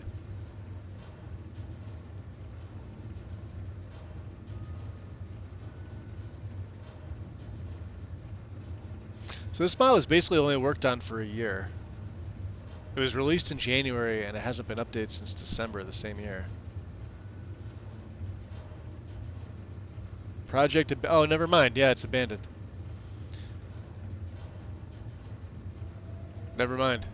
So this mod was basically only worked on for a year. It was released in January and it hasn't been updated since December of the same year. Project, oh, never mind. Yeah, it's abandoned. Never mind.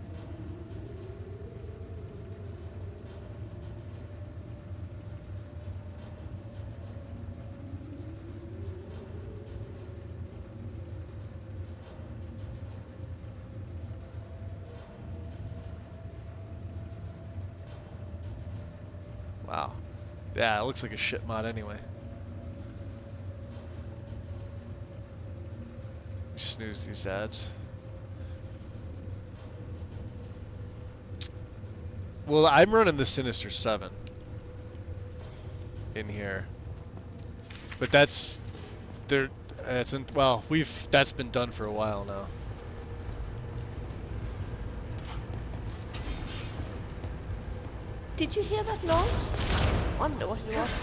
Wow. Yeah, it looks like a shit mod anyway. Snooze these ads. Well, I'm running the Sinister 7 in here. But that's there. Well, that's been done for a while now. Did you hear that noise? Wonder what it was.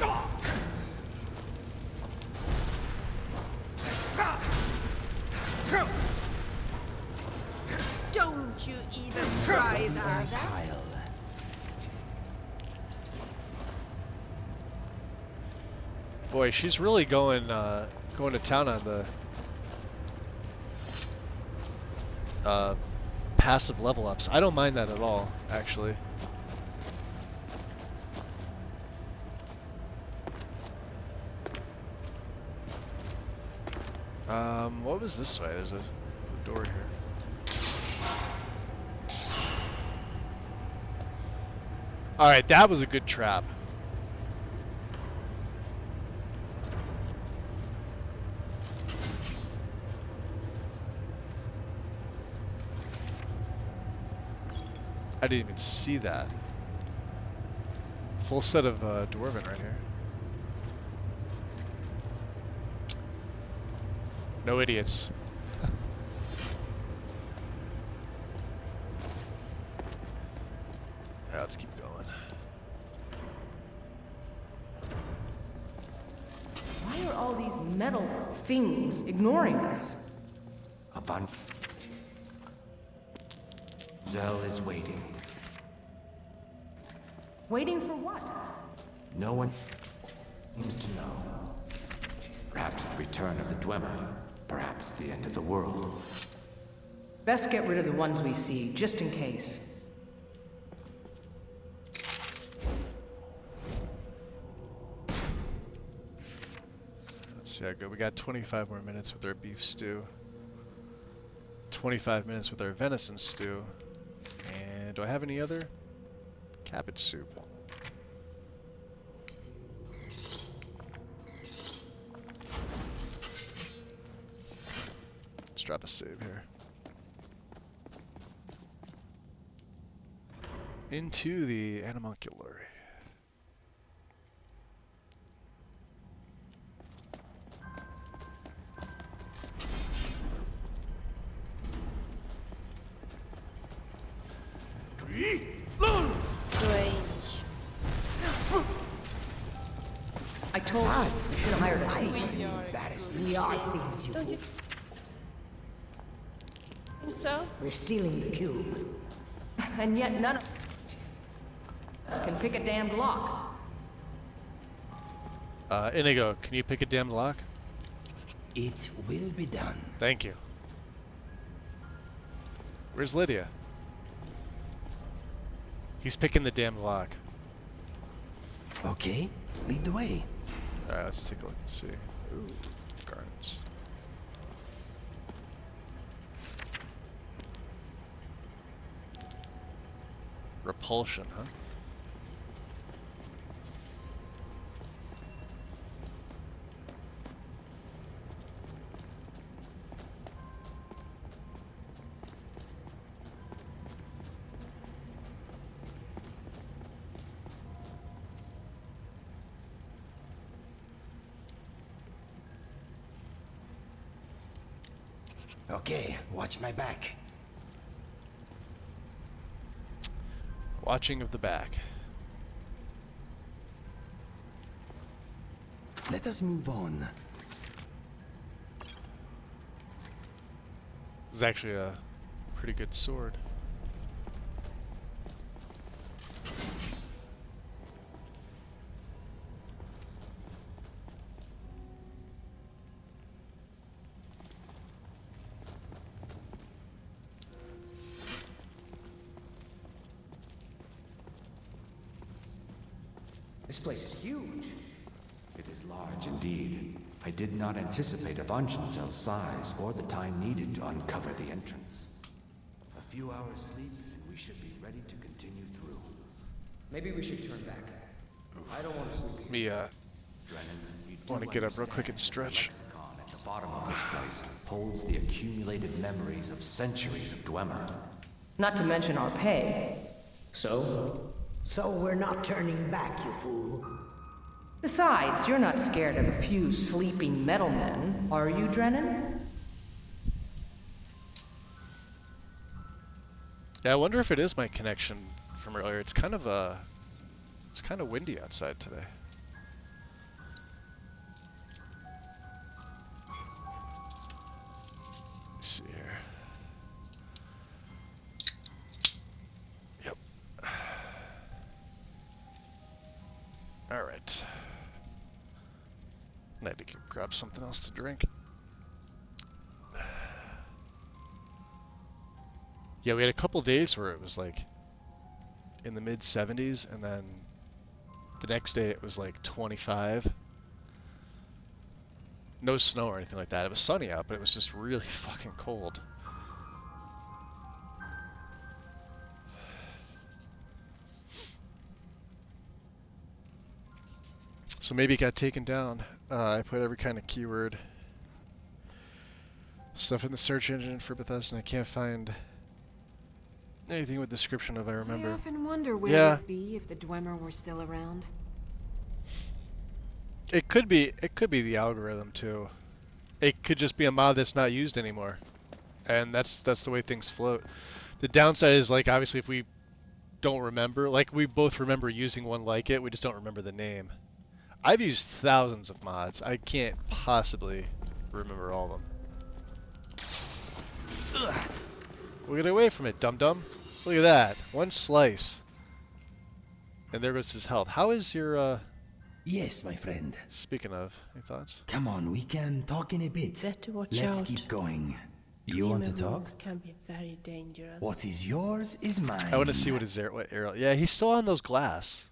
Don't you even try that. Boy, she's really going to town on the passive level ups. I don't mind that at all, actually. What was this way? There's a door here. Alright, that was a good trap. I didn't even see that. Full set of dwarven right here. No idiots. Yeah, let's keep going. Why are all these metal things ignoring us? Zell is waiting. Waiting for what? No one seems to know. Perhaps the return of the Dwemer. Perhaps the end of the world. Best get rid of the ones we see, just in case. Let's see how good. We got 25 more minutes with our beef stew. 25 minutes with our venison stew. And do I have any other? Cabbage soup. Let's drop a save here. Into the animalculary. Strange. I told you, we should have hired a thief. We are thieves, you Don't you fool. think so? We're stealing the cube. And yet none of us can pick a damned lock. Inigo, can you pick a damn lock? It will be done. Thank you. Where's Lydia? He's picking the damn lock. Okay, lead the way. Alright, let's take a look and see. Ooh, gardens. Repulsion, huh? Okay, watch my back. Watching of the back. Let us move on. This is actually a pretty good sword. This place is huge. It is large indeed. I did not anticipate Avanchenzell's size or the time needed to uncover the entrance. A few hours sleep and we should be ready to continue through. Maybe we should turn back. I don't want to sleep. Me, Drennan, you do want to get up real quick and stretch. The lexicon at the bottom of this place holds the accumulated memories of centuries of Dwemer. Not to mention our pay. So? So we're not turning back, you fool. Besides, you're not scared of a few sleeping metal men, are you, Drennan? Yeah, I wonder if it is my connection from earlier. It's kind of windy outside today. Let's see here. Yep. All right. I need to grab something else to drink. Yeah, we had a couple days where it was like in the mid 70s, and then the next day it was like 25. No snow or anything like that. It was sunny out, but it was just really fucking cold. So maybe it got taken down. I put every kind of keyword stuff in the search engine for Bethesda, and I can't find anything with description of I remember. I often wonder where Yeah. it'd be if the Dwemer were still around. It could be the algorithm too. It could just be a mod that's not used anymore. And that's the way things float. The downside is, like, obviously if we don't remember, like we both remember using one like it, we just don't remember the name. I've used thousands of mods. I can't possibly remember all of them. Ugh. We'll get away from it, dum-dum. Look at that. One slice. And there goes his health. How is your, Yes, my friend. Speaking of, any thoughts? Come on, we can talk in a bit. Better watch Let's out. keep going. You want to talk? Wounds can be very dangerous. What is yours is mine. I want to see what arrow. Yeah, he's still on those glass.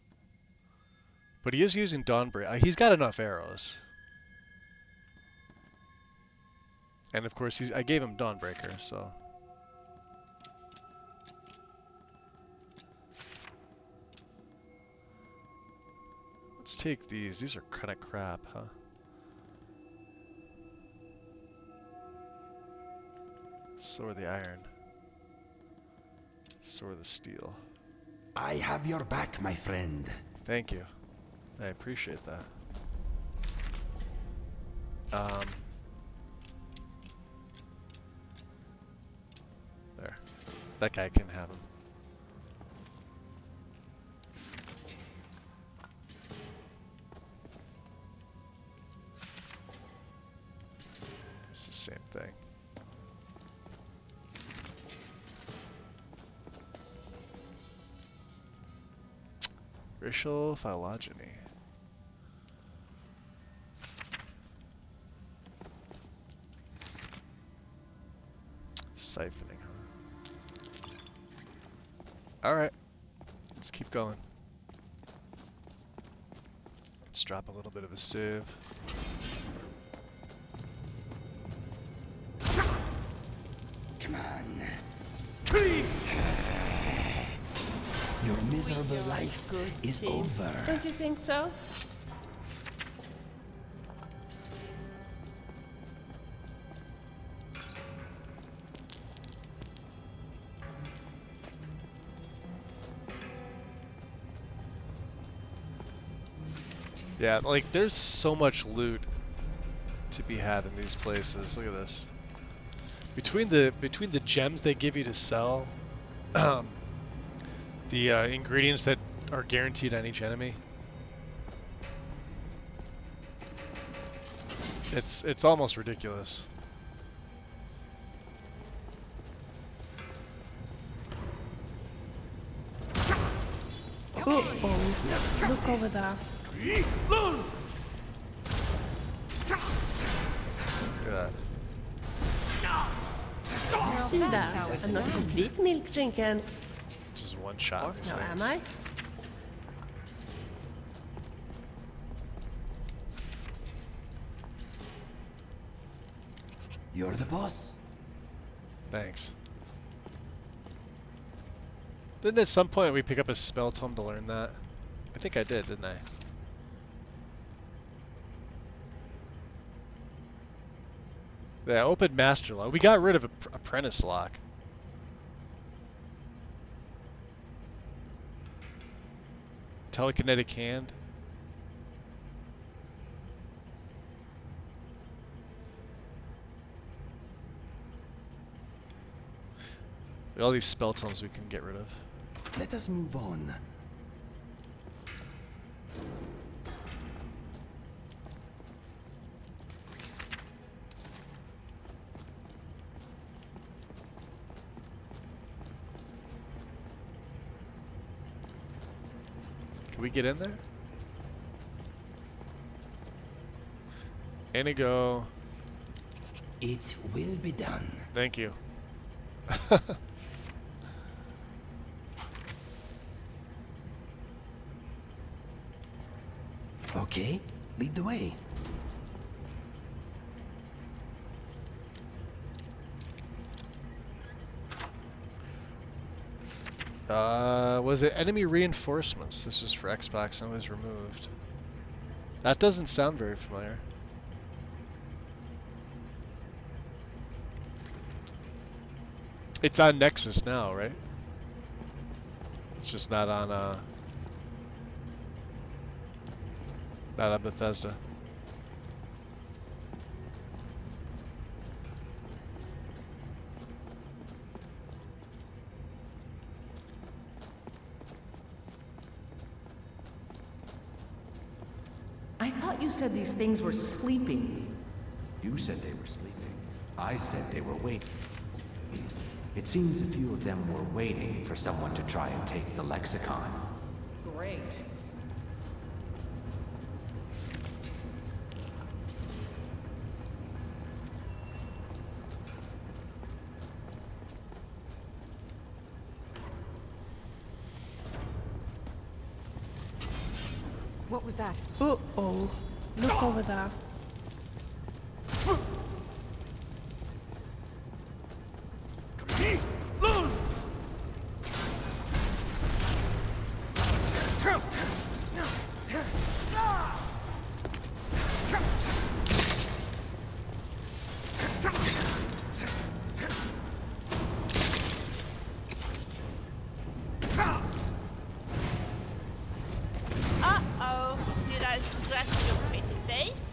But he is using Dawnbreaker. He's got enough arrows. And of course, I gave him Dawnbreaker, so. Let's take these. These are kind of crap, huh? So are the iron. So are the steel. I have your back, my friend. Thank you. I appreciate that. There. That guy can have him. It's the same thing. Racial phylogeny. Siphoning, huh? Alright. Let's keep going. Let's drop a little bit of a sieve. Come on. Your miserable life is over. Don't you think so? Yeah, like there's so much loot to be had in these places. Look at this. Between the gems they give you to sell, the ingredients that are guaranteed on each enemy, it's almost ridiculous. Oh, look over there. Look at that. See that? I'm not a complete milk drinker. Just one shot. No, am I? You're the boss. Thanks. Didn't at some point we pick up a spell tome to learn that? I think I did, didn't I? Yeah, open master lock. We got rid of apprentice lock. Telekinetic hand. All these spell tomes we can get rid of. Let us move on. Can we get in there? Inigo. It will be done. Thank you. Okay, lead the way. Was it enemy reinforcements? This is for Xbox and it was removed. That doesn't sound very familiar. It's on Nexus now, right? It's just not on Bethesda. I thought you said these things were sleeping. You said they were sleeping. I said they were waiting. It seems a few of them were waiting for someone to try and take the lexicon. Great. What was that? Uh-oh. Look over there.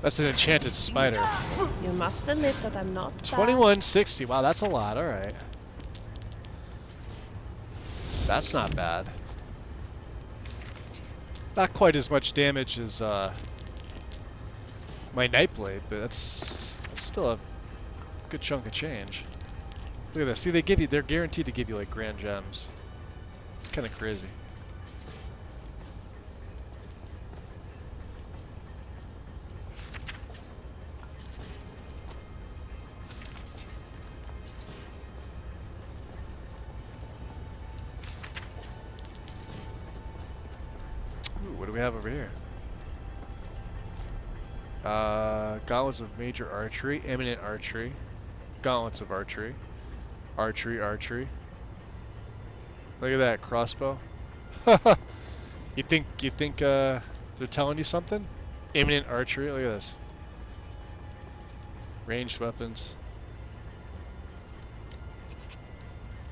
That's an enchanted spider. You must admit that I'm not 2160. Wow, that's a lot. All right. That's not bad. Not quite as much damage as my Nightblade, but that's still a good chunk of change. Look at this. See, they're guaranteed to give you like grand gems. It's kind of crazy. What do we have over here? Gauntlets of major archery, eminent archery, gauntlets of archery, archery. Look at that crossbow. You think they're telling you something? Eminent archery. Look at this. Ranged weapons.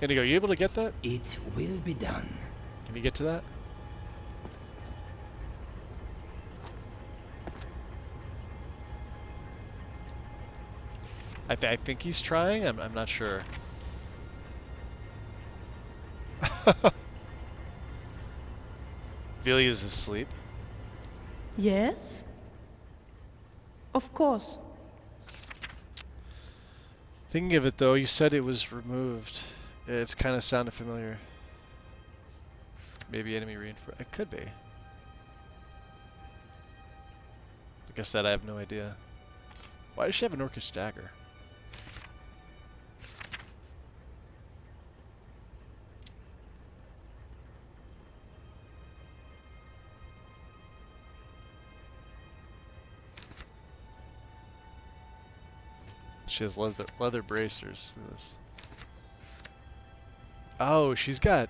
Indigo, you able to get that? It will be done. Can you get to that? I think he's trying. I'm not sure. Vilia's asleep. Yes? Of course. Thinking of it though, you said it was removed. It's kind of sounded familiar. Maybe enemy reinforcement. It could be. Like I said, I have no idea. Why does she have an orcish dagger? She has leather bracers. This. Oh, she's got.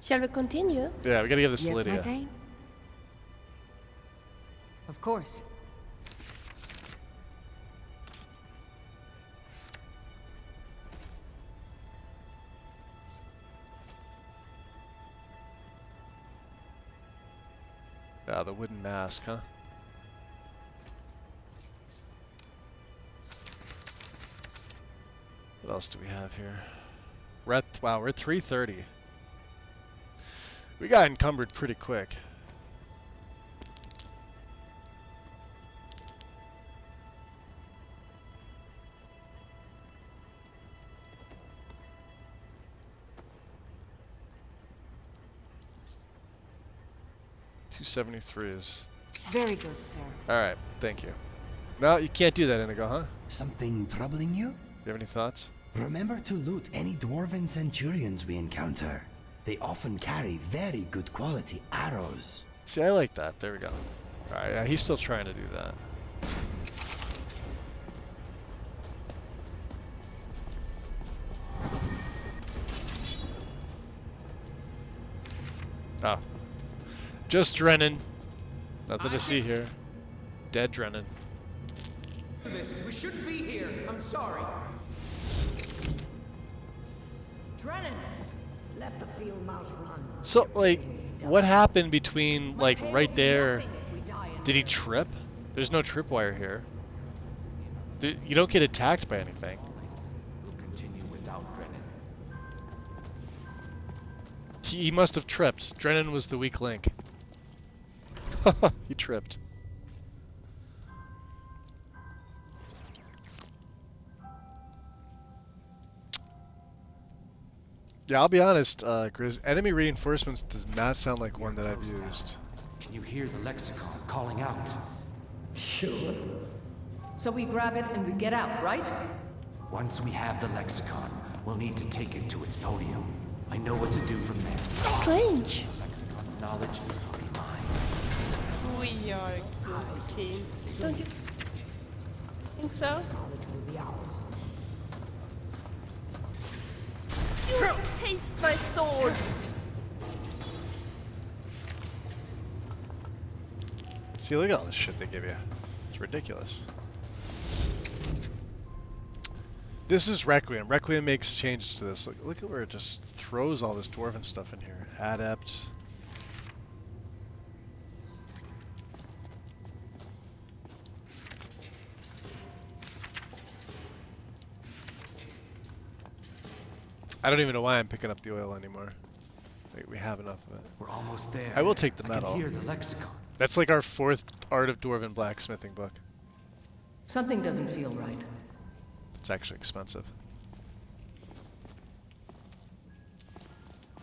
Shall we continue? Yeah, we gotta give this to Yes, Lydia. my Thane? Of course. Ah, the wooden mask, huh? else do we have here? Wow, we're at 330. We got encumbered pretty quick. $273 is... Very good, sir. Alright, thank you. No, you can't do that, Indigo, huh? Something troubling you? Do you have any thoughts? Remember to loot any dwarven centurions we encounter. They often carry very good quality arrows. See, I like that. There we go. Alright, yeah, he's still trying to do that. Oh. Just Drennan. Nothing to see here. Dead Drennan. We shouldn't be here. I'm sorry. Drennan! Let the field mouse run. So, like, what happened between, like, right there? Did he trip? There's no tripwire here. You don't get attacked by anything. We'll continue without Drennan. He must have tripped. Drennan was the weak link. He tripped. Yeah, I'll be honest, Grizz. Enemy reinforcements does not sound like one that I've used. Can you hear the lexicon calling out? Sure. So we grab it and we get out, right? Once we have the lexicon, we'll need to take it to its podium. I know what to do from there. Strange. Lexicon of knowledge will be mine. We are good teams. Don't you think so? Knowledge will be ours. You taste my sword! See, look at all this shit they give you. It's ridiculous. This is Requiem. Requiem makes changes to this. Look at where it just throws all this dwarven stuff in here. Adept. I don't even know why I'm picking up the oil anymore. Like, we have enough of it. We're almost there. I will take the I metal. can hear the lexicon. That's like our 4th Art of Dwarven Blacksmithing book. Something doesn't feel right. It's actually expensive.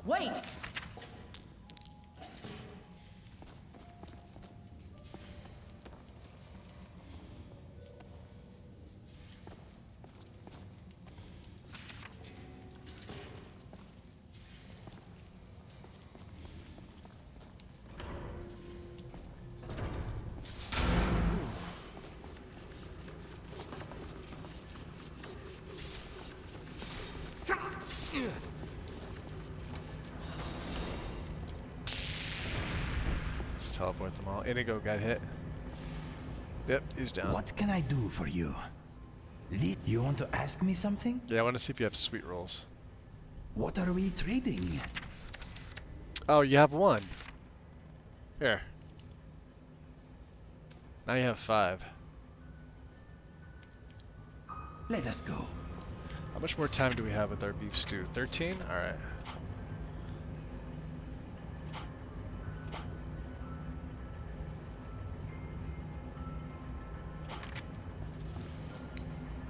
Wait! Let's teleport them all. Inigo got hit. Yep, he's down. What can I do for you? You want to ask me something? Yeah, I want to see if you have sweet rolls. What are we trading? Oh, you have 1. Here. Now you have 5. Let us go. How much more time do we have with our beef stew? 13? Alright.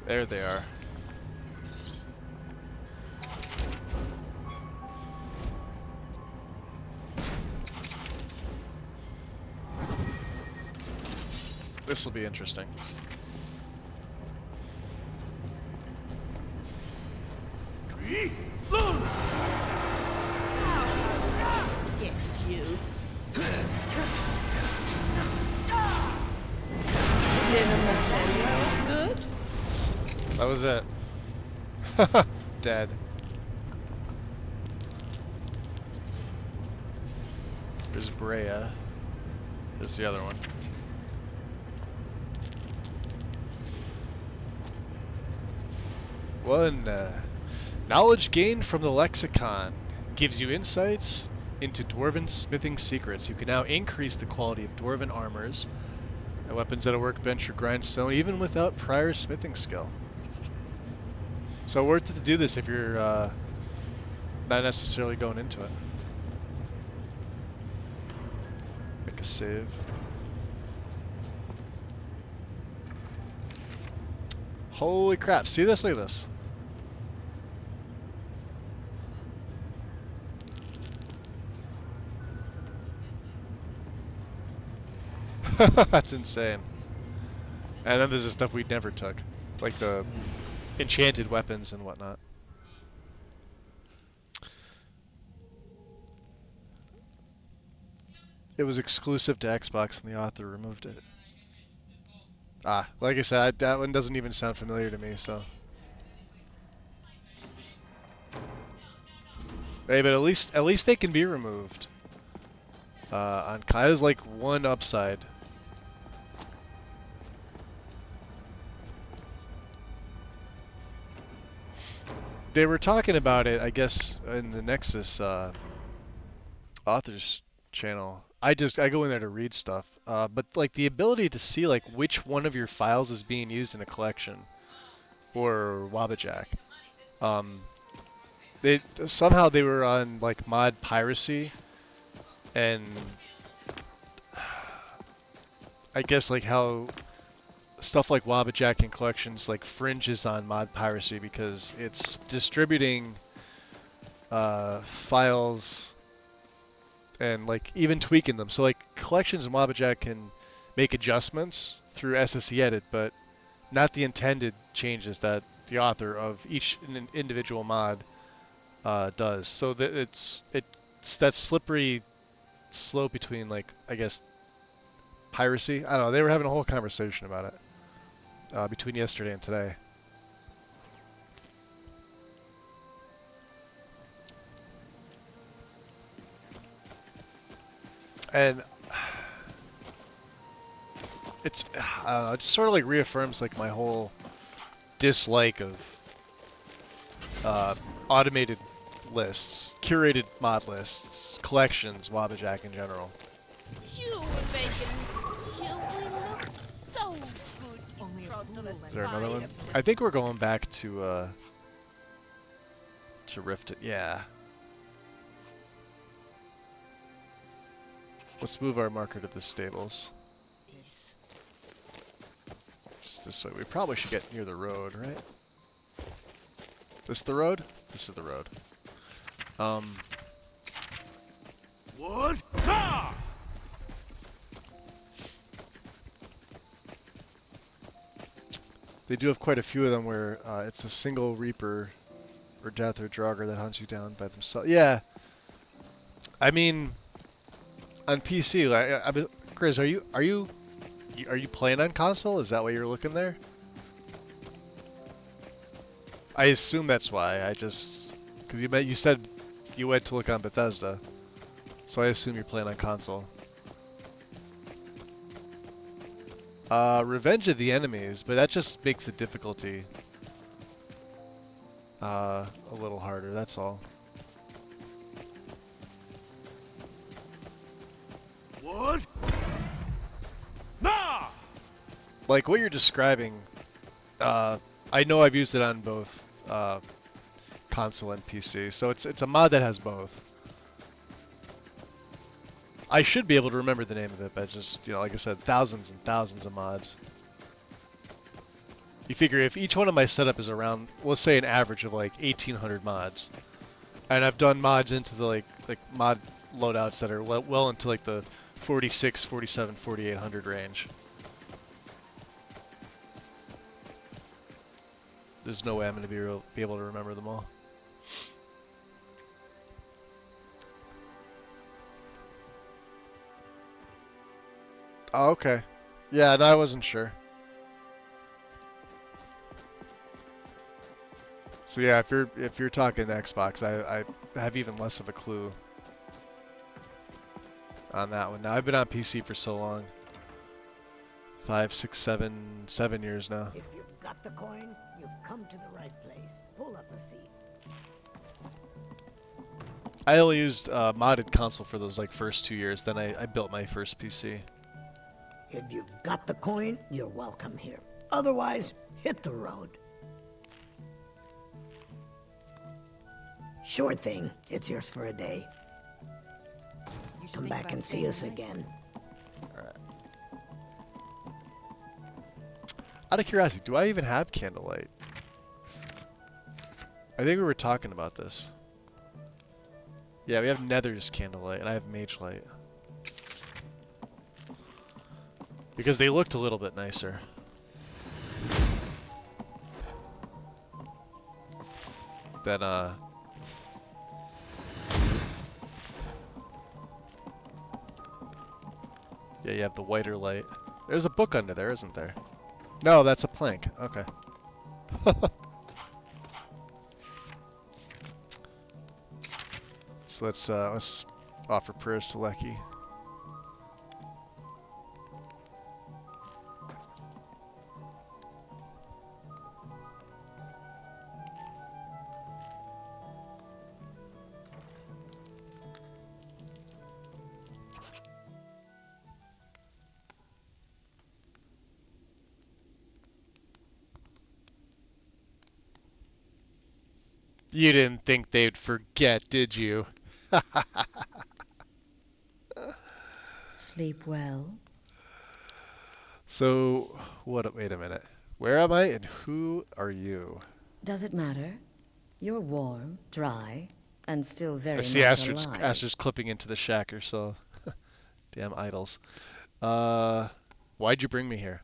There they are. This will be interesting. Get you. Good? That was it. Dead. There's Brea. There's the other one. Knowledge gained from the lexicon gives you insights into dwarven smithing secrets. You can now increase the quality of dwarven armors and weapons at a workbench or grindstone even without prior smithing skill. So worth it to do this if you're not necessarily going into it. Make a save. Holy crap, see this? Look at this. That's insane. And then there's the stuff we never took. Like the enchanted weapons and whatnot. It was exclusive to Xbox and the author removed it. Ah, like I said, that one doesn't even sound familiar to me, so. Hey, but at least they can be removed. On Kai is like one upside. They were talking about it, I guess, in the Nexus authors channel. I go in there to read stuff, but like the ability to see like which one of your files is being used in a collection or Wabbajack. Somehow they were on like mod piracy, and I guess like how stuff like Wabbajack and collections like fringes on mod piracy because it's distributing files and like even tweaking them. So like collections and Wabbajack can make adjustments through SSE edit, but not the intended changes that the author of each individual mod does. So that it's that slippery slope between like I guess piracy. I don't know. They were having a whole conversation about it. Between yesterday and today. And it's, I don't know, it just sort of like reaffirms like my whole dislike of automated lists, curated mod lists, collections, Wabbajack in general. You will make it. You will look so good. Is there another one? I think we're going back to Rift it. Yeah. Let's move our marker to the stables. Just this way. We probably should get near the road, right? This the road? This is the road. What? Ah! They do have quite a few of them where it's a single Reaper or Death or Draugr that hunts you down by themselves. Yeah. I mean, on PC, like, Chris, are you playing on console? Is that why you're looking there? I assume that's why. I just because you said you went to look on Bethesda, so I assume you're playing on console. Revenge of the Enemies, but that just makes the difficulty a little harder, that's all. What? Nah! Like what you're describing, I know I've used it on both console and PC, so it's a mod that has both. I should be able to remember the name of it, but just, you know, like I said, thousands and thousands of mods. You figure if each one of my setup is around, let's say an average of like 1,800 mods, and I've done mods into the like mod loadouts that are well into like the 46, 47, 4800 range. There's no way I'm going to be able to remember them all. Oh, okay. Yeah, no, I wasn't sure. So yeah, if you're talking Xbox, I have even less of a clue on that one. Now I've been on PC for so long. 5, 6, 7 years now. If you've got the coin, you've come to the right place. Pull up a seat. I only used modded console for those like first 2 years. Then I built my first PC. If you've got the coin, you're welcome here. Otherwise, hit the road. Sure thing. It's yours for a day. Come back and see us again. Alright. Out of curiosity, do I even have candlelight? I think we were talking about this. Yeah, we have Nether's candlelight, and I have Mage Light. Because they looked a little bit nicer. Than, yeah, you have the whiter light. There's a book under there, isn't there? No, that's a plank. Okay. So let's offer prayers to Lecky. You didn't think they'd forget, did you? Sleep well. So, wait a minute. Where am I and who are you? Does it matter? You're warm, dry, and still very I see much Astrid's, alive. Astrid's clipping into the shack or so. Damn idols. Why'd you bring me here?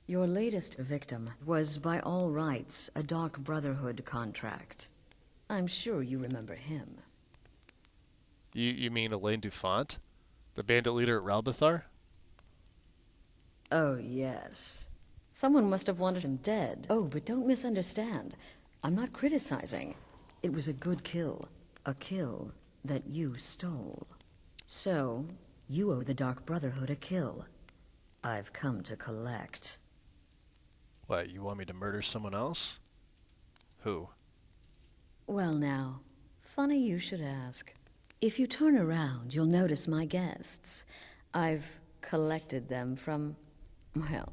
Your latest victim was, by all rights, a Dark Brotherhood contract. I'm sure you remember him. You mean Elaine Dufont? The bandit leader at Ralbathar? Oh, yes. Someone must have wanted him dead. Oh, but don't misunderstand. I'm not criticizing. It was a good kill. A kill that you stole. So, you owe the Dark Brotherhood a kill. I've come to collect. What, you want me to murder someone else? Who? Well now, funny you should ask. If you turn around, you'll notice my guests. I've collected them from, well,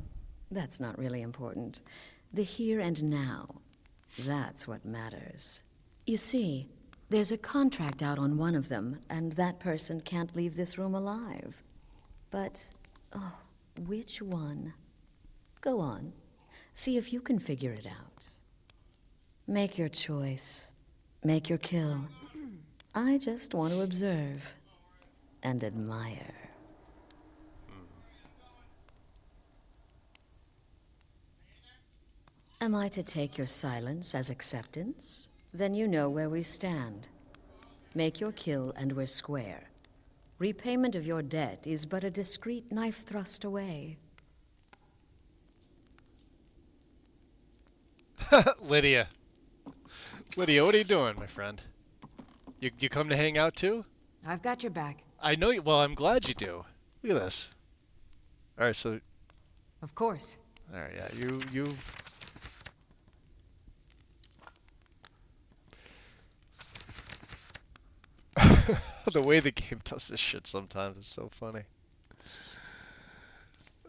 that's not really important. The here and now. That's what matters. You see, there's a contract out on one of them, and that person can't leave this room alive. But, oh, which one? Go on. See if you can figure it out. Make your choice. Make your kill. I just want to observe and admire. Am I to take your silence as acceptance? Then you know where we stand. Make your kill and we're square. Repayment of your debt is but a discreet knife thrust away. Lydia. Lydia, what are you doing, my friend? You come to hang out too? I've got your back. I know you. Well, I'm glad you do. Look at this. All right, so. Of course. All right, yeah, you. The way the game does this shit sometimes is so funny.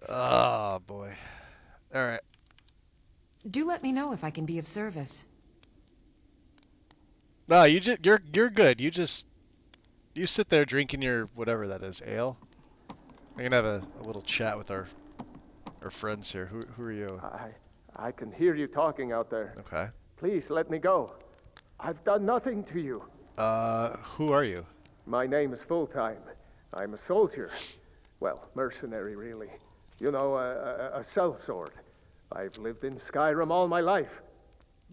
Oh boy. All right. Do let me know if I can be of service. No, you're good. You sit there drinking your whatever that is, ale. We're gonna have a little chat with our friends here. Who are you? I can hear you talking out there. Okay. Please let me go. I've done nothing to you. Who are you? My name is Full-Time. I'm a soldier. Well, mercenary, really. You know, a sellsword. I've lived in Skyrim all my life.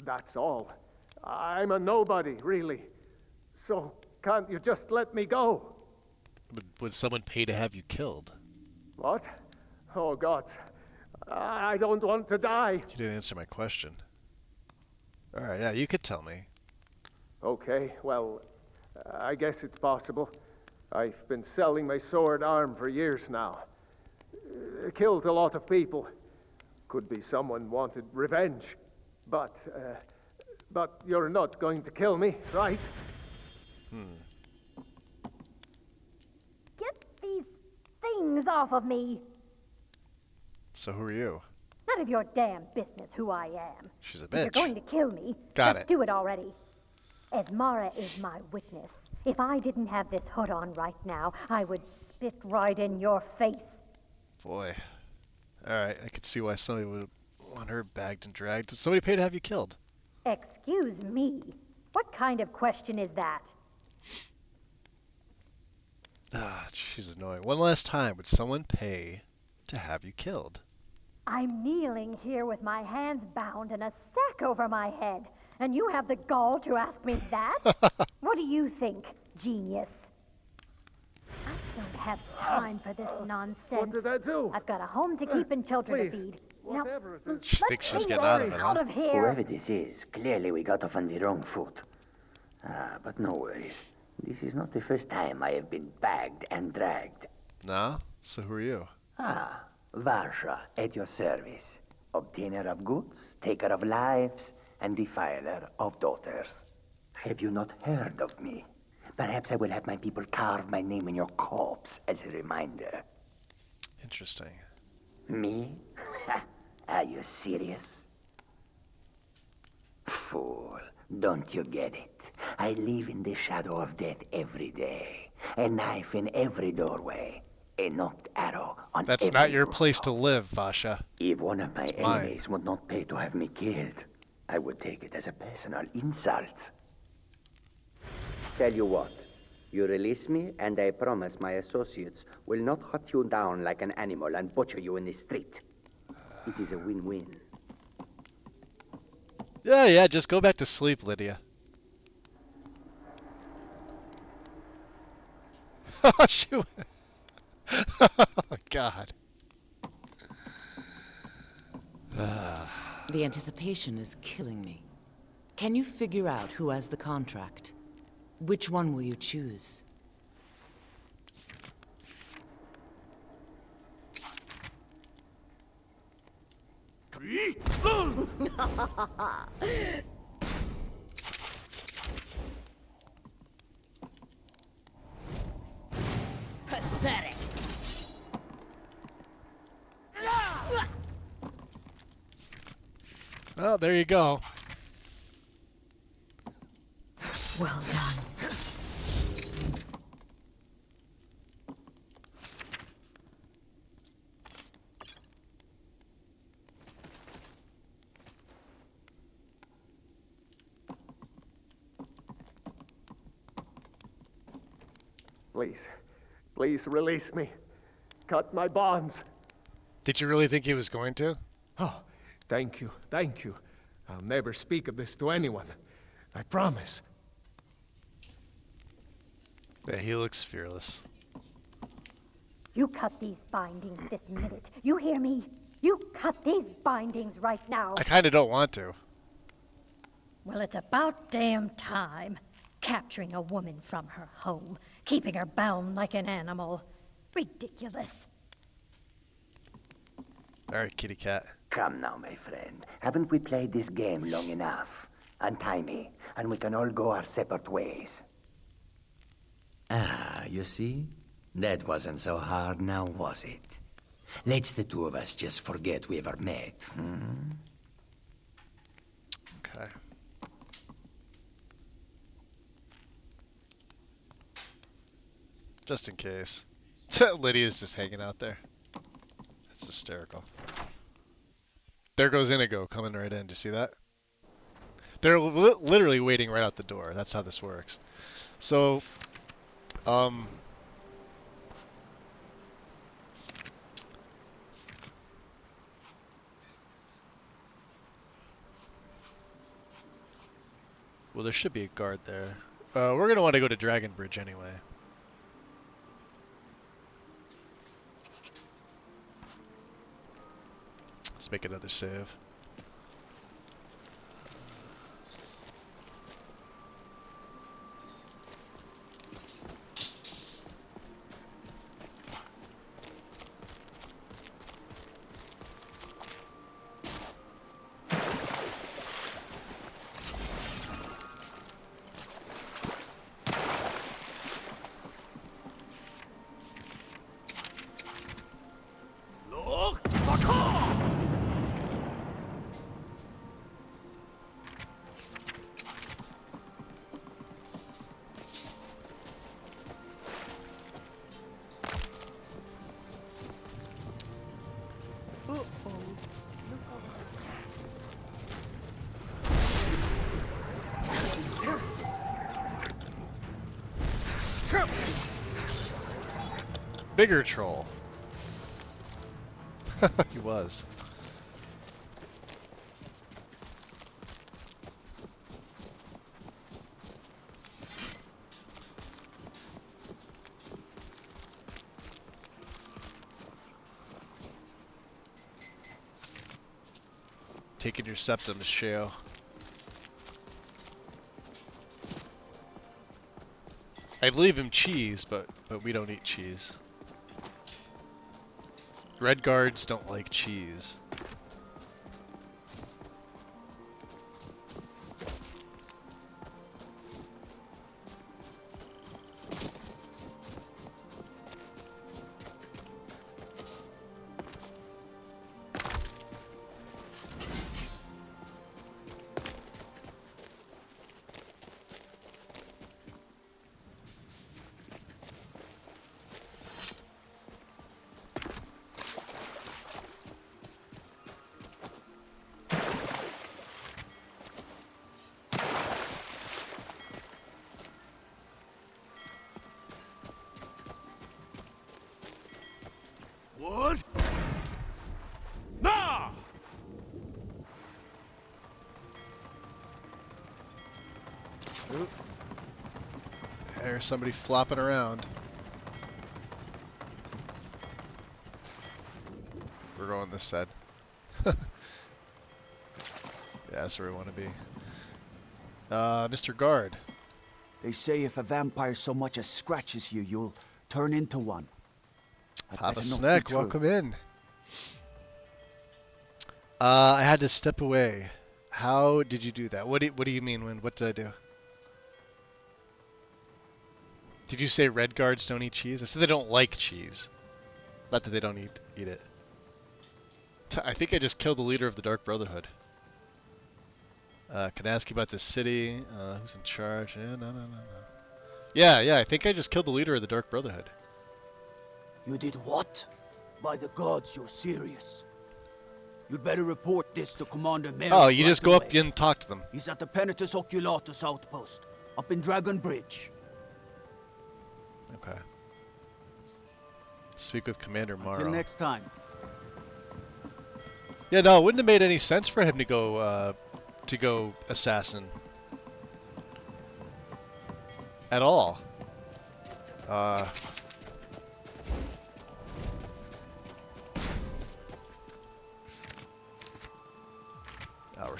That's all. I'm a nobody, really. So, can't you just let me go? Would someone pay to have you killed? What? Oh, God. I don't want to die. You didn't answer my question. Alright, yeah, you could tell me. Okay, well, I guess it's possible. I've been selling my sword arm for years now. Killed a lot of people. Could be someone wanted revenge. But you're not going to kill me, right? Get these things off of me! So who are you? None of your damn business who I am. She's a If you're bitch. going to kill me, Got just it. do it already. Esmara is my witness. If I didn't have this hood on right now, I would spit right in your face. Boy. Alright, I could see why somebody would want her bagged and dragged. Did somebody pay to have you killed? Excuse me. What kind of question is that? Ah, she's annoying. One last time, would someone pay to have you killed? I'm kneeling here with my hands bound and a sack over my head, and you have the gall to ask me that? What do you think, genius? I don't have time for this nonsense. What did I do? I've got a home to keep and children to Please, feed. whatever it is. She thinks she's getting out of it, Out huh? of here. Whoever this is, clearly we got off on the wrong foot. But no worries. This is not the first time I have been bagged and dragged. No? So who are you? Varsha, at your service. Obtainer of goods, taker of lives, and defiler of daughters. Have you not heard of me? Perhaps I will have my people carve my name in your corpse as a reminder. Interesting. Me? Are you serious? Fool, don't you get it? I live in the shadow of death every day. A knife in every doorway. A knocked arrow on That's every not your roof. place to live, Vasha. If one of my It's mine. enemies would not pay to have me killed, I would take it as a personal insult. Tell you what, you release me and I promise my associates will not hunt you down like an animal and butcher you in the street. It is a win-win. Yeah, just go back to sleep, Lydia. Shoot. Oh, God. The anticipation is killing me. Can you figure out who has the contract? Which one will you choose? Pathetic. Oh, there you go. Well done. Please, please release me. Cut my bonds. Did you really think he was going to? Oh, thank you, thank you. I'll never speak of this to anyone. I promise. Yeah, he looks fearless. You cut these bindings this minute. You hear me? You cut these bindings right now. I kind of don't want to. Well, it's about damn time. Capturing a woman from her home, keeping her bound like an animal. Ridiculous. All right, kitty cat. Come now, my friend. Haven't we played this game long enough? Untie me, and we can all go our separate ways. You see? That wasn't so hard now, was it? Let's the two of us just forget we ever met, hmm? Okay. Just in case. Lydia's just hanging out there. That's hysterical. There goes Inigo coming right in. Do you see that? They're literally waiting right out the door. That's how this works. So, well, there should be a guard there. We're going to want to go to Dragon Bridge anyway. Let's make another save. Bigger troll. He was. Taking your septum to show. I'd leave him cheese, but we don't eat cheese. Red guards don't like cheese. What? Nah! Oop. There's somebody flopping around. We're going this side. Yeah, that's where we want to be. Mr. Guard. They say if a vampire so much as scratches you, you'll turn into one. Have a snack, welcome in. I had to step away. How did you do that? What do you mean, Wind? What did I do? Did you say red guards don't eat cheese? I said they don't like cheese. Not that they don't eat it. I think I just killed the leader of the Dark Brotherhood. Can I ask you about this city? Who's in charge? No. Yeah, I think I just killed the leader of the Dark Brotherhood. You did what? By the gods, you're serious. You'd better report this to Commander Merrick. Oh, you just go up and talk to them. He's at the Penitus Oculatus outpost, up in Dragon Bridge. Okay. Speak with Commander Morrow. Till next time. Yeah, no, it wouldn't have made any sense for him to go assassin. At all. We're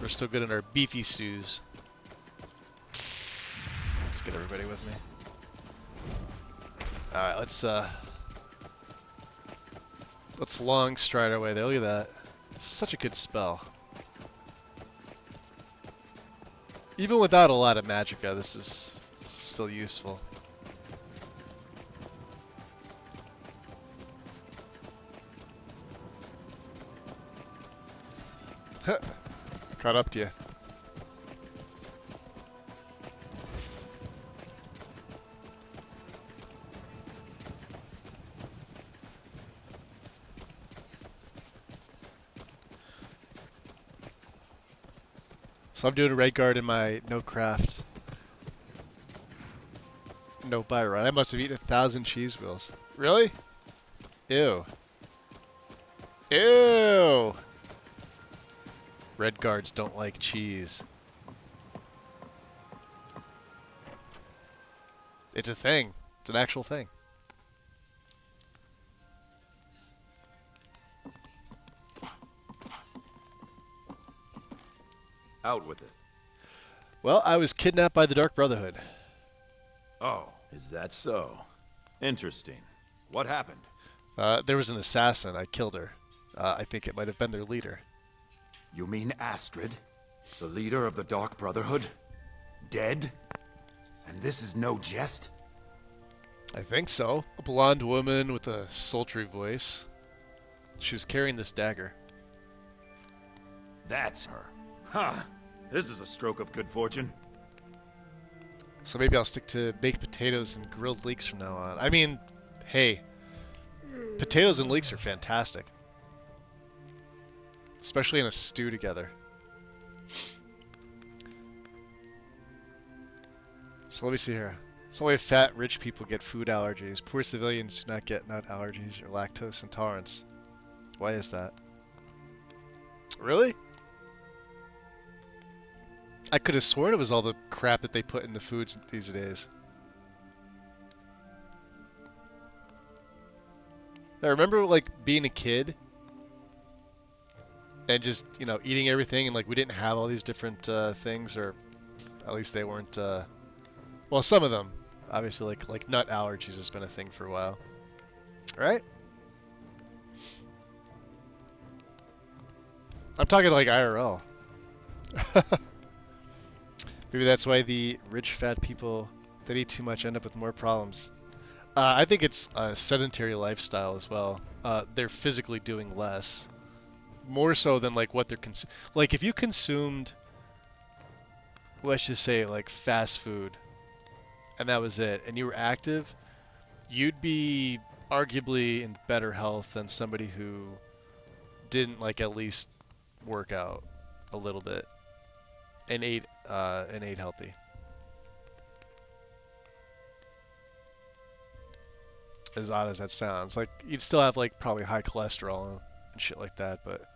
still good in our beefy stews. Let's get everybody with me. Alright, let's long stride our way there. Look at that. It's such a good spell. Even without a lot of magicka, this is still useful. Caught up to you. So I'm doing a red guard in my no craft. No buy run. I must have eaten 1,000 cheese wheels. Really? Ew. Ew! Red guards don't like cheese. It's a thing. It's an actual thing. Out with it. Well, I was kidnapped by the Dark Brotherhood. Oh, is that so? Interesting. What happened? There was an assassin. I killed her. I think it might have been their leader. You mean Astrid? The leader of the Dark Brotherhood? Dead? And this is no jest? I think so. A blonde woman with a sultry voice. She was carrying this dagger. That's her. Huh. This is a stroke of good fortune. So maybe I'll stick to baked potatoes and grilled leeks from now on. I mean, hey, potatoes and leeks are fantastic. Especially in a stew together. So let me see here. It's only fat rich people get food allergies. Poor civilians do not get nut allergies or lactose intolerance. Why is that? Really? I could have sworn it was all the crap that they put in the foods these days. I remember like being a kid and just, you know, eating everything, and like we didn't have all these different things, or at least they weren't well, some of them. Obviously like nut allergies has been a thing for a while. Right? I'm talking like IRL. Maybe that's why the rich fat people that eat too much end up with more problems. I think it's a sedentary lifestyle as well. They're physically doing less. More so than like what they're like if you consumed, let's just say like fast food, and that was it, and you were active, you'd be arguably in better health than somebody who didn't like at least work out a little bit and ate healthy. As odd as that sounds, like you'd still have like probably high cholesterol and shit like that, but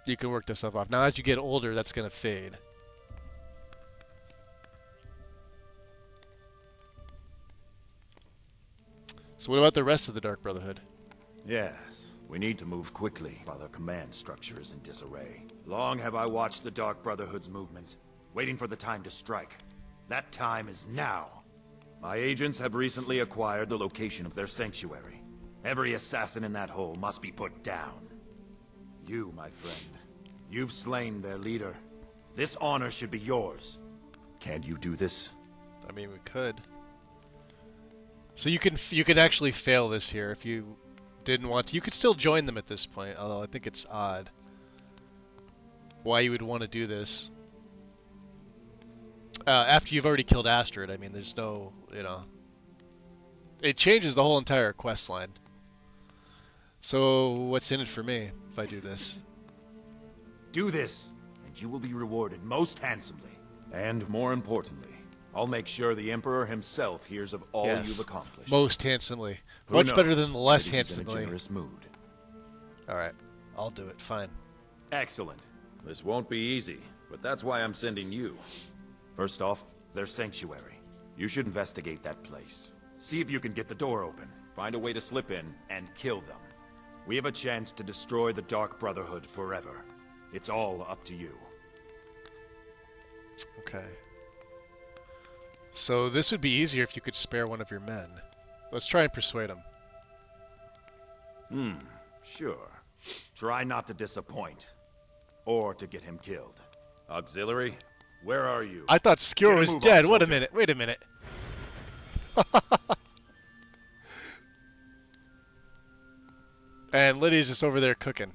you can work this stuff off. Now as you get older, that's gonna fade. So what about the rest of the Dark Brotherhood? Yes, we need to move quickly while their command structure is in disarray. Long have I watched the Dark Brotherhood's movement, waiting for the time to strike. That time is now. My agents have recently acquired the location of their sanctuary. Every assassin in that hole must be put down. You, my friend, you've slain their leader. This honor should be yours. Can't you do this? I mean, we could. So you can actually fail this here if you didn't want to. You could still join them at this point, although I think it's odd why you would want to do this. After you've already killed Astrid, I mean, there's no, you know... It changes the whole entire quest line. So, what's in it for me if I do this? Do this, and you will be rewarded most handsomely. And more importantly, I'll make sure the Emperor himself hears of all you've accomplished. Most handsomely. Who Much knows? better than the less Maybe he's handsomely. in a generous mood. Alright, I'll do it, fine. Excellent. This won't be easy, but that's why I'm sending you. First off, their sanctuary. You should investigate that place. See if you can get the door open, find a way to slip in, and kill them. We have a chance to destroy the Dark Brotherhood forever. It's all up to you. Okay. So this would be easier if you could spare one of your men. Let's try and persuade him. Sure. Try not to disappoint. Or to get him killed. Auxiliary, where are you? I thought Skir was move dead. on, Wait a soldier. minute. Wait a minute. And Lydia's just over there cooking.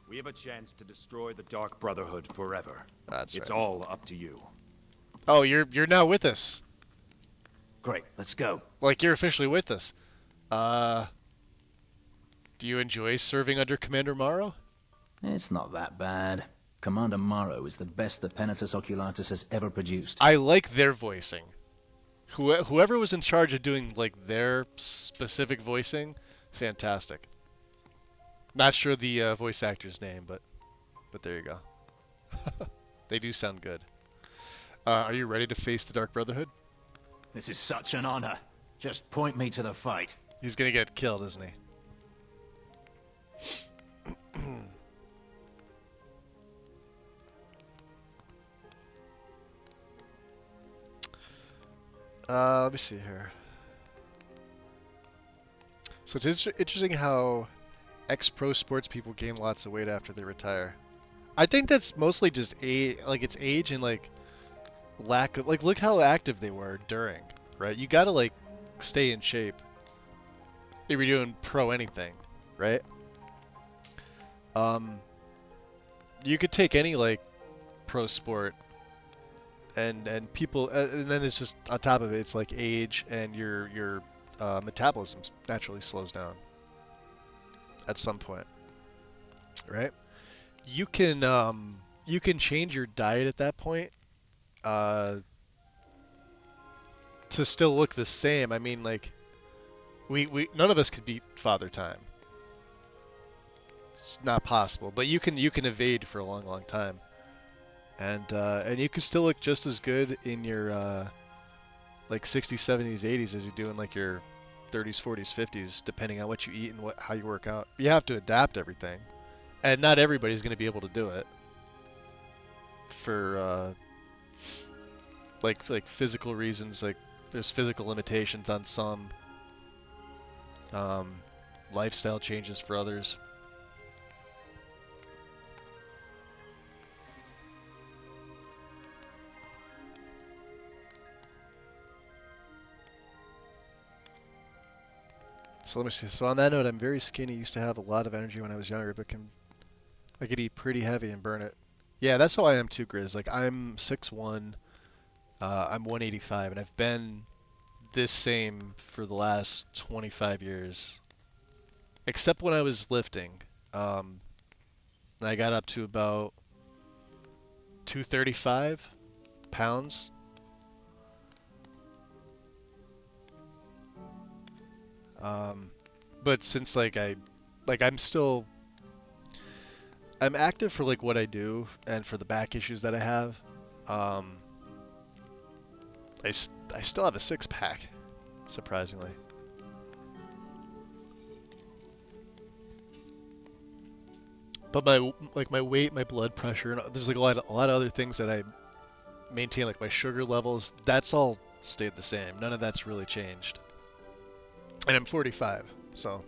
We have a chance to destroy the Dark Brotherhood forever. It's right. all up to you. Oh, you're now with us. Great, let's go. Like you're officially with us. Do you enjoy serving under Commander Morrow? It's not that bad. Commander Morrow is the best the Penitus Oculatus has ever produced. I like their voicing. Whoever was in charge of doing like their specific voicing, fantastic. Not sure the voice actor's name, but there you go. They do sound good. Are you ready to face the Dark Brotherhood? This is such an honor. Just point me to the fight. He's gonna get killed, isn't he? Let me see here. So it's interesting how ex-pro sports people gain lots of weight after they retire. I think that's mostly just it's age and like lack of look how active they were during, right? You gotta like stay in shape if you're doing pro anything, right? You could take any like pro sport and people and then it's just on top of it, it's like age and your metabolism naturally slows down at some point, right? You can change your diet at that point to still look the same. I mean, like, we none of us could beat Father Time. It's not possible. But you can evade for a long time, and you can still look just as good in your like 60s, 70s, 80s as you do in like your 30s, 40s, 50s, depending on what you eat and how you work out. You have to adapt everything, and not everybody's going to be able to do it for like physical reasons. Like there's physical limitations on some, lifestyle changes for others. So let me see. So on that note, I'm very skinny. Used to have a lot of energy when I was younger, but I could eat pretty heavy and burn it. Yeah, that's how I am too, Grizz. Like I'm 6'1", I'm 185, and I've been this same for the last 25 years. Except when I was lifting. I got up to about 235 pounds. But since I'm active for like what I do and for the back issues that I have. I still have a six-pack, surprisingly. But my weight, my blood pressure, and there's like a lot of other things that I maintain, like my sugar levels. That's all stayed the same. None of that's really changed. And I'm 45, so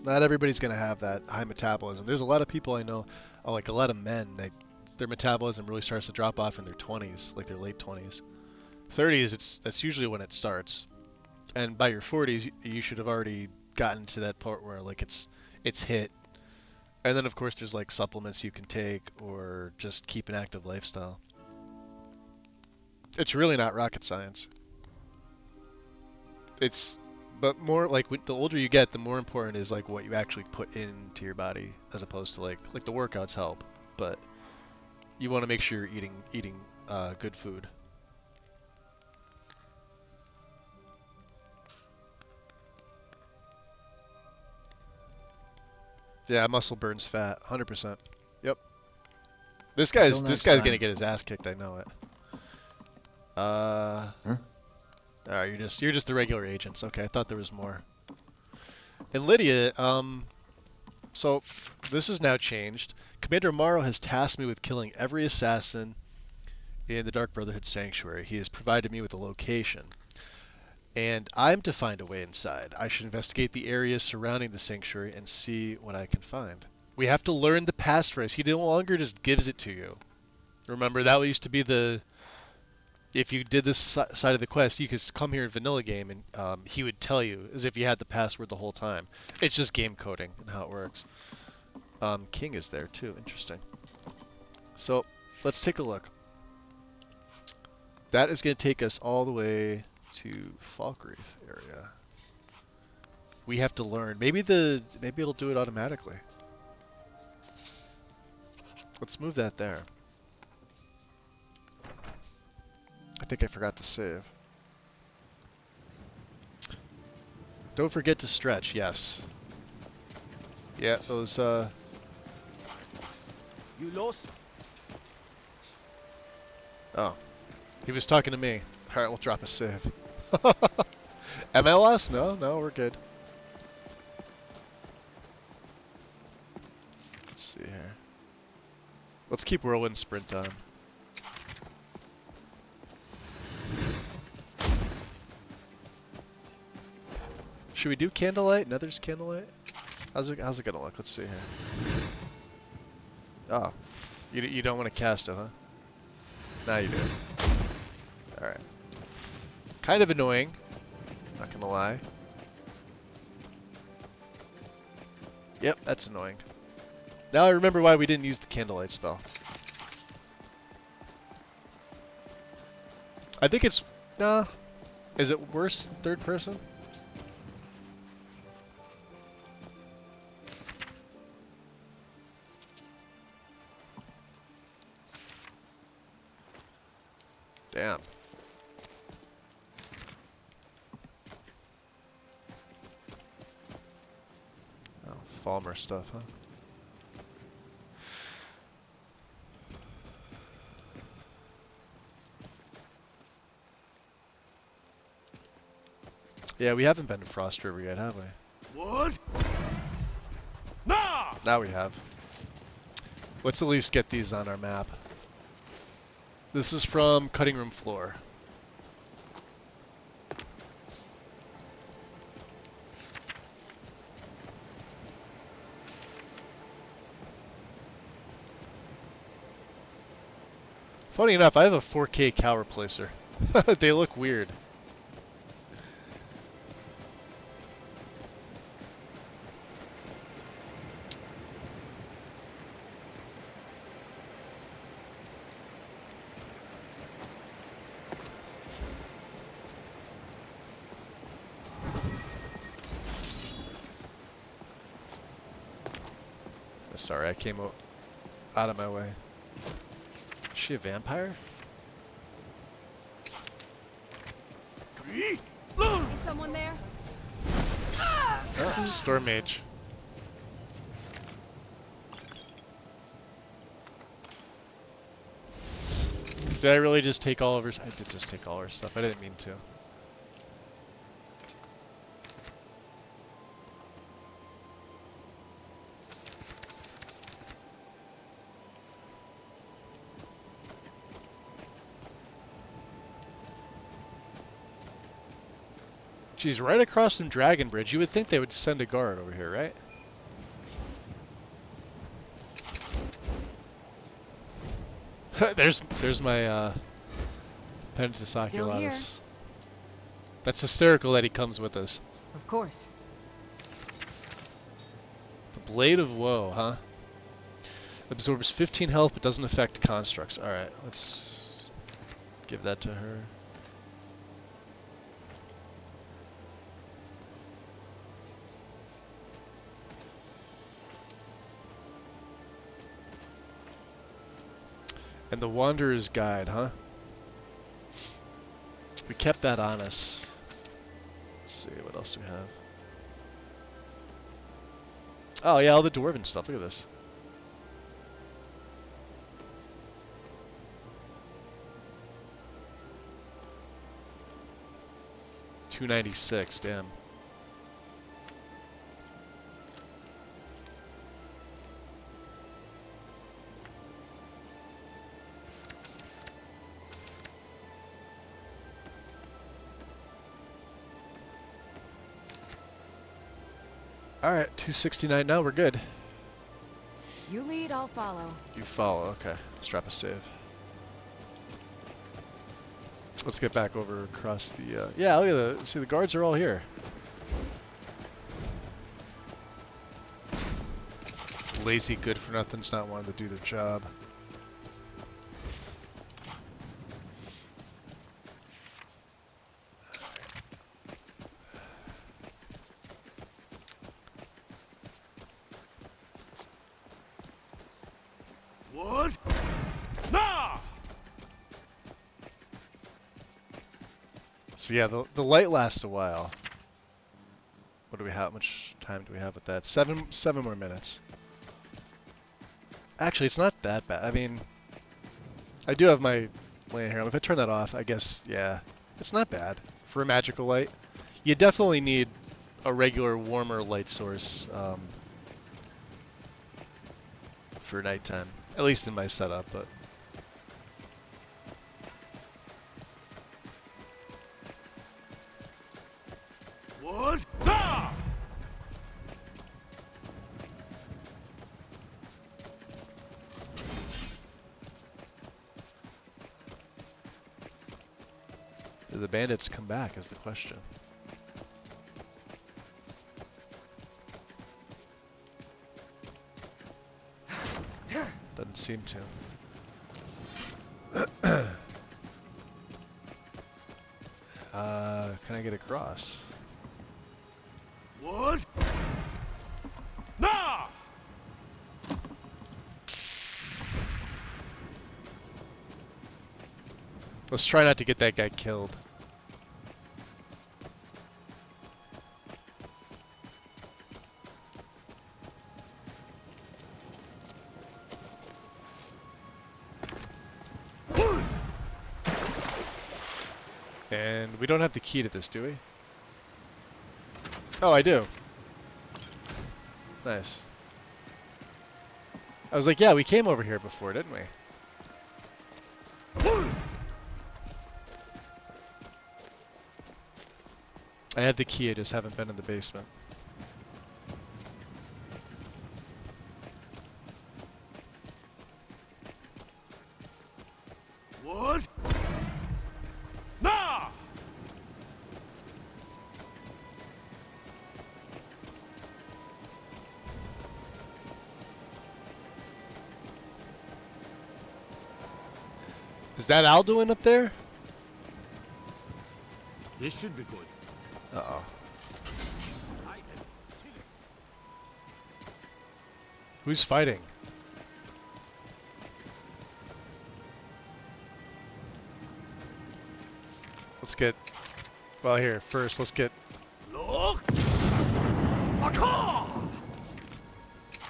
not everybody's gonna have that high metabolism. There's a lot of people I know, like a lot of men, their metabolism really starts to drop off in their 20s, like their late 20s. 30s, that's usually when it starts, and by your 40s, you should have already gotten to that part where like it's hit. And then of course there's like supplements you can take or just keep an active lifestyle. It's really not rocket science. But more like the older you get, the more important is like what you actually put into your body, as opposed to like the workouts help, but you want to make sure you're eating good food. Yeah, muscle burns fat, 100%. Yep. This guy's gonna get his ass kicked. I know it. Huh? You're just the regular agents. Okay, I thought there was more. And Lydia, so this has now changed. Commander Morrow has tasked me with killing every assassin in the Dark Brotherhood Sanctuary. He has provided me with a location, and I'm to find a way inside. I should investigate the areas surrounding the sanctuary and see what I can find. We have to learn the passphrase. He no longer just gives it to you. Remember, that used to be if you did this side of the quest, you could come here in vanilla game and he would tell you as if you had the password the whole time. It's just game coding and how it works. King is there too. Interesting. So let's take a look. That is going to take us all the way to Falkreath area. We have to learn. Maybe it'll do it automatically. Let's move that there. I think I forgot to save. Don't forget to stretch, yes. Yeah, those You lost? Oh. He was talking to me. Alright, we'll drop a save. MLS? No, we're good. Let's see here. Let's keep Whirlwind Sprint on. Should we do Candlelight? Nether's Candlelight? How's it gonna look? Let's see here. Oh. You don't want to cast it, huh? Now you do. Alright. Kind of annoying. Not gonna lie. Yep, that's annoying. Now I remember why we didn't use the Candlelight spell. I think it's... Nah. Is it worse in third person? Damn. Falmer stuff, huh? Yeah, we haven't been to Frost River yet, have we? What? Nah! Now we have. Let's at least get these on our map. This is from Cutting Room Floor. Funny enough, I have a 4K cow replacer. They look weird. Sorry, I came out of my way. Is she a vampire? Is someone there? Oh, Storm Mage. Did I really just take all of her? I did just take all her stuff. I didn't mean to. She's right across from Dragon Bridge. You would think they would send a guard over here, right? there's my Penitus Oculatus. That's hysterical that he comes with us. Of course. The Blade of Woe, huh? Absorbs 15 health but doesn't affect constructs. Alright, let's give that to her. And the Wanderer's Guide, huh? We kept that on us. Let's see, what else do we have? Oh yeah, all the Dwarven stuff, look at this. $296, damn. Alright, 269 now, we're good. You lead, I'll follow. You follow, okay. Let's drop a save. Let's get back over across the, yeah, look at the, see the guards are all here. Lazy good for nothing's not wanting to do their job. What? Nah! So yeah, the light lasts a while. What do we have? How much time do we have with that? Seven more minutes. Actually, it's not that bad. I mean, I do have my lane here. If I turn that off, I guess, yeah, it's not bad for a magical light. You definitely need a regular warmer light source for nighttime, at least in my setup. But what? Ah! do the bandits come back is the question. Doesn't seem to. Can I get across? What? Nah! Let's try not to get that guy killed. And we don't have the key to this, do we? Oh, I do. Nice. I was like, yeah, we came over here before, didn't we? I had the key, I just haven't been in the basement. What? Nah! Is that Alduin up there? This should be good. Uh-oh. Who's fighting? Let's get... Well, here, first, let's get... Look!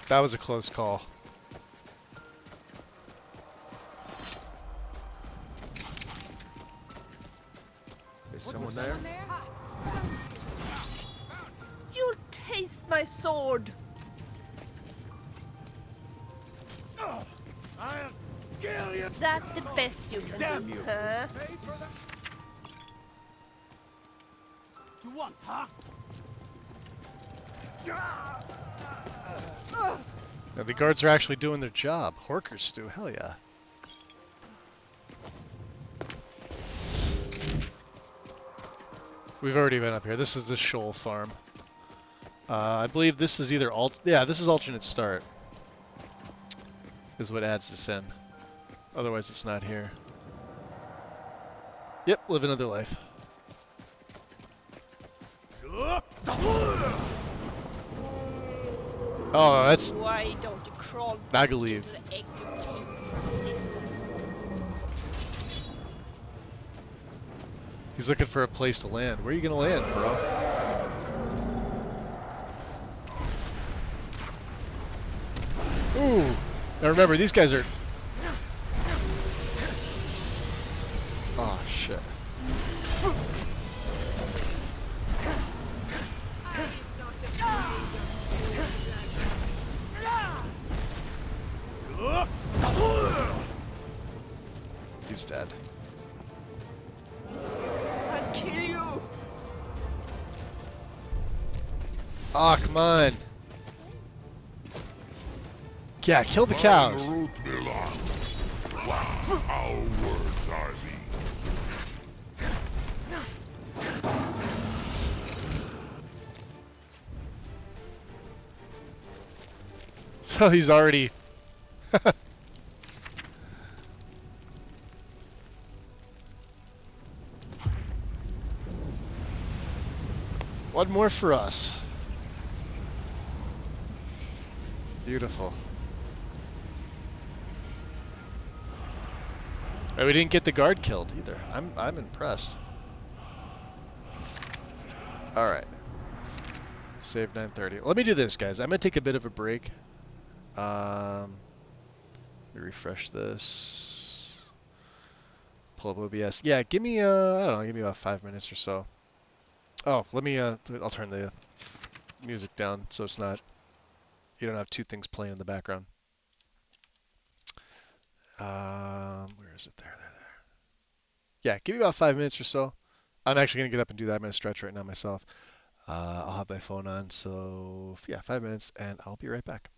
That was a close call. Is someone there? You'll taste my sword. I'll kill you! Is that the best you can Damn do, you. huh? You want, huh? Now, the guards are actually doing their job. Horkers do, hell yeah. We've already been up here. This is the Shoal farm. I believe this is either yeah, this is alternate start. Is what adds this in. Otherwise, it's not here. Yep, live another life. Oh, that's Why don't you crawl Nagaleev. into the egg you came He's looking for a place to land. Where are you gonna land, bro? Ooh! Now remember, these guys are... Oh, shit. He's dead. I'll kill you. Oh, come on. Yeah, kill the cows. Our words are So he's already... One more for us. Beautiful. Oh, we didn't get the guard killed either. I'm impressed. All right. Save 9:30. Let me do this, guys. I'm gonna take a bit of a break. Let me refresh this. Pull up OBS. Yeah, give me I don't know, give me about 5 minutes or so. Oh, let me I'll turn the music down so it's not, you don't have two things playing in the background. Where is it? There. Yeah, give me about 5 minutes or so. I'm actually gonna get up and do that. I'm gonna stretch right now myself. I'll have my phone on, so yeah, 5 minutes, and I'll be right back.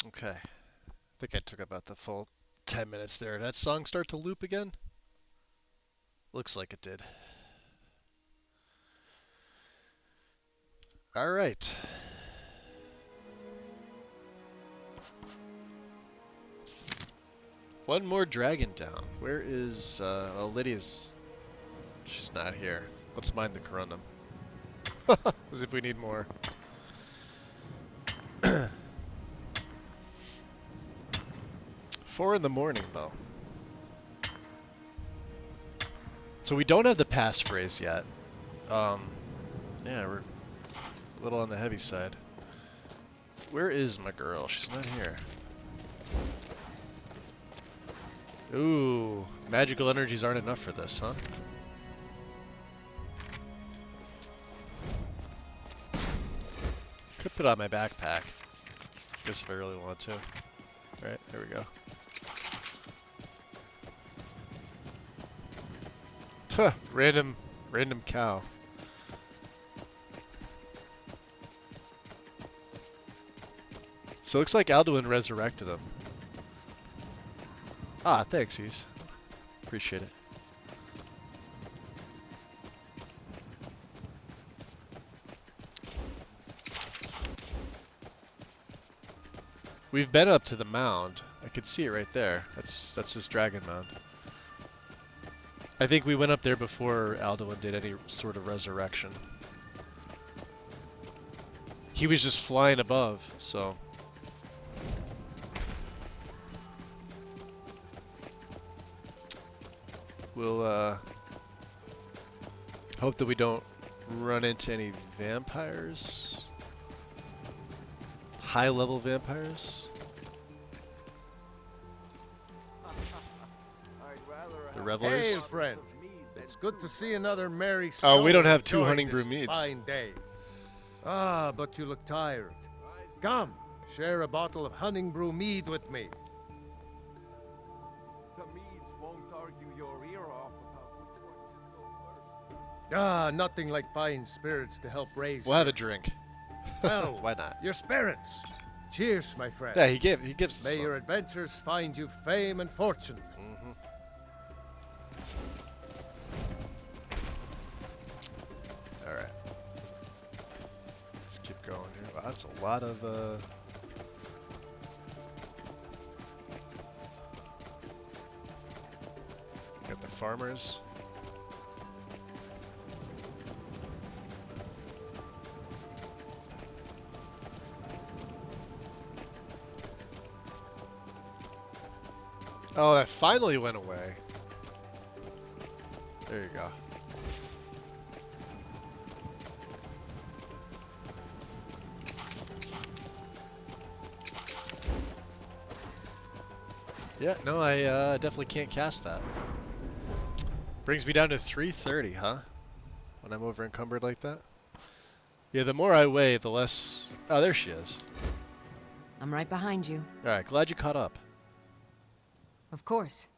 Okay. I think I took about the full 10 minutes there. Did that song start to loop again? Looks like it did. Alright. One more dragon down. Where is, oh, Lydia's... She's not here. Let's mine the corundum. As if we need more. 4 in the morning, though. So we don't have the passphrase yet. Yeah, we're a little on the heavy side. Where is my girl? She's not here. Ooh, magical energies aren't enough for this, huh? Could put on my backpack. Guess if I really want to. Alright, there we go. Huh, random cow. So it looks like Alduin resurrected him. Ah, thanks, Ease. Appreciate it. We've been up to the mound. I could see it right there. That's his dragon mound. I think we went up there before Alduin did any sort of resurrection. He was just flying above, so... We'll, hope that we don't run into any vampires. High-level vampires. The revelers. Hey, friend. It's good to see another merry Oh, we soul don't have 2 enjoying hunting this brew meads. fine day. Ah, but you look tired. Come, share a bottle of hunting brew mead with me. The meads won't argue your ear off about which one should go first. Ah, nothing like fine spirits to help raise. We'll have a drink. Well, why not? Your spirits. Cheers, my friend. Yeah, he gives the May song. your adventures find you fame and fortune. Alright. Let's keep going here. Wow, that's a lot of, Got the farmers. Oh, that finally went away. There you go. Yeah, no, I definitely can't cast that. Brings me down to 330, huh? When I'm over encumbered like that? Yeah, the more I weigh, the less... Oh, there she is. I'm right behind you. Alright, glad you caught up. Of course.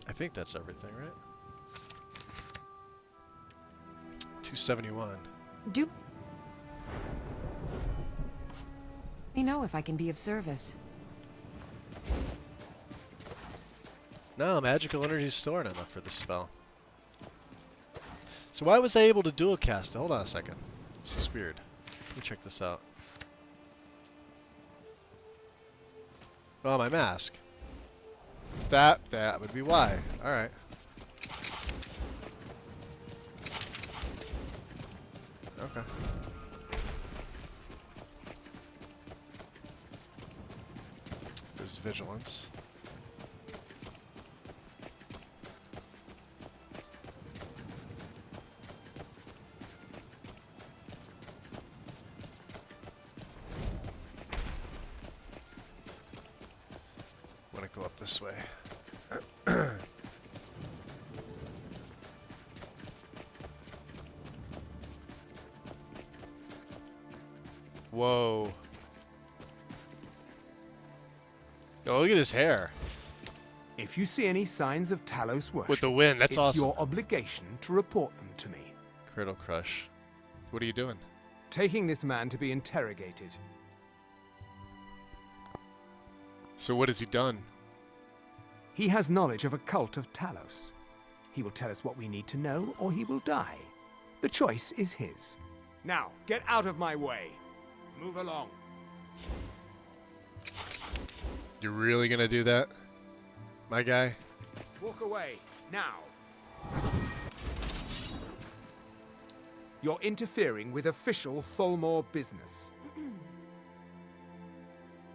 I think that's everything, right? 271. Do let me know if I can be of service. No, magical energy's still aren't enough for this spell. So why was I able to dual cast it? Hold on a second. This is weird. Let me check this out. Oh, my mask. That would be why. Alright. Okay. There's vigilance. Want to go up this way. Whoa. Yo, look at his hair. If you see any signs of Talos worship, With the wind, that's it's awesome. your obligation to report them to me. Cradle Crush. What are you doing? Taking this man to be interrogated. So what has he done? He has knowledge of a cult of Talos. He will tell us what we need to know, or he will die. The choice is his. Now, get out of my way. Move along. You're really gonna do that? My guy? Walk away, now. You're interfering with official Tholmor business.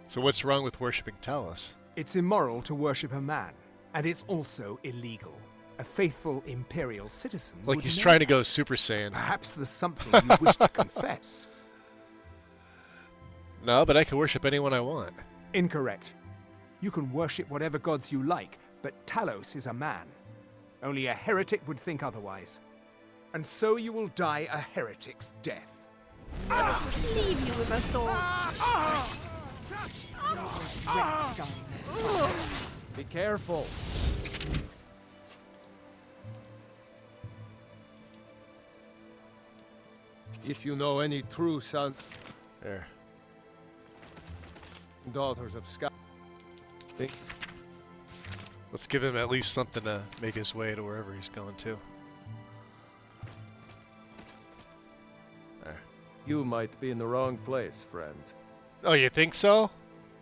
So what's wrong with worshipping Talos? It's immoral to worship a man, and it's also illegal. A faithful Imperial citizen Like would he's know trying to that. go Super Saiyan. Perhaps there's something you wish to confess. No, but I can worship anyone I want. Incorrect. You can worship whatever gods you like, but Talos is a man. Only a heretic would think otherwise. And so you will die a heretic's death. Never should leave you with a sword. Be careful. If you know any true sons, There. daughters of Sky, think Let's give him at least something to make his way to wherever he's going to. There. you might be in the wrong place, friend. Oh, you think so?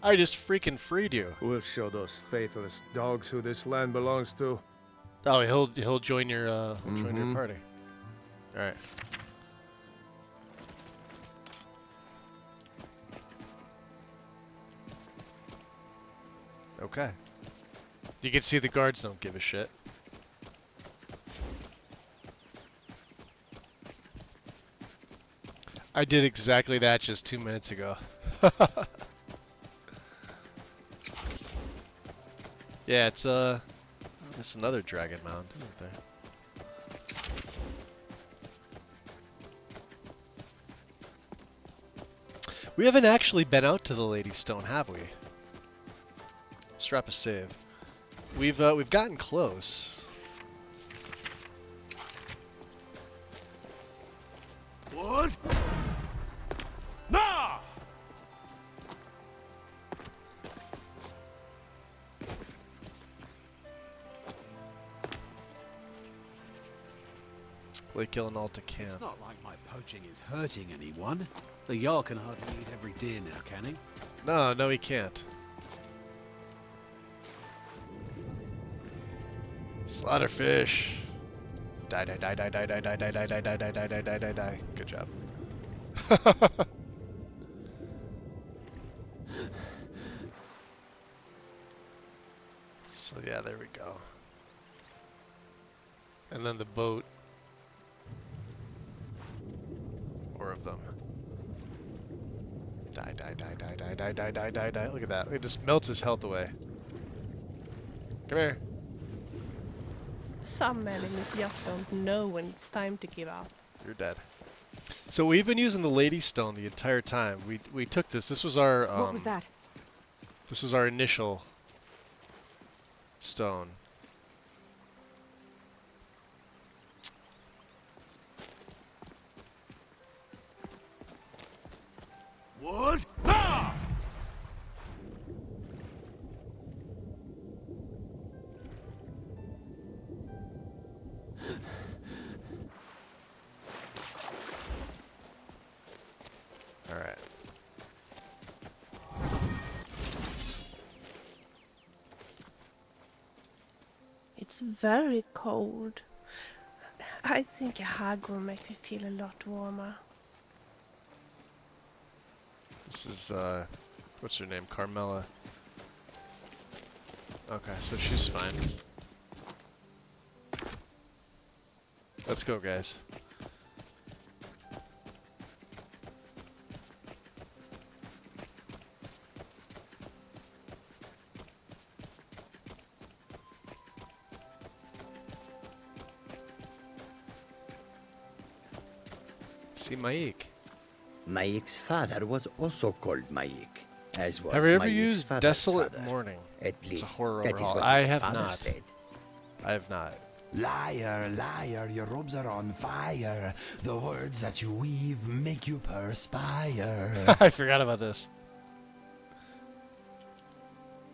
I just freaking freed you. We'll show those faithless dogs who this land belongs to. Oh, he'll join your join your party. All right. Okay. You can see the guards don't give a shit. I did exactly that just 2 minutes ago. Yeah, it's there's another dragon mound, isn't there? We haven't actually been out to the Lady Stone, have we? Let's drop a save. We've gotten close. What? Nah! Lake Illinalta camp. It's not like my poaching is hurting anyone. The Jarl can hardly eat every deer now, can he? No, he can't. Slaughterfish. Die. Good job. So yeah, there we go. And then the boat. 4 of them. Die. Look at that. It just melts his health away. Come here. Some enemies just don't know when it's time to give up. You're dead. So we've been using the Lady Stone the entire time. We took this. This was our What was that? This was our initial stone. What? Ah! It's very cold. I think a hug will make me feel a lot warmer. This is, what's her name? Carmela. Okay, so she's fine. Let's go, guys. See Maik. Maik's father was also called Maik, as was Have you ever Maik's used father's Desolate father. Morning? At It's least a horror that is overhaul. what I his have father not. said. I have not. Liar, liar, your robes are on fire. The words that you weave make you perspire. I forgot about this.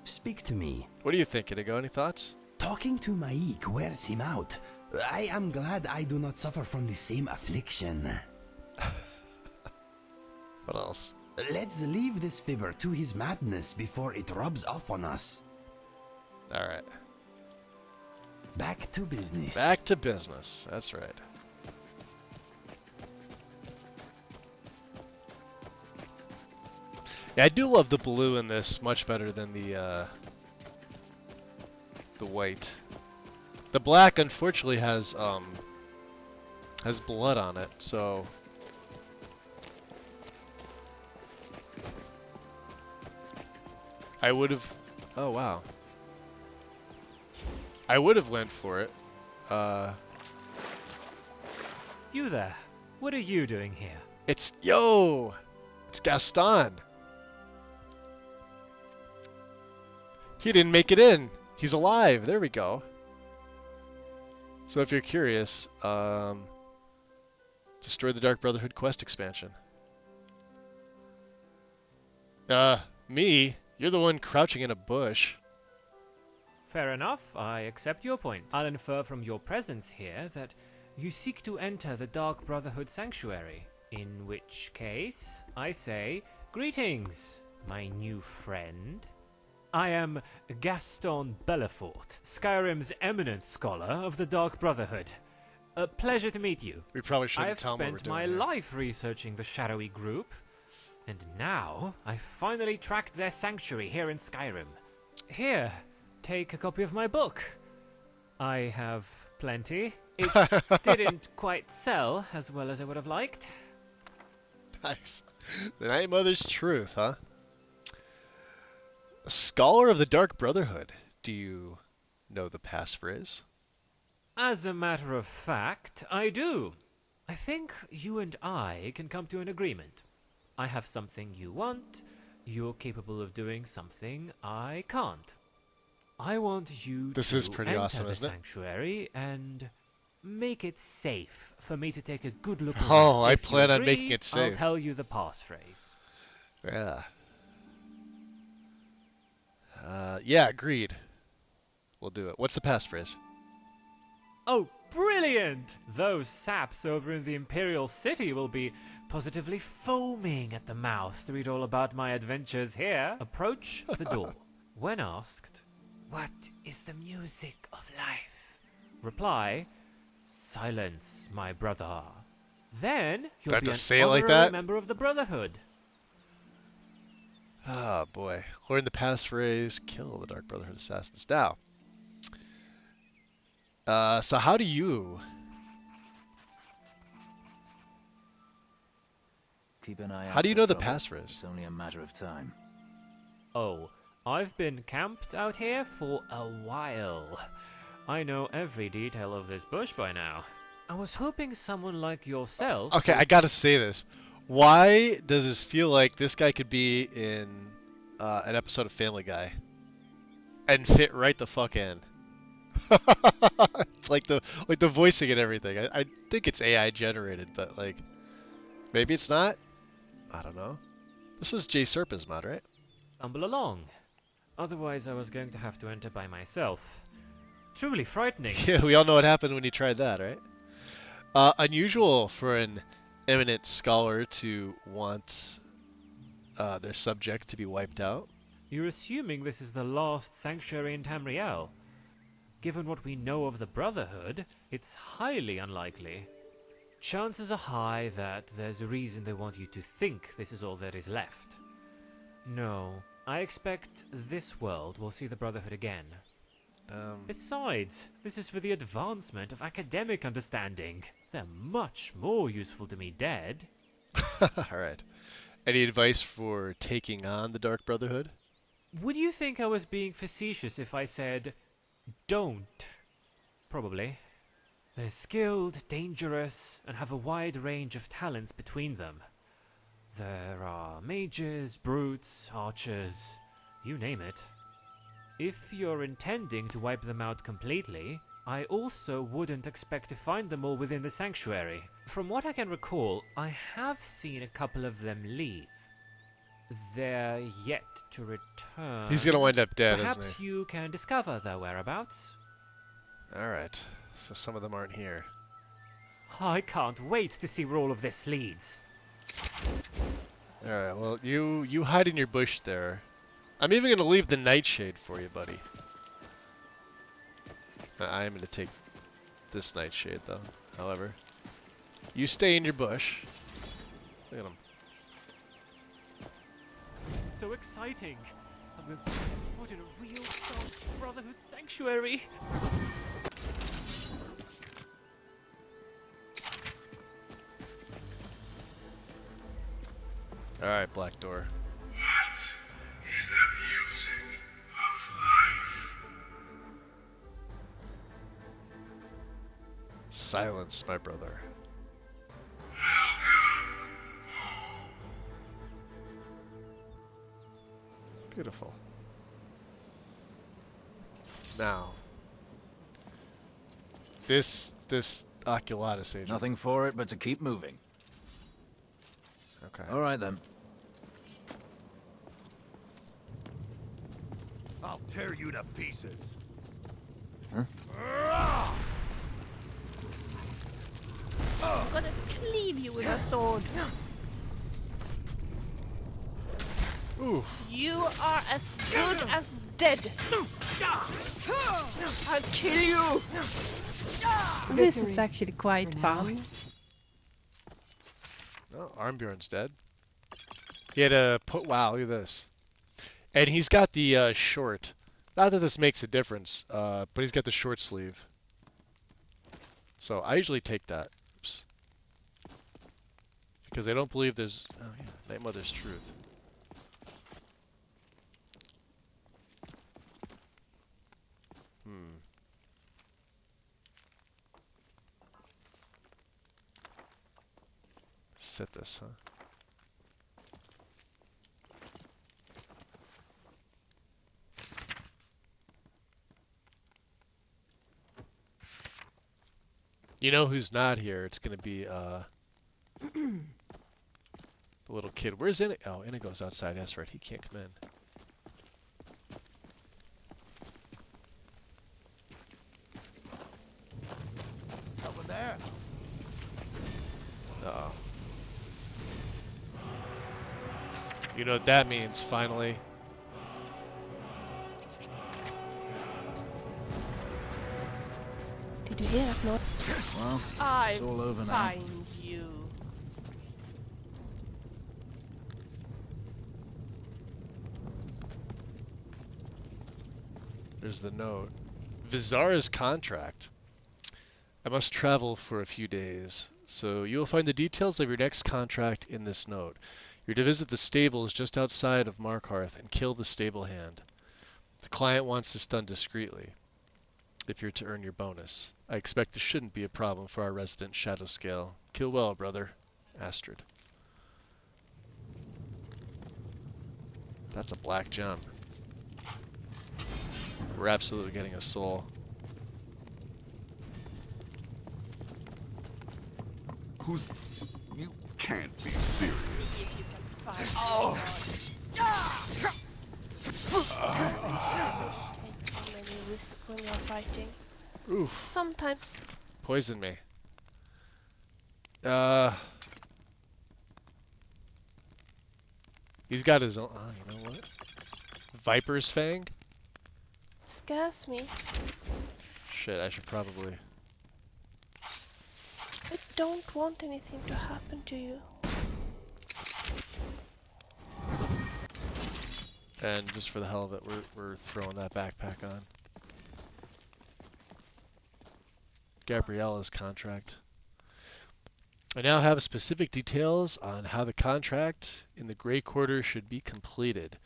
Speak to me. What do you think, Inigo? Any thoughts? Talking to Maik wears him out. I am glad I do not suffer from the same affliction. What else? Let's leave this fibber to his madness before it rubs off on us. Alright. Back to business. Back to business. That's right. Yeah, I do love the blue in this much better than the white. The black, unfortunately, has blood on it, so I would have. Oh wow. I would have went for it. You there? What are you doing here? It's it's Gaston. He didn't make it in. He's alive. There we go. So if you're curious, destroy the Dark Brotherhood quest expansion. Me? You're the one crouching in a bush. Fair enough, I accept your point. I'll infer from your presence here that you seek to enter the Dark Brotherhood Sanctuary. In which case, I say, greetings, my new friend. I am Gaston Belafort, Skyrim's eminent scholar of the Dark Brotherhood. A pleasure to meet you. We probably shouldn't I've tell him what we're spent doing my here. life researching the shadowy group, and now I finally tracked their sanctuary here in Skyrim. Here, take a copy of my book. I have plenty. It didn't quite sell as well as I would have liked. Nice. The Night Mother's Truth, huh? A scholar of the Dark Brotherhood. Do you know the passphrase? As a matter of fact, I do. I think you and I can come to an agreement. I have something you want, you're capable of doing something I can't. I want you This to is pretty enter awesome, the isn't it? sanctuary and make it safe for me to take a good look Oh, around. I If you plan on agree, making it I'll safe. tell you the passphrase. Yeah. Yeah, agreed. We'll do it. What's the passphrase? Oh, brilliant! Those saps over in the Imperial City will be positively foaming at the mouth to read all about my adventures here. Approach the door. When asked, "What is the music of life?" reply, "Silence, my brother." Then Do I you'll have be to an say it like honorary that? member of the Brotherhood. Oh boy. Learn the passphrase, kill the Dark Brotherhood assassins. Now. So how do you... Keep an eye out How do you for know the trouble. passphrase? It's only a matter of time. Oh, I've been camped out here for a while. I know every detail of this bush by now. I was hoping someone like yourself... Okay, I gotta say this. Why does this feel like this guy could be in an episode of Family Guy? And fit right the fuck in. like the voicing and everything. I think it's AI generated, but like maybe it's not. I don't know. This is Jay Serpent's mod, right? Stumble along. Otherwise I was going to have to enter by myself. Truly frightening. Yeah, we all know what happened when you tried that, right? Unusual for an eminent scholar to want their subject to be wiped out. You're assuming this is the last sanctuary in Tamriel. given what we know of the Brotherhood, it's highly unlikely. Chances are high that there's a reason they want you to think this is all there is left. No, I expect this world will see the Brotherhood again. Besides, this is for the advancement of academic understanding. They're much more useful to me dead. Alright. Any advice for taking on the Dark Brotherhood? Would you think I was being facetious if I said, don't? Probably. They're skilled, dangerous, and have a wide range of talents between them. There are mages, brutes, archers, you name it. If you're intending to wipe them out completely, I also wouldn't expect to find them all within the sanctuary. From what I can recall, I have seen a couple of them leave. They're yet to return. He's gonna wind up dead, Perhaps isn't he? you can discover their whereabouts. Alright, so some of them aren't here. I can't wait to see where all of this leads. Alright, well, you hide in your bush there. I'm even gonna leave the nightshade for you, buddy. I am gonna take this nightshade, though, however. You stay in your bush. Look at him. This is so exciting. I'm going to step foot in a real Dark Brotherhood sanctuary. Alright, Black Door. What is the music of life? Silence, my brother. Beautiful. Now, this Oculatus agent. Nothing for it but to keep moving. Okay. All right then. I'll tear you to pieces. Huh? I'm gonna cleave you with a sword. Oof. You are as good as dead. I'll kill you. This is actually quite fun. Oh, Armbjorn's dead. He had a wow, look at this. And he's got the short. Not that this makes a difference, but he's got the short sleeve. So I usually take that. Oops. Because I don't believe there's... Oh yeah, Night Mother's Truth. Set this, huh? You know who's not here? It's gonna be the little kid. Where's Inigo? Oh, Inigo's outside. That's right. He can't come in. Someone there? Uh-oh. You know what that means, finally. Did you hear that noise? Well, I it's all over now. find you. There's the note. Vizara's contract. I must travel for a few days, so you will find the details of your next contract in this note. You're to visit the stables just outside of Markarth and kill the stable hand. The client wants this done discreetly, if you're to earn your bonus. I expect this shouldn't be a problem for our resident Shadow Scale. Kill well, brother. Astrid. That's a black gem. We're absolutely getting a soul. Who's... You can't be serious. Oh. Take so many risks when you're fighting. Oof. Sometimes. Poison me. He's got his own... Oh, you know what? Viper's Fang? scares me. Shit, I should probably... I don't want anything to happen to you. And just for the hell of it, we're throwing that backpack on. Gabriella's contract. I now have specific details on how the contract in the Grey Quarter should be completed.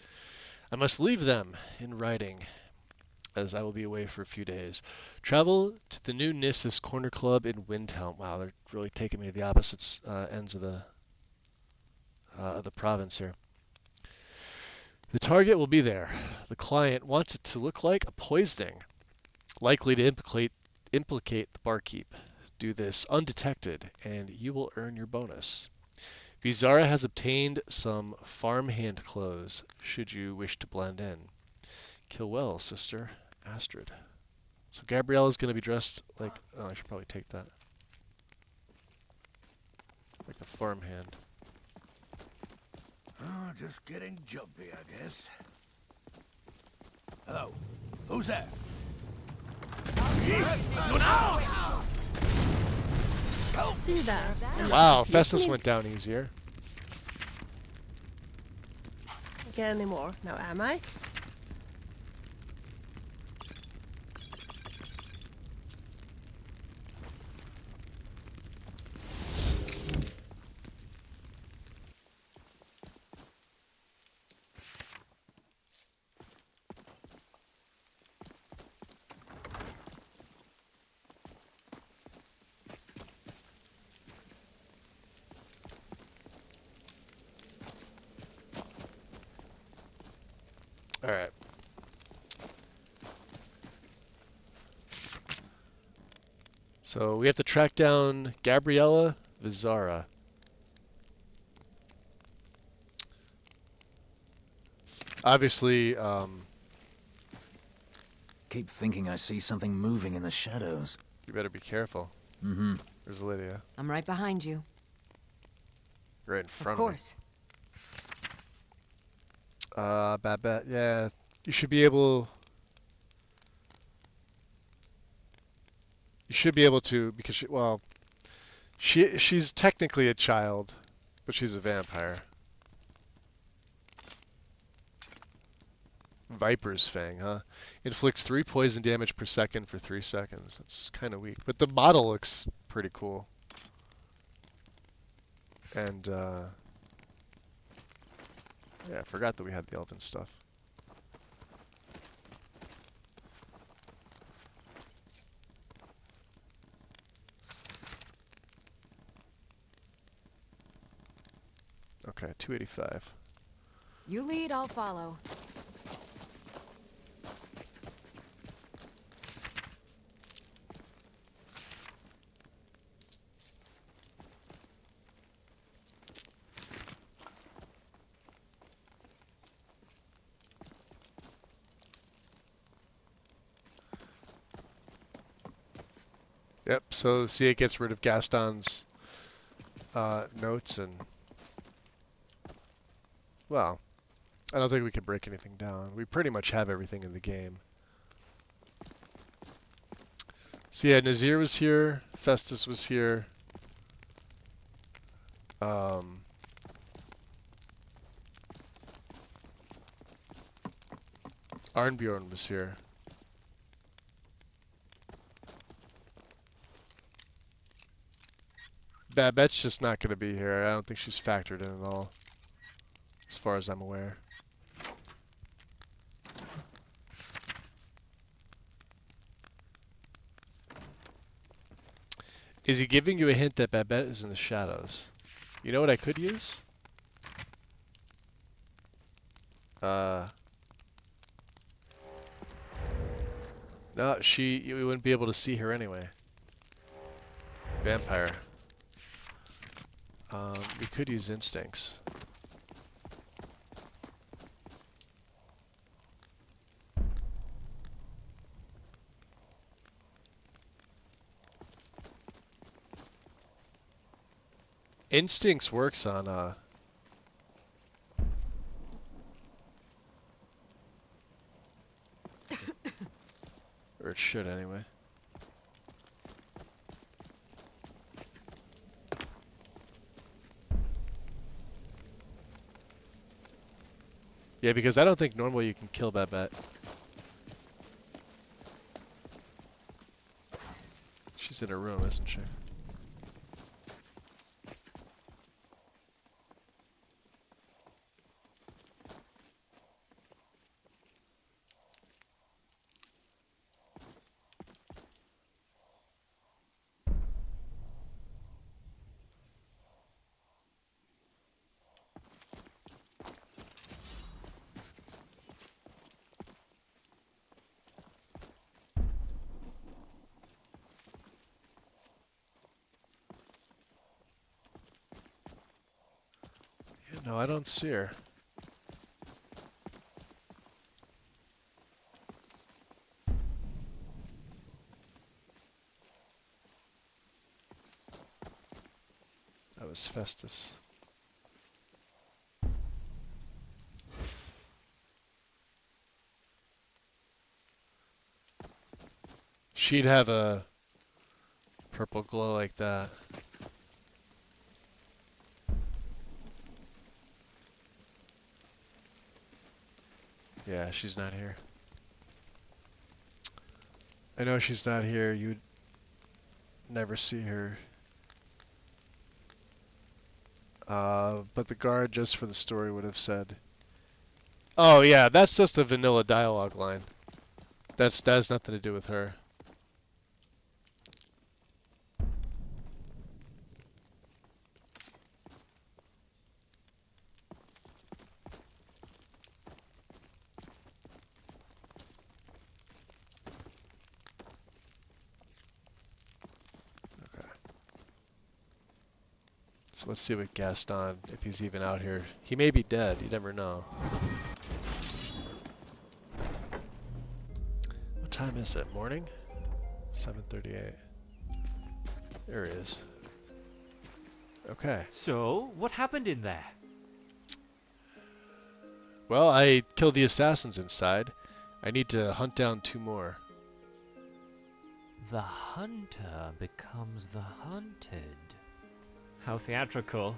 I must leave them in writing, as I will be away for a few days. Travel to the new Nissus Corner Club in Windhelm. Wow, they're really taking me to the opposite ends of the province here. The target will be there. The client wants it to look like a poisoning, likely to implicate the barkeep. Do this undetected, and you will earn your bonus. Vizara has obtained some farmhand clothes, should you wish to blend in. Kill well, sister. Astrid. So Gabriella's going to be dressed like... Oh, I should probably take that. Like a farmhand. Oh, just getting jumpy, I guess. Hello. Who's there? See that? Wow, Festus went down easier. Get any more? Now am I? Alright. So we have to track down Gabriella Vizara. Obviously, Keep thinking I see something moving in the shadows. You better be careful. Mm-hmm. Where's Lydia? I'm right behind you. Right in front Of course. Babette, yeah. You should be able... You should be able to, because she's technically a child, but she's a vampire. Viper's Fang, huh? Inflicts 3 poison damage per second for 3 seconds. That's kind of weak, but the model looks pretty cool. And, yeah, I forgot that we had the elven stuff. Okay, 285. You lead, I'll follow. Yep, so see, it gets rid of Gaston's notes and... Well, I don't think we can break anything down. We pretty much have everything in the game. So yeah, Nazir was here, Festus was here. Arnbjorn was here. Babette's just not going to be here. I don't think she's factored in at all, as far as I'm aware. Is he giving you a hint that Babette is in the shadows? You know what I could use? No, you wouldn't be able to see her anyway. Vampire. We could use instincts. Instincts works on should anyway. Yeah, because I don't think normally you can kill Babette. She's in her room, isn't she? No, I don't see her. That was Festus. She'd have a purple glow like that. Yeah, she's not here. I know she's not here. You'd never see her. But the guard, just for the story, would have said, "Oh yeah, that's just a vanilla dialogue line. That has nothing to do with her." So let's see what Gaston, if he's even out here. He may be dead, you never know. What time is it? Morning? 7:38. There he is. Okay. So, what happened in there? Well, I killed the assassins inside. I need to hunt down 2 more. The hunter becomes the hunted. How theatrical.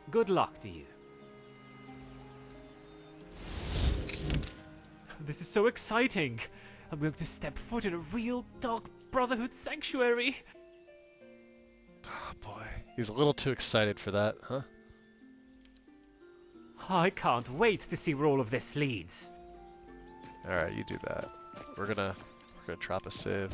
Good luck to you. This is so exciting. I'm going to step foot in a real Dark Brotherhood sanctuary. Oh boy, he's a little too excited for that, huh? I can't wait to see where all of this leads. Alright, you do that. We're gonna drop a save.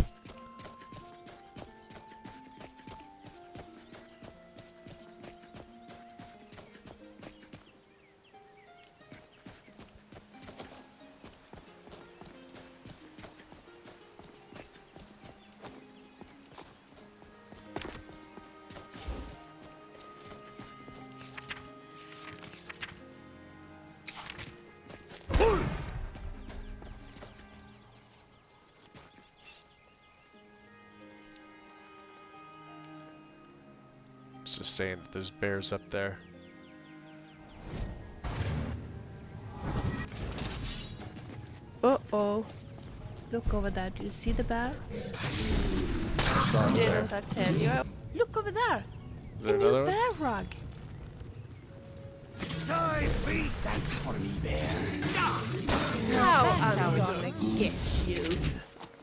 Just saying that there's bears up there. Uh-oh. Look over there. Do you see the bear? Didn't I tell you? Look over there. Is there a new another one? bear rug. Die, please! Thanks for me, bear. Now I'm gonna get you.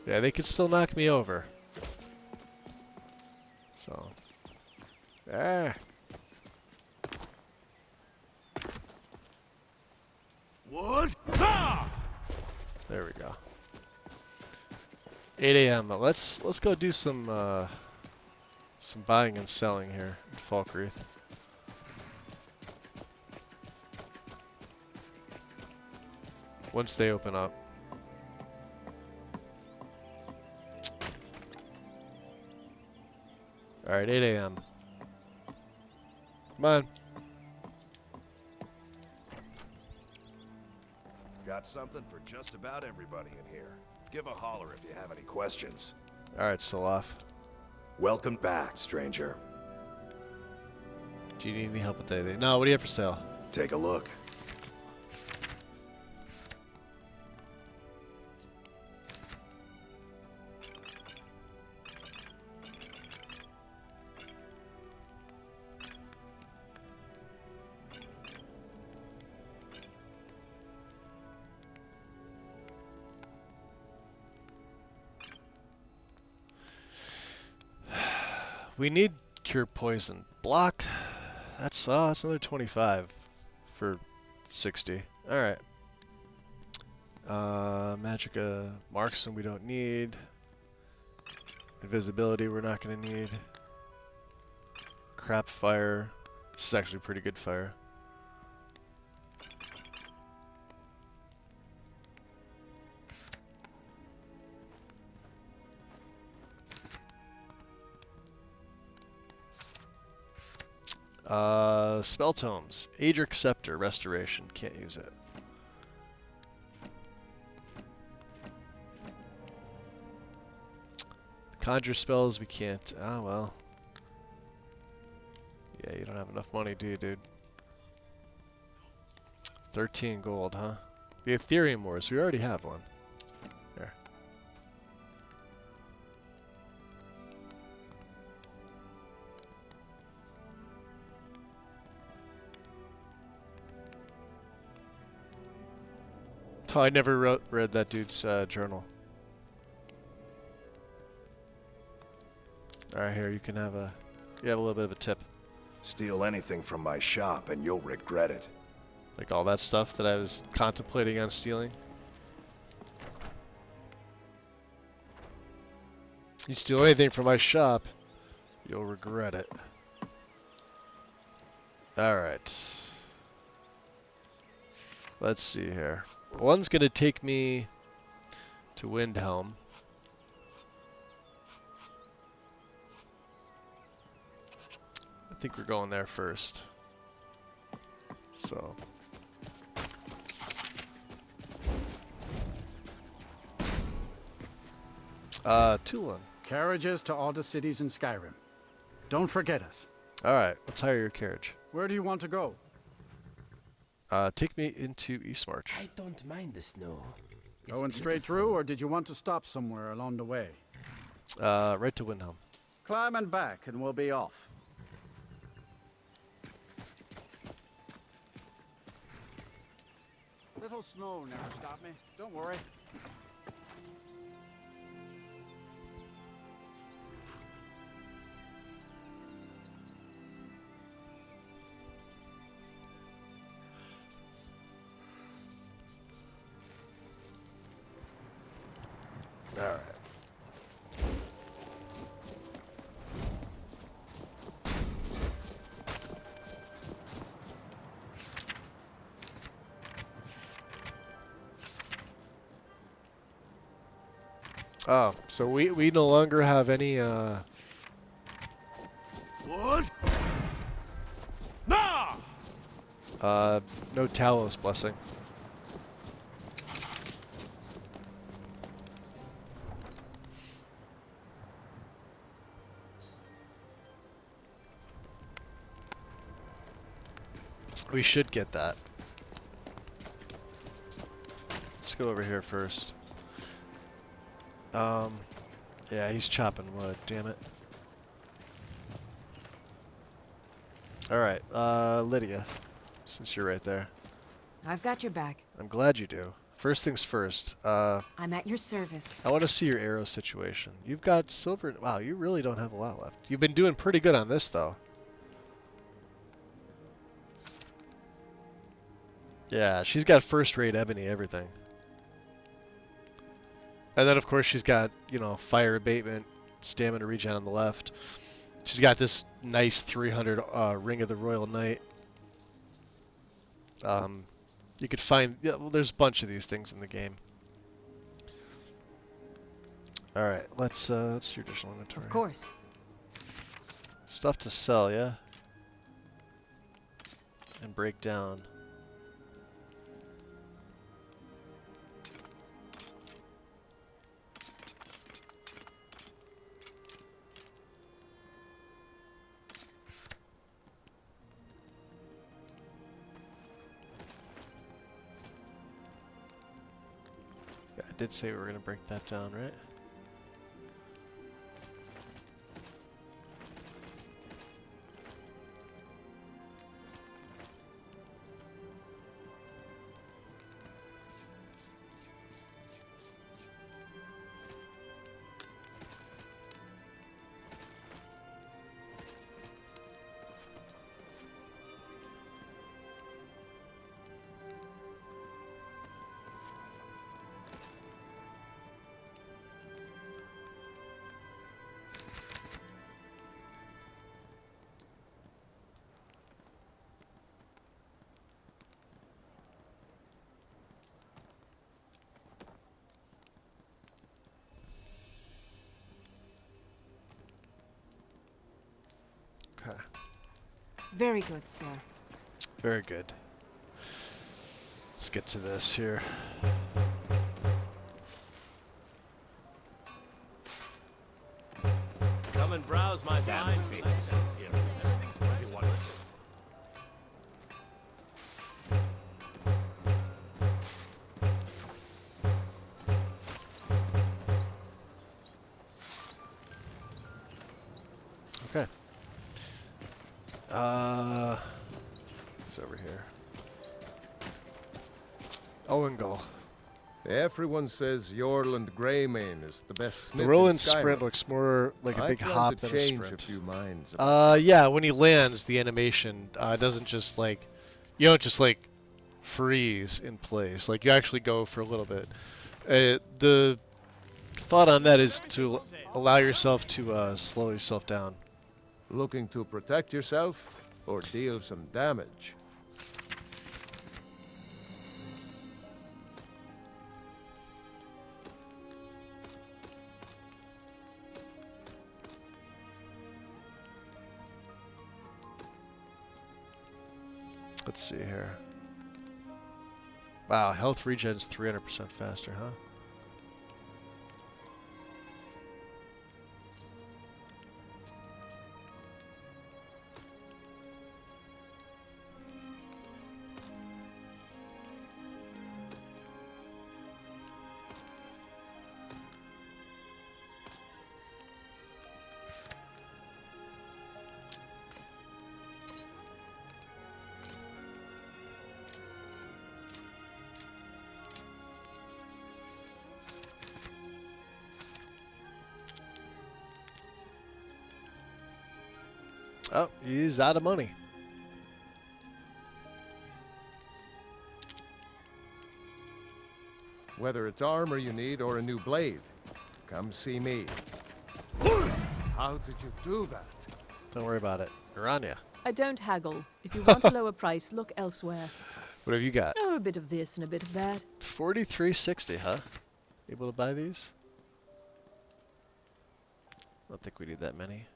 Yeah, they could still knock me over. So. Ah. What? Ah! There we go. 8 a.m. Let's go do some buying and selling here in Falkreath. Once they open up. Alright, 8 a.m. Come on. Got something for just about everybody in here. Give a holler if you have any questions. Alright, still off. Welcome back, stranger. Do you need any help with anything? No, what do you have for sale? Take a look. We need cure poison. Block. That's another 25 for 60. All right. Magica marksman we don't need. Invisibility we're not gonna need. Crap fire. This is actually pretty good fire. Spell tomes. Adric Scepter, Restoration. Can't use it. Conjure spells we can't. Ah, well. Yeah, you don't have enough money, do you, dude? 13 gold, huh? The Ethereum Wars. We already have one. There. Oh, I never read that dude's journal. Alright, here, you have a little bit of a tip. Steal anything from my shop and you'll regret it. Like all that stuff that I was contemplating on stealing. You steal anything from my shop, you'll regret it. Alright. Let's see here. One's gonna take me to Windhelm. I think we're going there first. So. Tulin. Carriages to all the cities in Skyrim. Don't forget us. Alright, let's hire your carriage. Where do you want to go? Take me into Eastmarch. I don't mind the snow. Going straight through, or did you want to stop somewhere along the way? Right to Windhelm. Climb and back, and we'll be off. Little snow never stopped me. Don't worry. Alright. Oh, so we no longer have any What? Nah! no Talos blessing. We should get that. Let's go over here first. Yeah, he's chopping wood, damn it. Alright, Lydia, since you're right there. I've got your back. I'm glad you do. First things first, I'm at your service. I want to see your arrow situation. You've got silver. Wow, you really don't have a lot left. You've been doing pretty good on this, though. Yeah, she's got first-rate ebony everything. And then, of course, she's got, you know, fire abatement, stamina regen on the left. She's got this nice 300 Ring of the Royal Knight. You could find... Yeah, well, there's a bunch of these things in the game. Alright, let's see your additional inventory. Of course. Stuff to sell, yeah? And break down. I did say we were going to break that down, right? Very good, sir. Very good. Let's get to this here. Come and browse my fine feet. Okay. It's over here. Owengal. Everyone says Yorland Greymane is the best smith The roll in and sprint Skyrim. looks more like a I big plan hop to than a change sprint. a few minds about Yeah, when he lands, the animation doesn't just like, you don't just like freeze in place. Like you actually go for a little bit. The thought on that is to allow yourself to slow yourself down. Looking to protect yourself or deal some damage? Let's see here. Wow, health regen's 300% faster, huh? Oh, he's out of money. Whether it's armor you need or a new blade, come see me. How did you do that? Don't worry about it. Urania, I don't haggle. If you want a lower price, look elsewhere. what have you got? Oh, a bit of this and a bit of that. 4360, huh? Able to buy these? I don't think we need that many.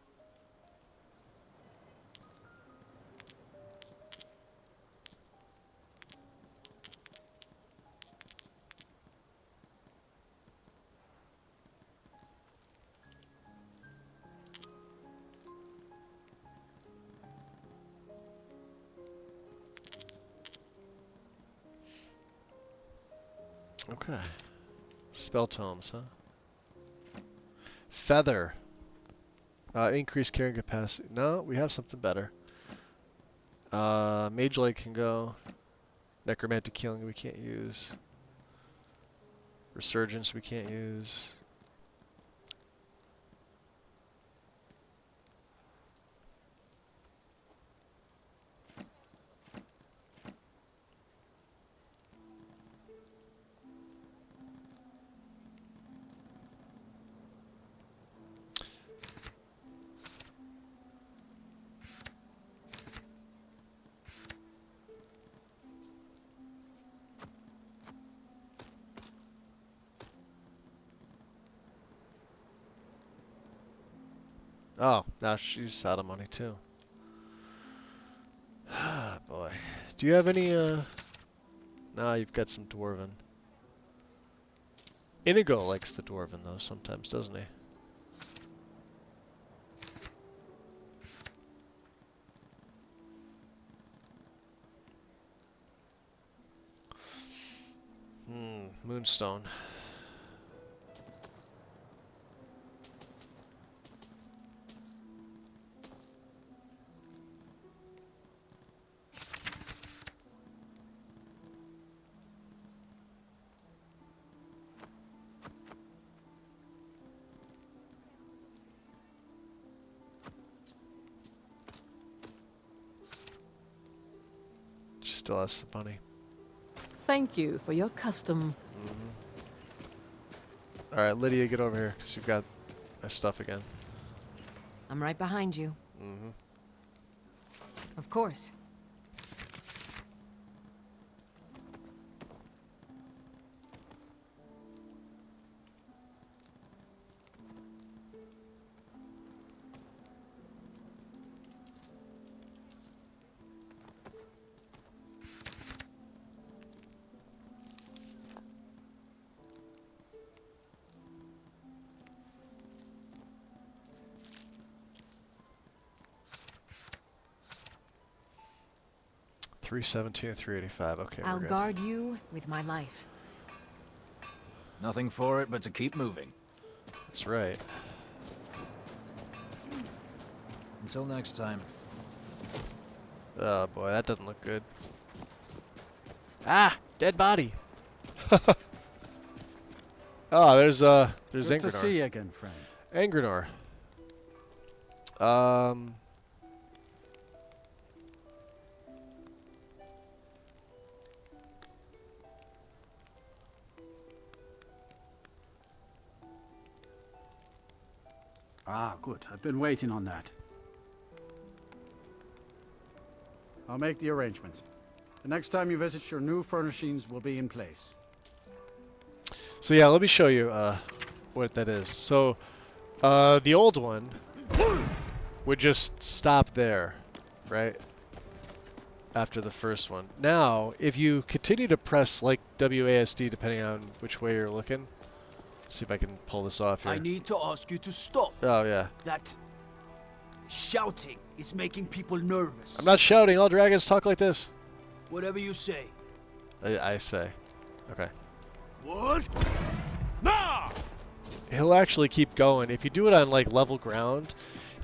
Okay. Spell tomes, huh? Feather. Increased carrying capacity. No, we have something better. Mage Light can go. Necromantic Healing we can't use. Resurgence we can't use. Oh, now she's out of money too. Ah, boy. Do you have any, Nah, you've got some Dwarven. Inigo likes the Dwarven, though, sometimes, doesn't he? Moonstone. She still has the money. Thank you for your custom. Alright, Lydia, get over here, because you've got my stuff again. I'm right behind you. Of course. 317 and 385. Okay, I'll we're good. guard you with my life. Nothing for it but to keep moving. That's right. Until next time. Oh boy, that doesn't look good. Ah! Dead body! Oh, there's Good Angrenor. to see you again, friend. Angrenor. Ah, good. I've been waiting on that. I'll make the arrangements. The next time you visit, your new furnishings will be in place. So yeah, let me show you what that is. So the old one would just stop there, right? After the first one. Now, if you continue to press like WASD depending on which way you're looking. See if I can pull this off here. I need to ask you to stop. Oh yeah. That shouting is making people nervous. I'm not shouting, all dragons talk like this. Whatever you say. I say. Okay. What? Nah! He'll actually keep going. If you do it on like level ground,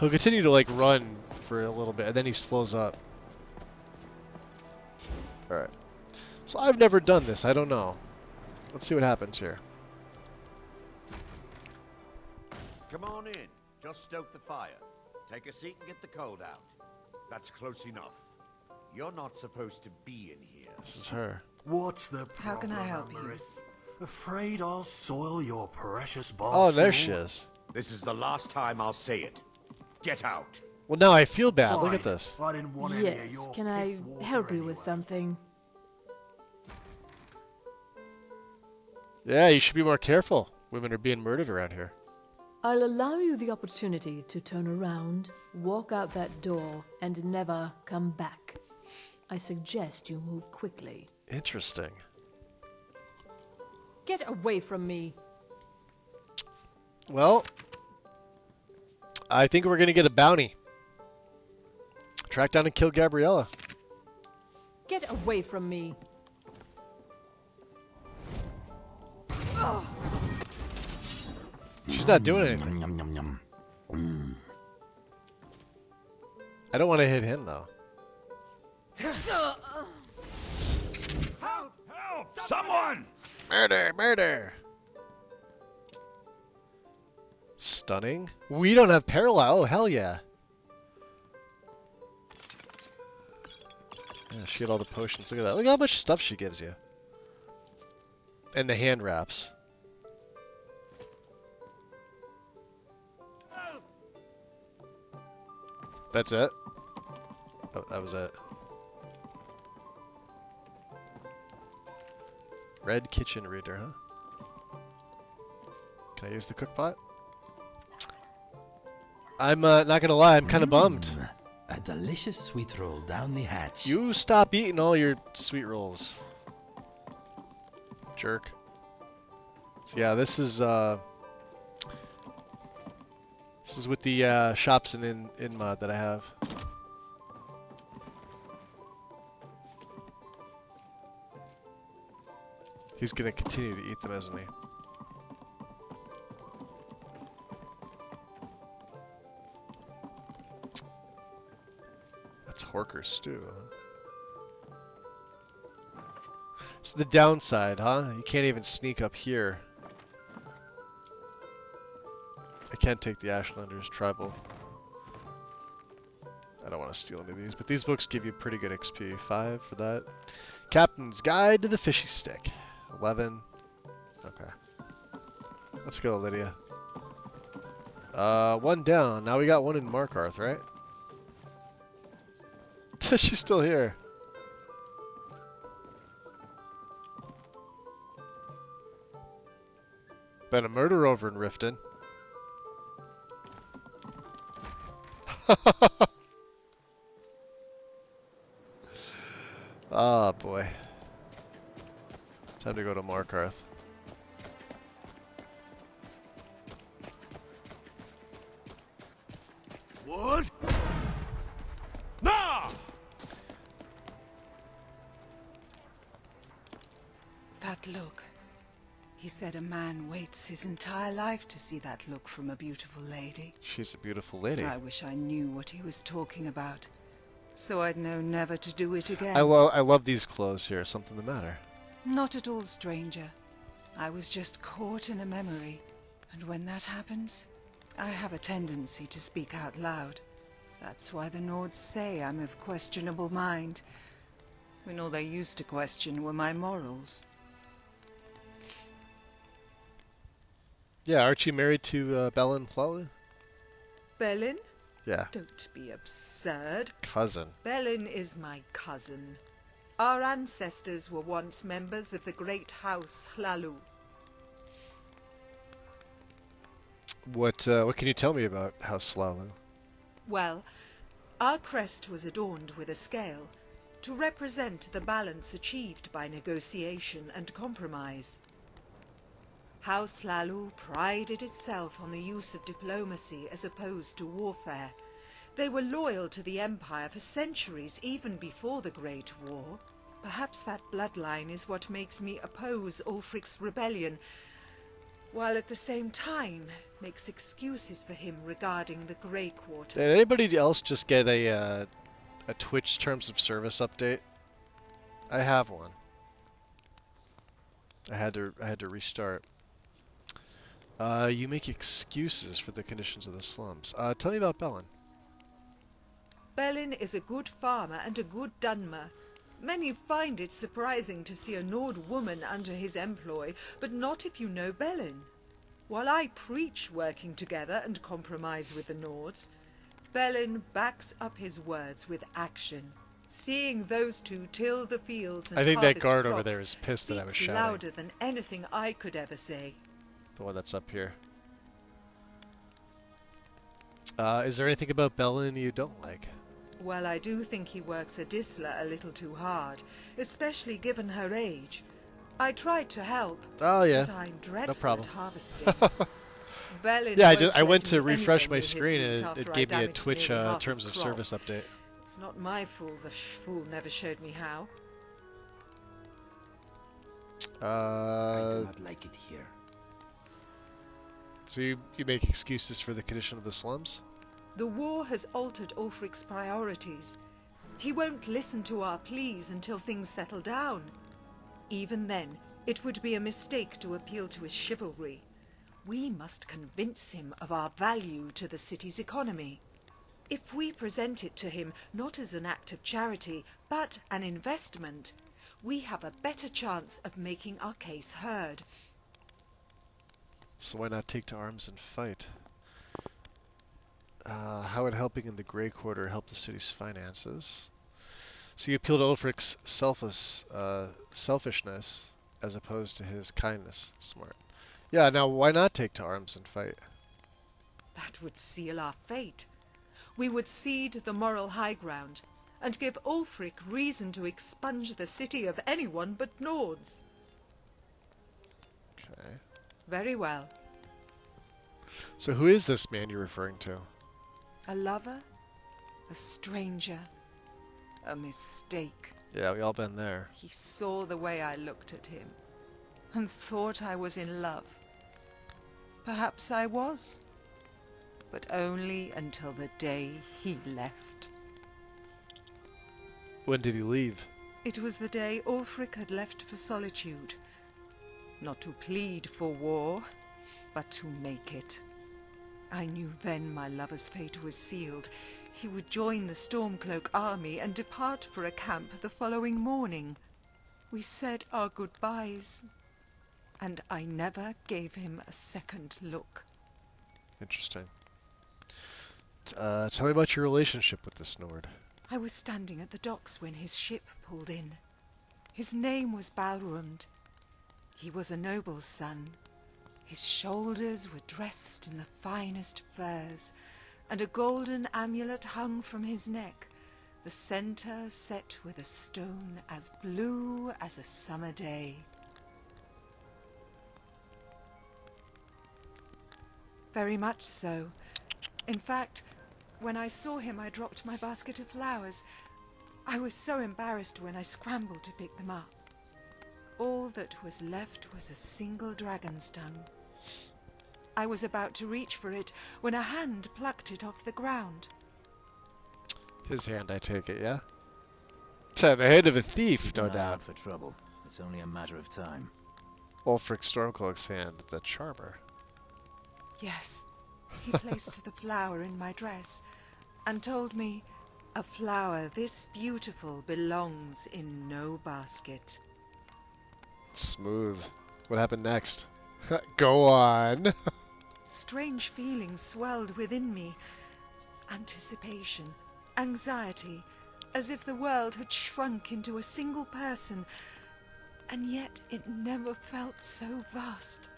he'll continue to like run for a little bit and then he slows up. Alright. So I've never done this, I don't know. Let's see what happens here. Come on in. Just stoke the fire. Take a seat and get the cold out. That's close enough. You're not supposed to be in here. This is her. What's the How can I help you? Afraid I'll soil your precious Oh, boss. there she is. This is the last time I'll say it. Get out. Well, now I feel bad. Look Fine. at this. I didn't want any of Yes, your can I piss water help you anyway. with something? Yeah, you should be more careful. Women are being murdered around here. I'll allow you the opportunity to turn around, walk out that door, and never come back. I suggest you move quickly. Interesting. Get away from me! Well, I think we're going to get a bounty. Track down and kill Gabriella. Get away from me! She's not doing anything. I don't want to hit him, though. Help! Help! Someone! Murder! Murder! Stunning. We don't have parallel. Oh, hell yeah. Yeah, she had all the potions. Look at that. Look how much stuff she gives you. And the hand wraps. That's it? Oh, that was it. Red kitchen reader, huh? Can I use the cook pot? I'm not gonna lie, I'm kind of bummed. A delicious sweet roll down the hatch. You stop eating all your sweet rolls. Jerk. So yeah, this is with the shops and in mod that I have. He's gonna continue to eat them, isn't he? That's Horker stew, huh? It's the downside, huh? You can't even sneak up here. I can't take the Ashlanders tribal. I don't want to steal any of these, but these books give you pretty good XP. 5 for that. Captain's Guide to the Fishy Stick. 11. Okay. Let's go, Lydia. 1 down. Now we got 1 in Markarth, right? She's still here. Been a murder over in Riften. Ah, boy. Time to go to Markarth. What? Nah! That look. He said a man waits his entire life to see that look from a beautiful lady. She's a beautiful lady. I wish I knew what he was talking about, so I'd know never to do it again. I love these clothes here. Something the matter? Not at all, stranger. I was just caught in a memory, and when that happens, I have a tendency to speak out loud. That's why the Nords say I'm of questionable mind, when all they used to question were my morals. Yeah, aren't you married to Bellin Plalu? Bellin? Yeah. Don't be absurd. Cousin. Bellin is my cousin. Our ancestors were once members of the great house Hlalu. What can you tell me about House Slalu? Well, our crest was adorned with a scale to represent the balance achieved by negotiation and compromise. House Hlalu prided itself on the use of diplomacy as opposed to warfare. They were loyal to the Empire for centuries, even before the Great War. Perhaps that bloodline is what makes me oppose Ulfric's rebellion, while at the same time makes excuses for him regarding the Grey Quarter. Did anybody else just get a Twitch Terms of Service update? I have one. I had to restart. You make excuses for the conditions of the slums. Tell me about Bellin. Bellin is a good farmer and a good Dunmer. Many find it surprising to see a Nord woman under his employ, but not if you know Bellin. While I preach working together and compromise with the Nords, Bellin backs up his words with action. Seeing those two till the fields and I think that harvest guard crops over there is pissed that I was speaks shouting. louder than anything I could ever say. The one that's up here. Is there anything about Bellin you don't like? Well, I do think he works Adisla a little too hard, especially given her age. I tried to help, Oh yeah, but I'm dreadful no problem. at harvesting. Bellin Yeah, won't I went let to me refresh anywhere my near his screen route and after it I gave me a damaged Twitch nearly half Terms his of crop. Service update. It's not my fault the fool never showed me how. I do not like it here. So you make excuses for the condition of the slums? The war has altered Ulfric's priorities. He won't listen to our pleas until things settle down. Even then, it would be a mistake to appeal to his chivalry. We must convince him of our value to the city's economy. If we present it to him not as an act of charity, but an investment, we have a better chance of making our case heard. So why not take to arms and fight? How would helping in the Grey Quarter help the city's finances? So you appeal to Ulfric's selfishness as opposed to his kindness. Smart. Yeah, now why not take to arms and fight? That would seal our fate. We would cede the moral high ground and give Ulfric reason to expunge the city of anyone but Nords. Okay. Very well. So who is this man you're referring to? A lover? A stranger? A mistake. Yeah, we all been there. He saw the way I looked at him and thought I was in love. Perhaps I was, but only until the day he left. When did he leave? It was the day Ulfric had left for solitude. Not to plead for war, but to make it. I knew then my lover's fate was sealed. He would join the Stormcloak army and depart for a camp the following morning. We said our goodbyes, and I never gave him a second look. Interesting. Tell me about your relationship with this Nord. I was standing at the docks when his ship pulled in. His name was Balrund. He was a noble's son. His shoulders were dressed in the finest furs, and a golden amulet hung from his neck, the center set with a stone as blue as a summer day. Very much so. In fact, when I saw him, I dropped my basket of flowers. I was so embarrassed when I scrambled to pick them up. All that was left was a single dragon's tongue. I was about to reach for it when a hand plucked it off the ground. His hand, I take it, yeah? The head of a thief, Keep no an eye doubt. out for trouble. It's only a matter of time. Ulfric Stormcloak's hand, the charmer. Yes, he placed the flower in my dress and told me a flower this beautiful belongs in no basket. Smooth. What happened next? Go on. Strange feelings swelled within me. Anticipation, anxiety, as if the world had shrunk into a single person, and yet it never felt so vast.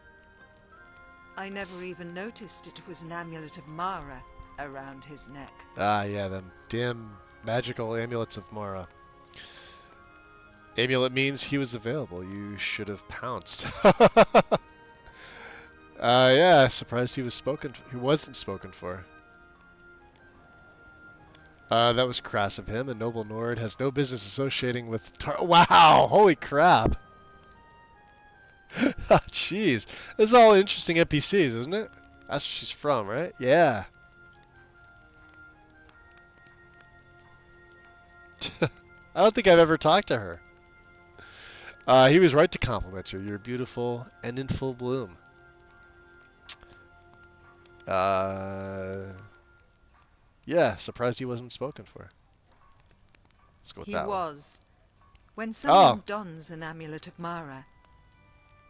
I never even noticed it was an amulet of Mara around his neck. Ah, yeah, them damn magical amulets of Mara. Amulet means he was available. You should have pounced. Yeah, surprised he wasn't spoken for. That was crass of him. A noble Nord has no business associating with Wow! Holy crap! Jeez. This is all interesting NPCs, isn't it? That's where she's from, right? Yeah. I don't think I've ever talked to her. He was right to compliment you. You're beautiful and in full bloom. Yeah, surprised he wasn't spoken for. Let's go with He that one. was. When someone dons an amulet of Mara,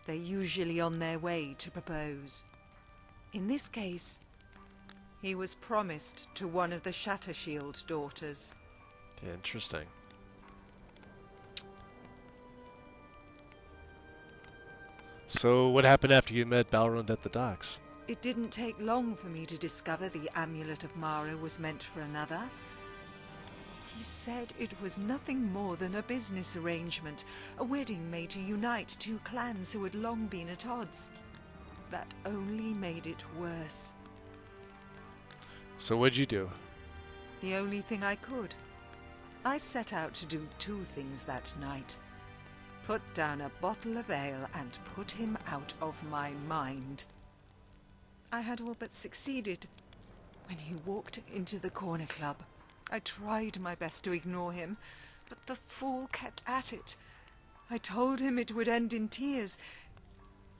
they're usually on their way to propose. In this case, he was promised to one of the Shattershield daughters. Interesting. So, what happened after you met Balrond at the docks? It didn't take long for me to discover the amulet of Mara was meant for another. He said it was nothing more than a business arrangement, a wedding made to unite two clans who had long been at odds. That only made it worse. So what'd you do? The only thing I could. I set out to do two things that night. Put down a bottle of ale and put him out of my mind. I had all but succeeded when he walked into the corner club. I tried my best to ignore him, but the fool kept at it. I told him it would end in tears.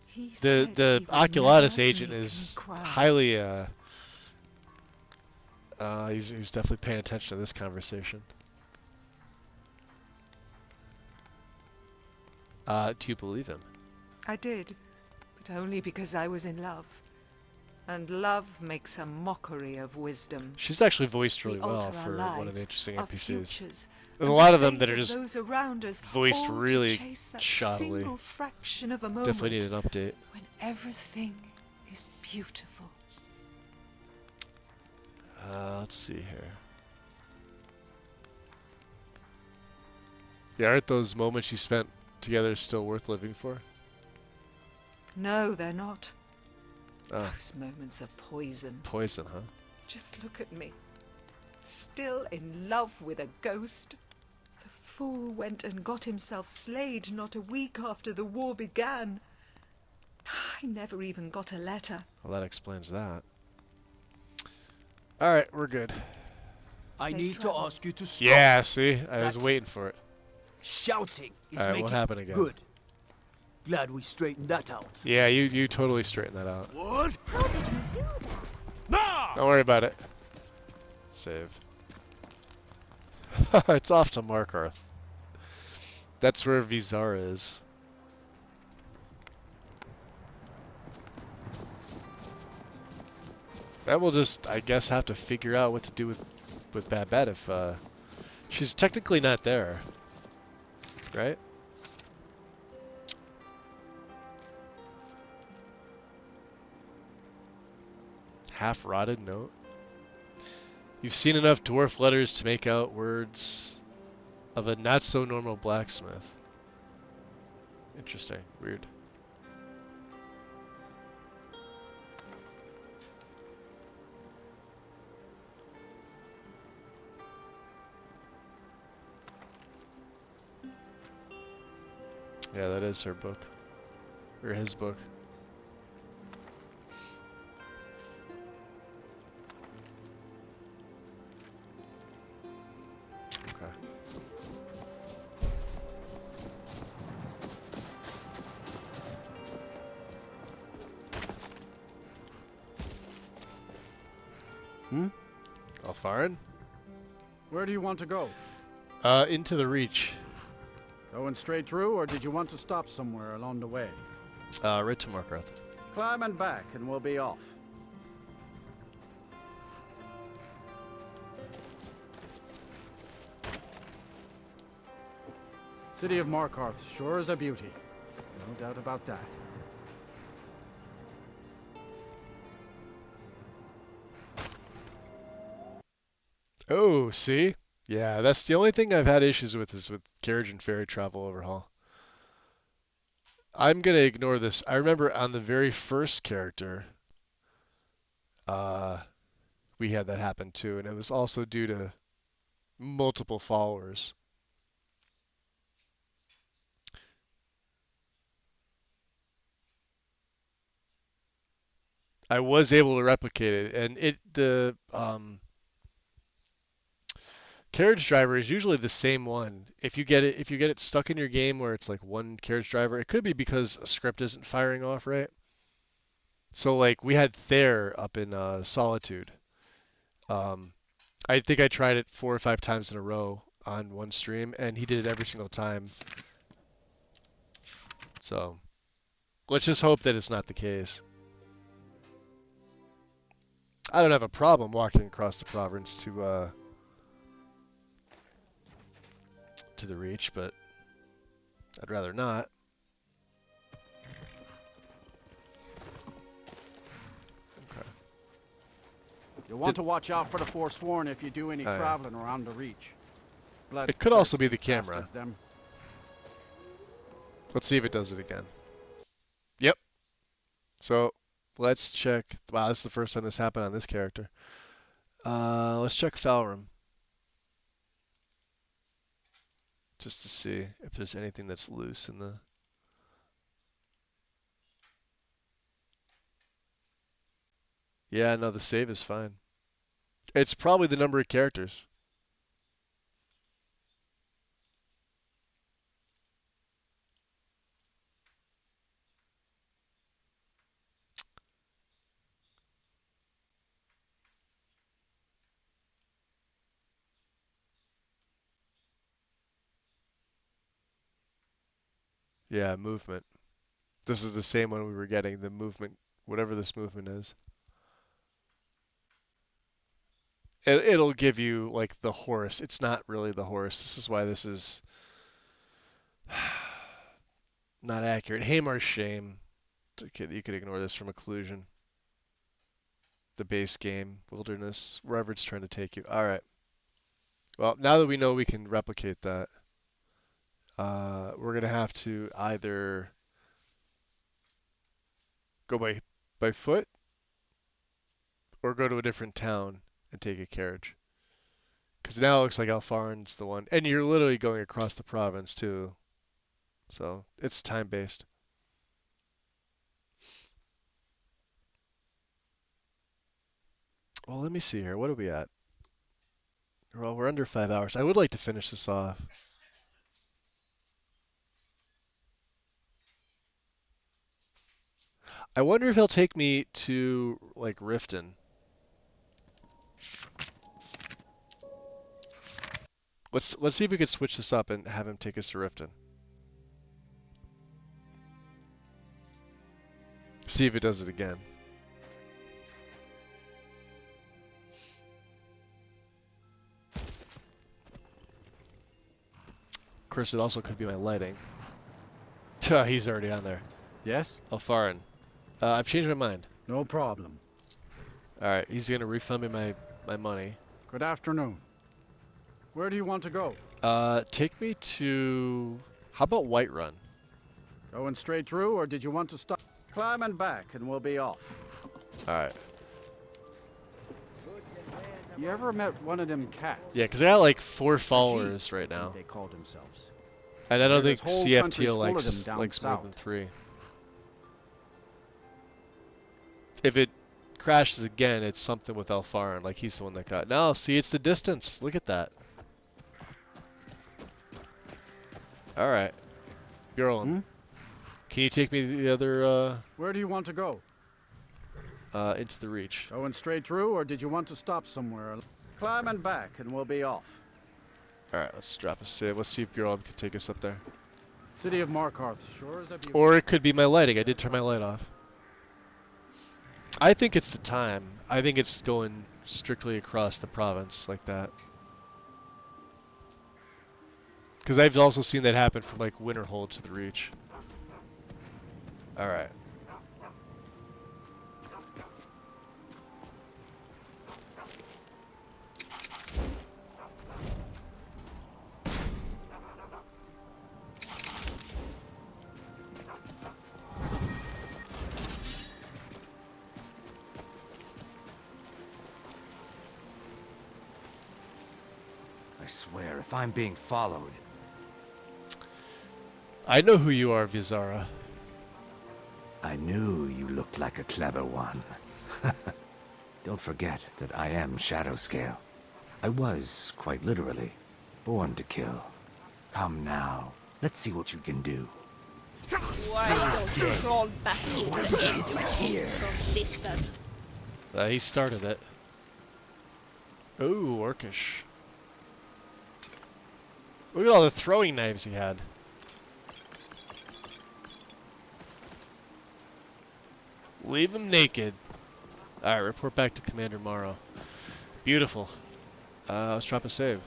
He said The he would Oculatus never agent make me is cry. highly he's definitely paying attention to this conversation. Do you believe him? I did, but only because I was in love. And love makes a mockery of wisdom. She's actually voiced really We well alter our for one of the lives, interesting our NPCs. futures, There's a and lot the of them fate that are of just those around us, voiced all to really chase that shoddily. single fraction of a moment Definitely need an update. when everything is beautiful. Let's see here. Yeah, aren't those moments you spent together still worth living for? No, they're not. Oh. Those moments are poison. Poison, huh? Just look at me. Still in love with a ghost. The fool went and got himself slayed not a week after the war began. I never even got a letter. Well, that explains that. Alright, we're good. I Safe need to travels. ask you to stop. Yeah, see? I was That waiting for it. Shouting is Alright, making what happened again? good. Glad we straightened that out. Yeah, you totally straightened that out. What? How did you do that? No! Don't worry about it. Save. It's off to Markarth. That's where Vizara is. And we'll just, I guess, have to figure out what to do with Babette if she's technically not there, right? Half-rotted note. You've seen enough dwarf letters to make out words of a not-so-normal blacksmith. Interesting. Weird. Yeah, that is her book. Or his book. Okay. Alfarin? Where do you want to go? Into the Reach. Going straight through, or did you want to stop somewhere along the way? Right to Markarth. Climb and back, and we'll be off. City of Markarth sure is a beauty. No doubt about that. Oh, see? Yeah, that's the only thing I've had issues with is with carriage and ferry travel overhaul. I'm gonna ignore this. I remember on the very first character, we had that happen too, and it was also due to multiple followers. I was able to replicate it, and the carriage driver is usually the same one. If you get it stuck in your game where it's like one carriage driver, it could be because a script isn't firing off right. So like we had Thayer up in Solitude. I think I tried it 4 or 5 times in a row on one stream, and he did it every single time. So let's just hope that it's not the case. I don't have a problem walking across the province to the Reach, but I'd rather not. Okay. You'll want to watch out for the Forsworn if you do any traveling around the Reach. It could also be the camera. Them. Let's see if it does it again. Yep. So let's check. Wow, this is the first time this happened on this character. Let's check Falrum. Just to see if there's anything that's loose in the... Yeah, no, the save is fine. It's probably the number of characters. Yeah, movement. This is the same one we were getting, the movement, whatever this movement is. It'll give you, like, the horse. It's not really the horse. This is why this is not accurate. Hamar's Shame. You could ignore this from Occlusion. The base game, Wilderness, wherever it's trying to take you. Alright. Well, now that we know we can replicate that, we're going to have to either go by foot or go to a different town and take a carriage. Because now it looks like Alfarin's the one. And you're literally going across the province, too. So, it's time-based. Well, let me see here. What are we at? Well, we're under 5 hours. I would like to finish this off. I wonder if he'll take me to, like, Riften. Let's see if we can switch this up and have him take us to Riften. See if it does it again. Of course, it also could be my lighting. He's already on there. Yes? Alfarin. I've changed my mind. No problem. Alright, he's gonna refund me my money. Good afternoon. Where do you want to go? Take me to... How about Whiterun? Going straight through, or did you want to stop? Climb and back, and we'll be off. Alright. You ever met one of them cats? Yeah, because I got like 4 followers right now. They called themselves. And I don't think This whole country's CFTO full of them likes down more south. than 3. If it crashes again, it's something with Alfarin, like he's the one that got. No, see, it's the distance. Look at that. All right, Bjorn, can you take me to the other? Where do you want to go? Into the Reach. Going straight through, or did you want to stop somewhere? Climb and back, and we'll be off. All right, let's drop a save. Let's see if Bjorn can take us up there. City of Markarth, sure as that be. Or it could be my lighting. I did turn my light off. I think it's the time. I think it's going strictly across the province like that. Because I've also seen that happen from like Winterhold to the Reach. Alright. I swear, if I'm being followed... I know who you are, Vizara. I knew you looked like a clever one. Don't forget that I am Shadowscale. I was, quite literally, born to kill. Come now, let's see what you can do. Why don't you crawl back in the air from distance? He started it. Ooh, Orcish. Look at all the throwing knives he had. Leave him naked. Alright, report back to Commander Morrow. Beautiful. Let's drop a save.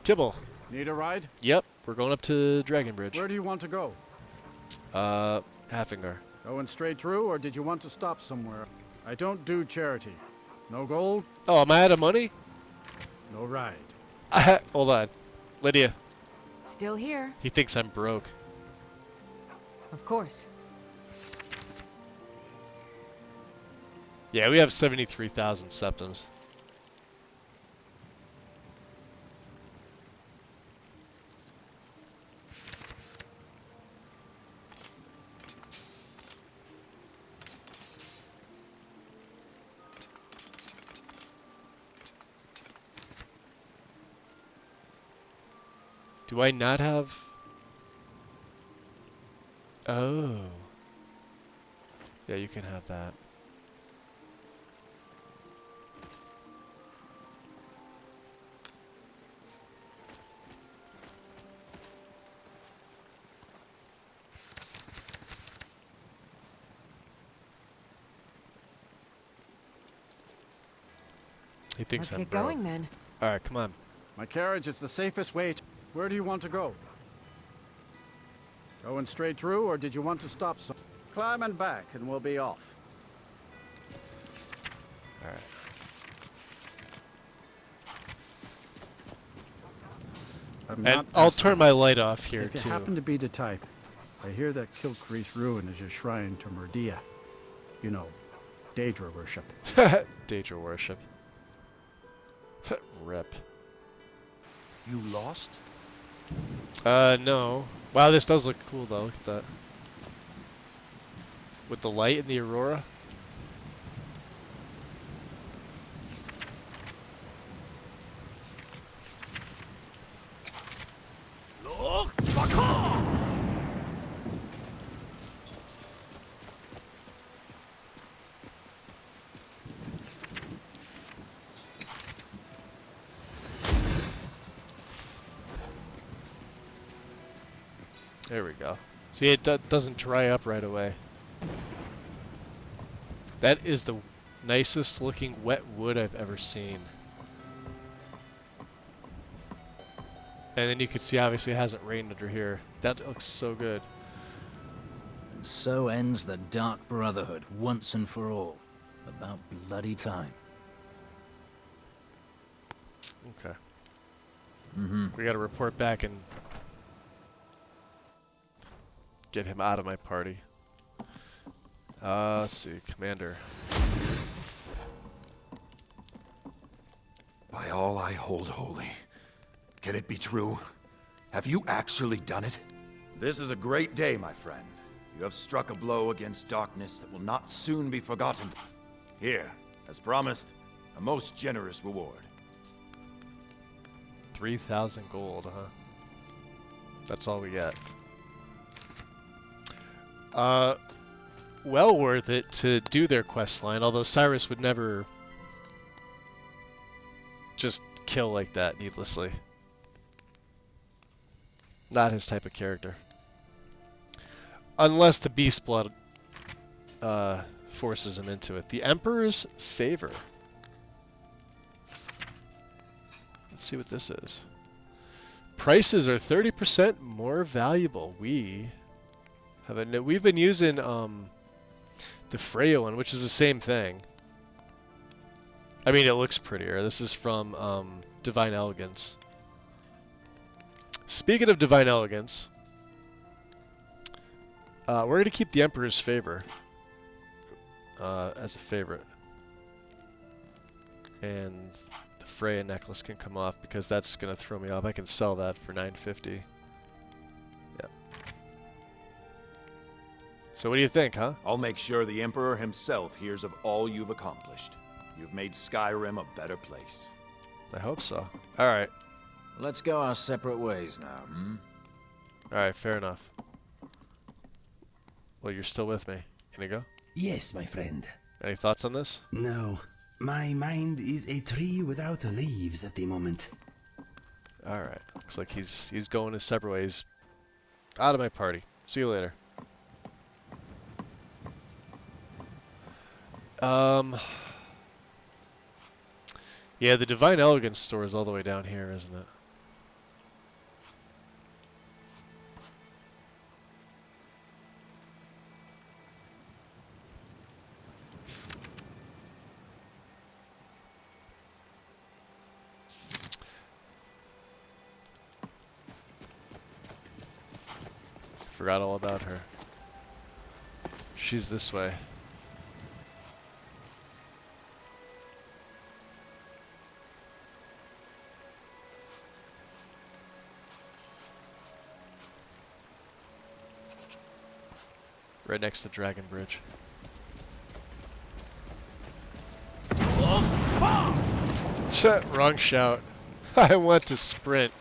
Tibble. Need a ride? Yep, we're going up to Dragon Bridge. Where do you want to go? Haffinger. Going straight through, or did you want to stop somewhere? I don't do charity. No gold? Oh, am I out of money? No ride. Hold on. Lydia. Still here. He thinks I'm broke. Of course. Yeah, we have 73,000 septums. Do I not have... Oh. Yeah, you can have that. He thinks Let's I'm get broke. going then. Alright, come on. My carriage is the safest way to... Where do you want to go? Going straight through, or did you want to stop some... Climb and back, and we'll be off. Alright. And I'll turn my light off here, if you too. happen to be the type, I hear that Kilcrease Ruin is your shrine to Murdia. You know, Daedra worship. Daedra worship. Rip. You lost? No. Wow, this does look cool, though. Look at that. With the light and the aurora. There we go. See, it doesn't dry up right away. That is the nicest looking wet wood I've ever seen. And then you can see obviously it hasn't rained under here. That looks so good. And so ends the Dark Brotherhood once and for all. About bloody time. Okay. We gotta report back and get him out of my party. Let's see, Commander. By all I hold holy, can it be true? Have you actually done it? This is a great day, my friend. You have struck a blow against darkness that will not soon be forgotten. Here, as promised, a most generous reward. 3,000 gold, huh? That's all we got. Well worth it to do their quest line, although Cyrus would never just kill like that needlessly. Not his type of character. Unless the beast blood forces him into it. The Emperor's Favor. Let's see what this is. Prices are 30% more valuable. We've been using the Freya one, which is the same thing. I mean, it looks prettier. This is from Divine Elegance. Speaking of Divine Elegance, we're going to keep the Emperor's Favor as a favorite. And the Freya necklace can come off because that's going to throw me off. I can sell that for 950. Yep. So what do you think, huh? I'll make sure the Emperor himself hears of all you've accomplished. You've made Skyrim a better place. I hope so. Alright. Let's go our separate ways now, hmm? Alright, fair enough. Well, you're still with me. Can you go? Yes, my friend. Any thoughts on this? No. My mind is a tree without leaves at the moment. Alright. Looks like he's going his separate ways. Out of my party. See you later. Yeah, the Divine Elegance store is all the way down here, isn't it? Forgot all about her. She's this way. Right next to Dragon Bridge. Shit, wrong shout. I want to sprint.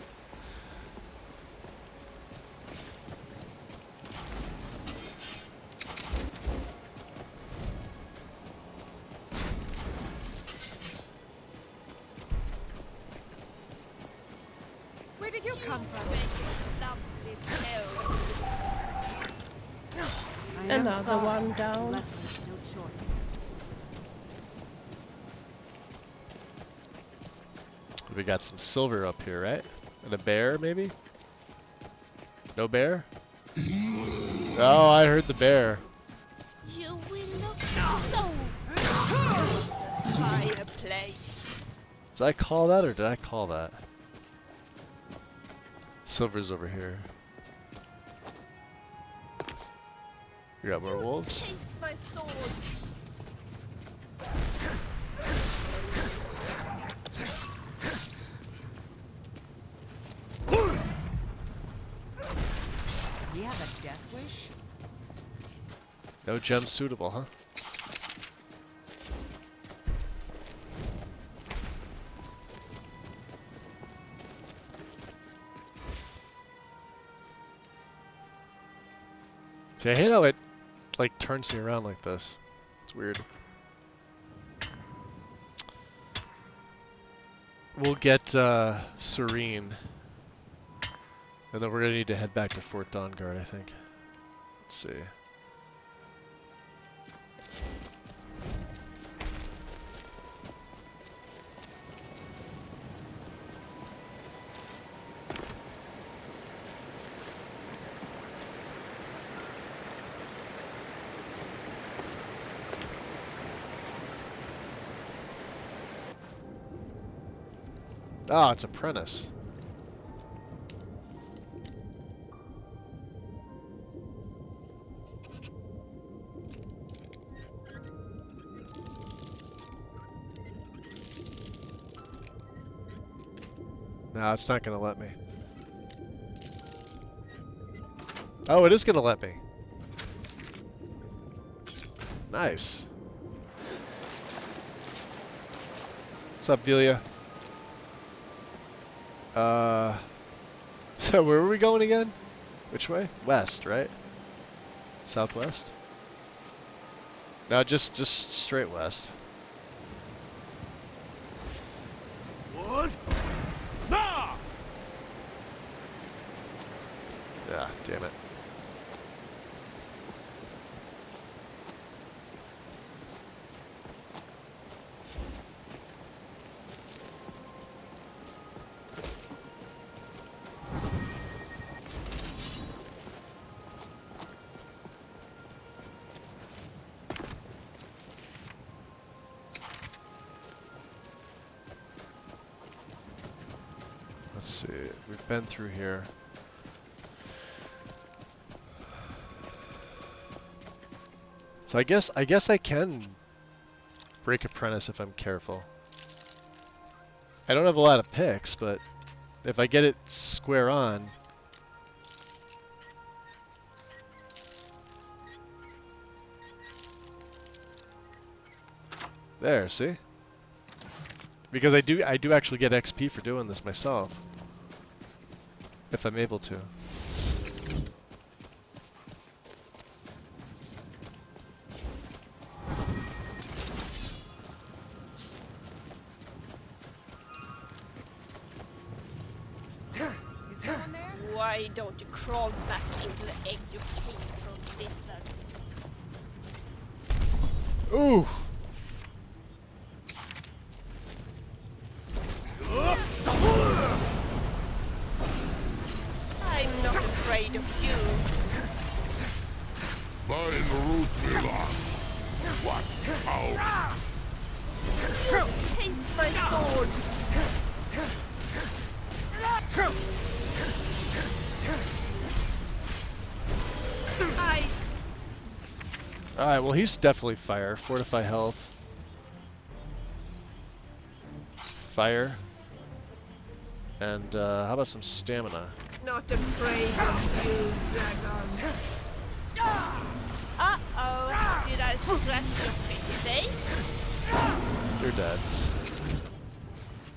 Where did you come from? Another one down. Left with no choice. We got some silver up here, right? And a bear, maybe? No bear? Oh, I heard the bear. You will look so higher place. Did I call that or did I call that? Silver's over here. We got more wolves. Taste my sword. Do you have a death wish? No gems suitable, huh? See, I hate how it like turns me around like this. It's weird. We'll get Serene. And then we're gonna need to head back to Fort Dawnguard, I think. Let's see. Ah, it's Apprentice. No, it's not gonna let me. Oh, it is gonna let me. Nice. What's up, Velia? So where were we going again? Which way? West, right? Southwest? No, just straight west. What? Nah! Yeah, damn it. Let's see. We've been through here. So I guess I can break apprentice if I'm careful. I don't have a lot of picks, but if I get it square on. There, see? Because I do actually get XP for doing this myself. If I'm able to. Is someone there? Why don't you crawl back into the egg you came from, lizard? Ooh! I'm not afraid of you. Mein Root Milan. What? How? You taste my sword. Alright, well he's definitely fire. Fortify health. Fire. And how about some stamina? Not afraid of you, dragon. Uh-oh. Did I scratch your pretty face? You're dead.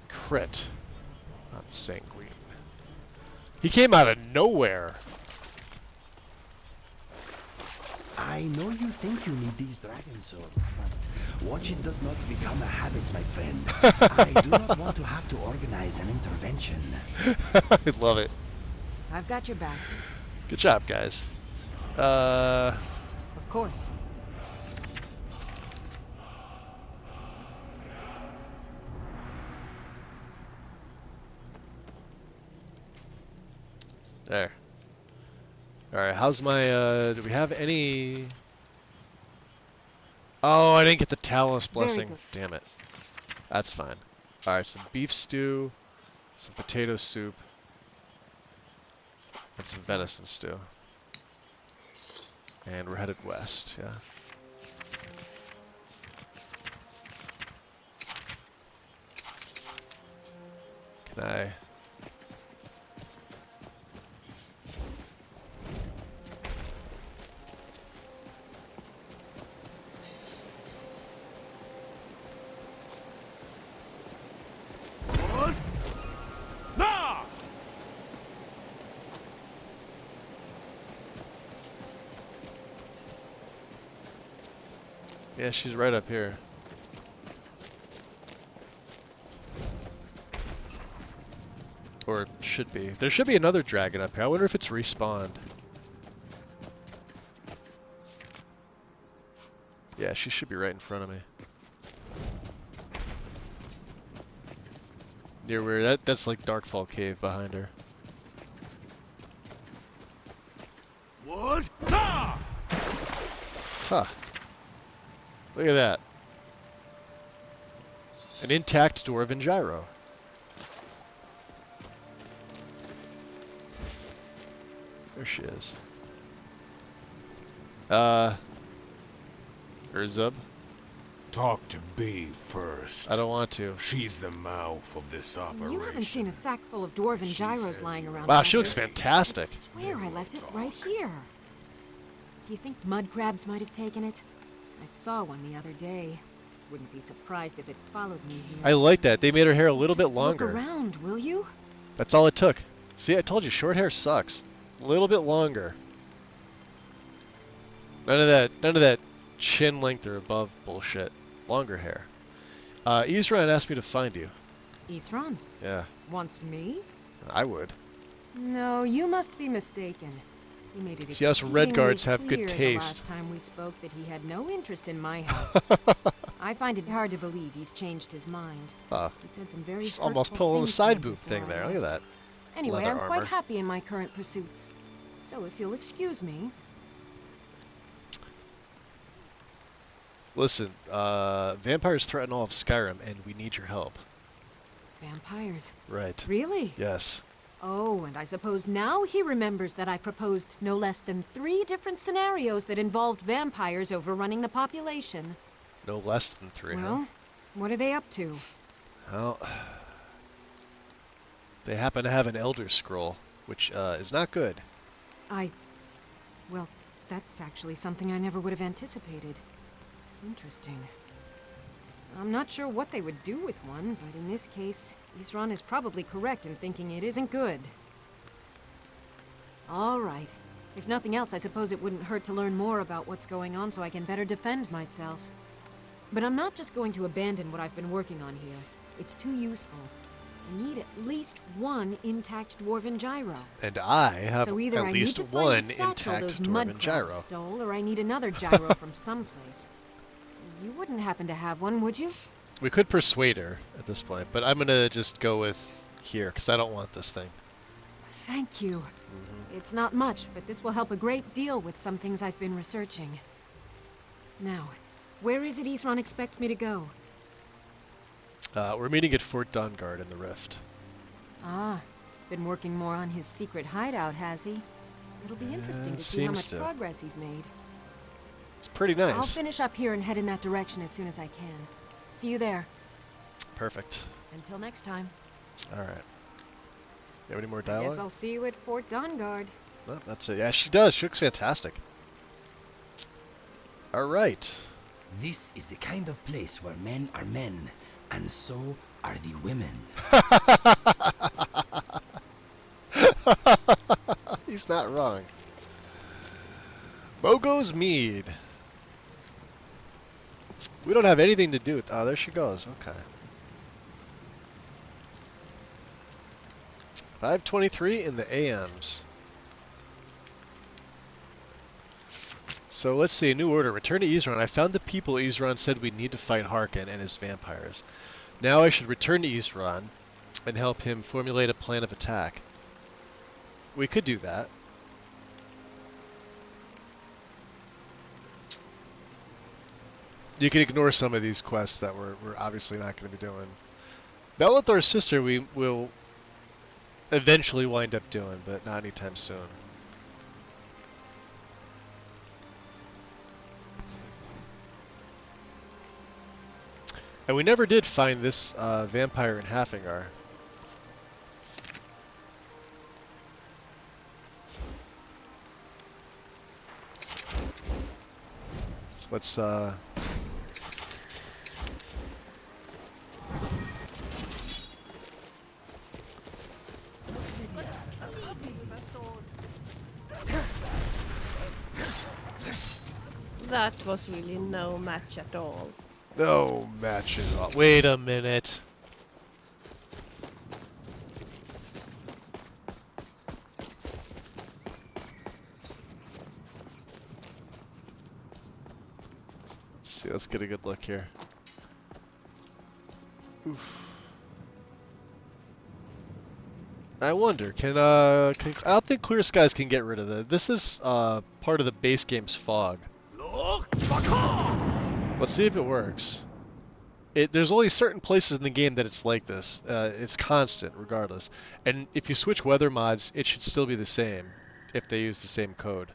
Crit. Not sanguine. He came out of nowhere. I know you think you need these dragon souls, but watch it does not become a habit, my friend. I do not want to have to organize an intervention. I love it. I've got your back. Good job, guys. Of course. There. Alright, how's my, do we have any... Oh, I didn't get the Talus Blessing. Damn it. That's fine. Alright, some beef stew, some potato soup, and some venison stew. And we're headed west, yeah. Can I... What? Nah! Yeah, she's right up here. Or should be. There should be another dragon up here. I wonder if it's respawned. Yeah, she should be right in front of me. Near where that's like Darkfall Cave behind her. What? Nah! Huh. Look at that. An intact Dwarven gyro. There she is. Urzub. Talk to B first. I don't want to. She's the mouth of this operation. You haven't seen a sack full of dwarven gyros lying around. Wow, she looks fantastic. I swear I left it right here. Do you think mud crabs might have taken it? I saw one the other day. Wouldn't be surprised if it followed me here. I like that. They made her hair a little bit longer. Look around, will you? That's all it took. See, I told you, short hair sucks. A little bit longer. None of that chin length or above bullshit. Longer hair. Isran asked me to find you. Isran? Yeah. Wants me? I would. No, you must be mistaken. He made it See, us red guards have good taste. The last time we spoke that he had no interest in my help. I find it hard to believe he's changed his mind. He said some very almost pulling the side boob thing there. Look at that. Anyway, Leather I'm quite armor. happy in my current pursuits. So if you'll excuse me. Listen, vampires threaten all of Skyrim, and we need your help. Vampires? Right. Really? Yes. Oh, and I suppose now he remembers that I proposed no less than 3 different scenarios that involved vampires overrunning the population. No less than 3, huh? Well, what are they up to? Well, they happen to have an Elder Scroll, which is not good. Well, that's actually something I never would have anticipated. Interesting. I'm not sure what they would do with one, but in this case, Isran is probably correct in thinking it isn't good. All right. If nothing else, I suppose it wouldn't hurt to learn more about what's going on so I can better defend myself. But I'm not just going to abandon what I've been working on here. It's too useful. I need at least 1 intact dwarven gyro. And I have so either at I least need to find 1 the satchel intact those dwarven mud gyro. crabs stole, or I need another gyro from someplace. You wouldn't happen to have one, would you? We could persuade her at this point, but I'm gonna just go with here, because I don't want this thing. Thank you. It's not much, but this will help a great deal with some things I've been researching. Now, where is it Isran expects me to go? We're meeting at Fort Dawnguard in the Rift. Ah, been working more on his secret hideout, has he? It'll be interesting to see how much progress he's made. It's pretty nice. I'll finish up here and head in that direction as soon as I can. See you there. Perfect. Until next time. Alright. You have any more Guess dialogue? I'll see you at Fort Dawnguard. Oh, that's it. Yeah, she does. She looks fantastic. Alright. This is the kind of place where men are men, and so are the women. He's not wrong. Mogo's Mead. We don't have anything to do with... Oh, there she goes. Okay. 5:23 in the AMs. So let's see. New order. Return to Isran. I found the people Isran said we need to fight Harkin and his vampires. Now I should return to Isran and help him formulate a plan of attack. We could do that. You can ignore some of these quests that we're obviously not going to be doing. Bellathor's sister we will eventually wind up doing, but not anytime soon. And we never did find this vampire in Hafingar. So let's That was really no match at all. no match at all. Wait a minute. Let's see, let's get a good look here. Oof. I wonder, I don't think Clear Skies can get rid of that. This is part of the base game's fog. Let's see if it works. There's only certain places in the game that it's like this. It's constant, regardless. And if you switch weather mods, it should still be the same, if they use the same code.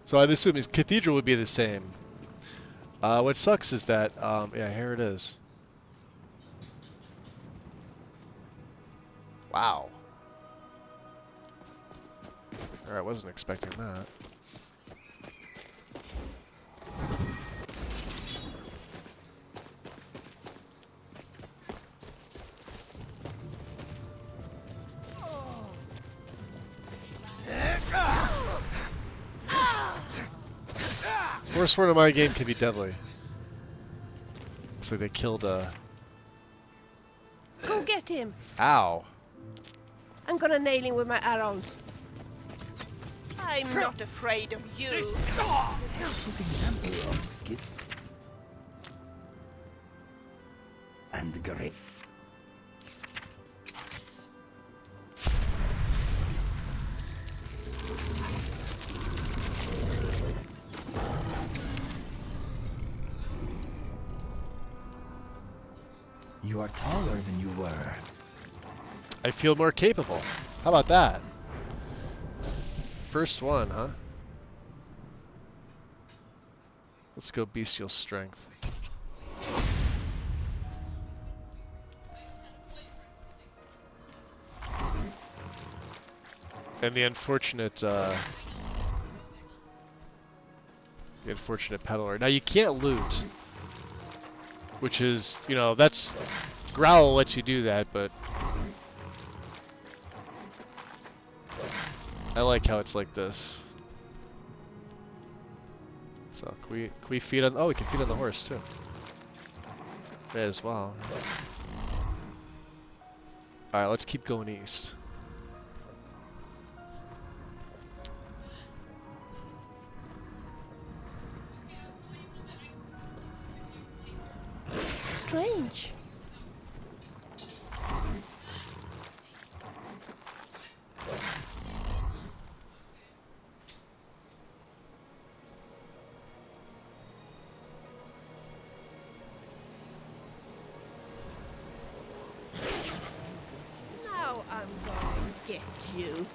So I'm assuming Cathedral would be the same. What sucks is that, yeah, here it is. Wow. I wasn't expecting that. First word of my game can be deadly. Looks like they killed Go get him. Ow. I'm gonna nail him with my arrows. I'm not afraid of you. Good example of skill and grace. You are taller than you were. I feel more capable. How about that? First one, huh? Let's go bestial strength. And the unfortunate peddler. Now you can't loot, which is, you know, that's Growl lets you do that, but I like how it's like this. So can we feed on? Oh, we can feed on the horse too. May as well. All right, let's keep going east. Strange. Now I'm gonna get you.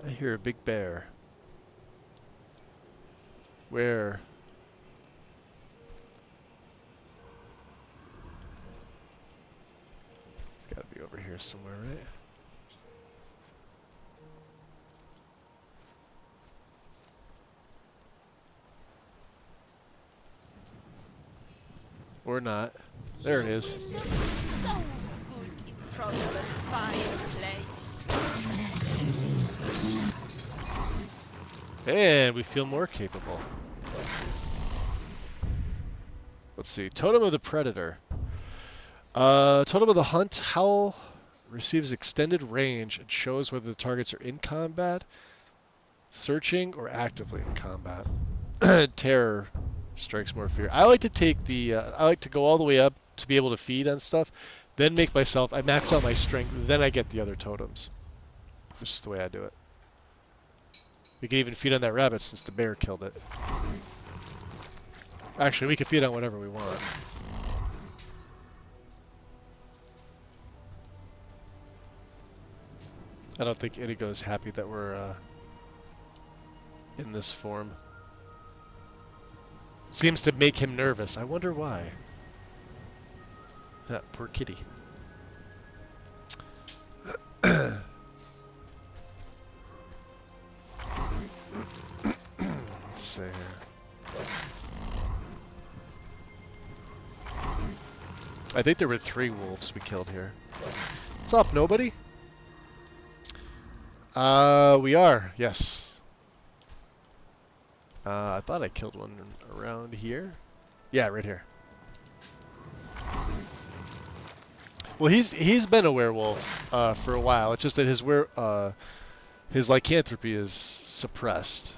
I hear a big bear. Where? It's gotta be over here somewhere, right? Or not. There it is. So good in front of a fireplace. And we feel more capable. Let's see. Totem of the Predator. Totem of the Hunt. Howl receives extended range and shows whether the targets are in combat, searching, or actively in combat. Terror strikes more fear. I like to take the. I like to go all the way up to be able to feed on stuff, then make myself. I max out my strength, then I get the other totems. This is the way I do it. We can even feed on that rabbit since the bear killed it. Actually, we can feed on whatever we want. I don't think Inigo's happy that we're in this form. Seems to make him nervous. I wonder why. That poor kitty. Let's see here. I think there were 3 wolves we killed here. What's up, nobody? We are, yes. I thought I killed one around here. Yeah, right here. Well, he's been a werewolf for a while. It's just that his lycanthropy is suppressed.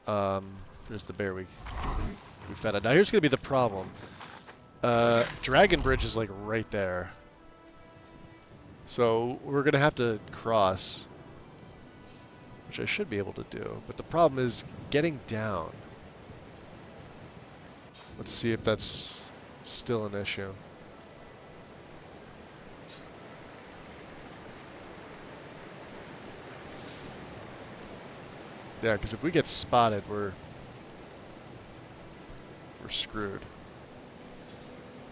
There's the bear we fed it. Now here's gonna be the problem. Dragon Bridge is like right there, so we're gonna have to cross, which I should be able to do. But the problem is getting down. Let's see if that's still an issue. Yeah, because if we get spotted, we're screwed.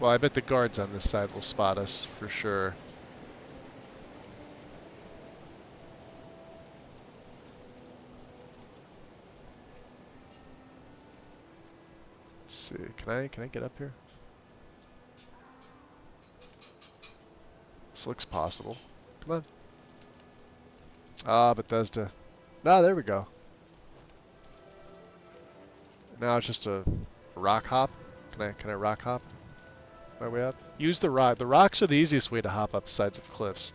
Well, I bet the guards on this side will spot us for sure. Let's see, can I get up here? This looks possible. Come on. Ah, Bethesda. Ah, there we go. Now it's just a rock hop. Can I rock hop my way up? Use the rock. The rocks are the easiest way to hop up sides of cliffs.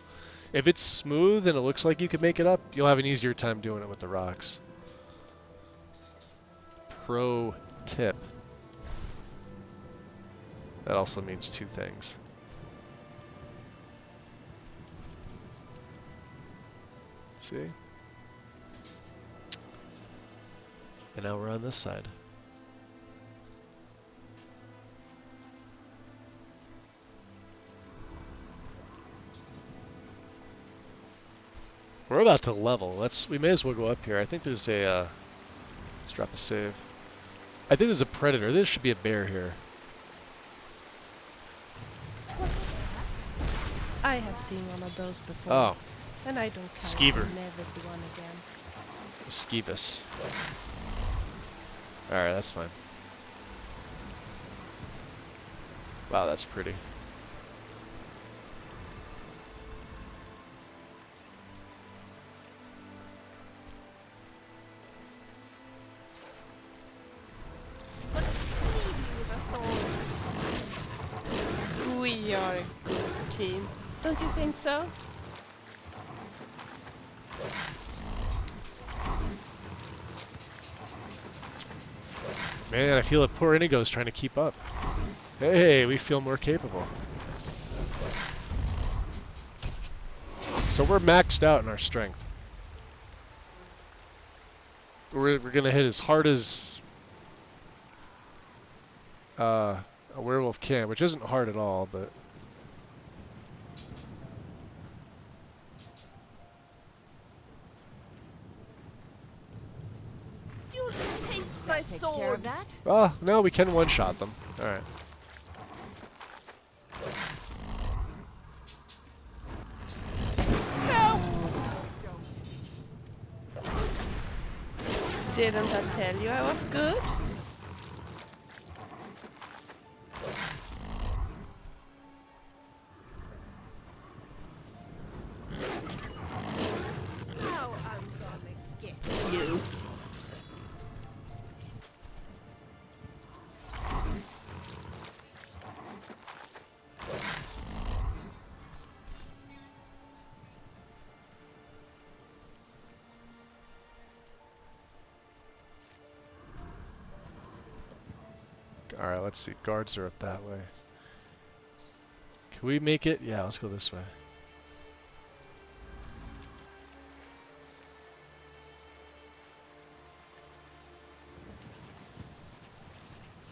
If it's smooth and it looks like you can make it up, you'll have an easier time doing it with the rocks. Pro tip. That also means two things. See? And now we're on this side. We're about to level. We may as well go up here. I think there's a let's drop a save. I think there's a predator. There should be a bear here. I have seen one of those before. Oh. And I don't care. Skeever. I'll never see one again. Skeevis. Alright, that's fine. Wow, that's pretty. We are a good team. Don't you think so? Man, I feel like poor Inigo's trying to keep up. Hey, we feel more capable. So we're maxed out in our strength. We're gonna hit as hard as a werewolf can, which isn't hard at all, but You'll taste my Takes sword. care of that. oh no, we can one-shot them. All right. Help! Didn't I tell you I was good? Now I'm gonna get you. All right, let's see. Guards are up that way. Can we make it? Yeah, let's go this way.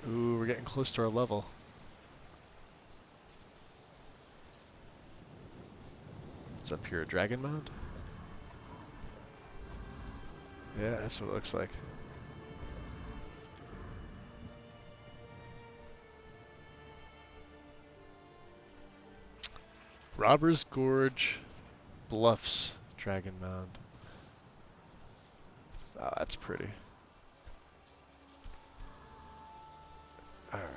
Ooh, we're getting close to our level. What's up here? A dragon mound? Yeah, that's what it looks like. Robber's Gorge Bluffs Dragon Mound. Oh, that's pretty. Alright.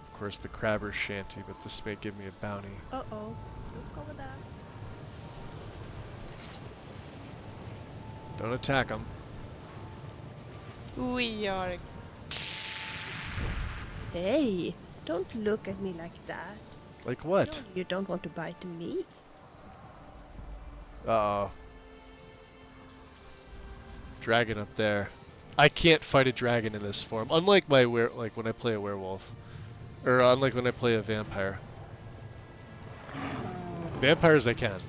Of course, the Crabber's Shanty, but this may give me a bounty. Uh-oh. Look over there. Don't attack them. We are. Hey, don't look at me like that. Like what? Surely you don't want to bite me. Uh-oh. Dragon up there. I can't fight a dragon in this form. Unlike like when I play a werewolf. Or unlike when I play a vampire. Vampires I can.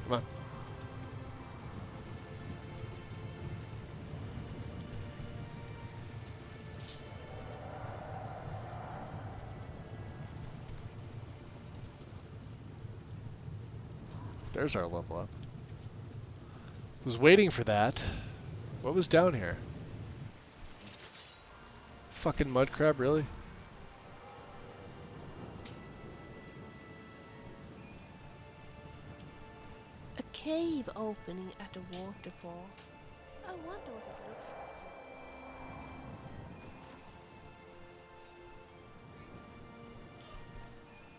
Come on. There's our level up. Was waiting for that. What was down here? Fucking mud crab, really? A cave opening at a waterfall. I wonder what it looks like.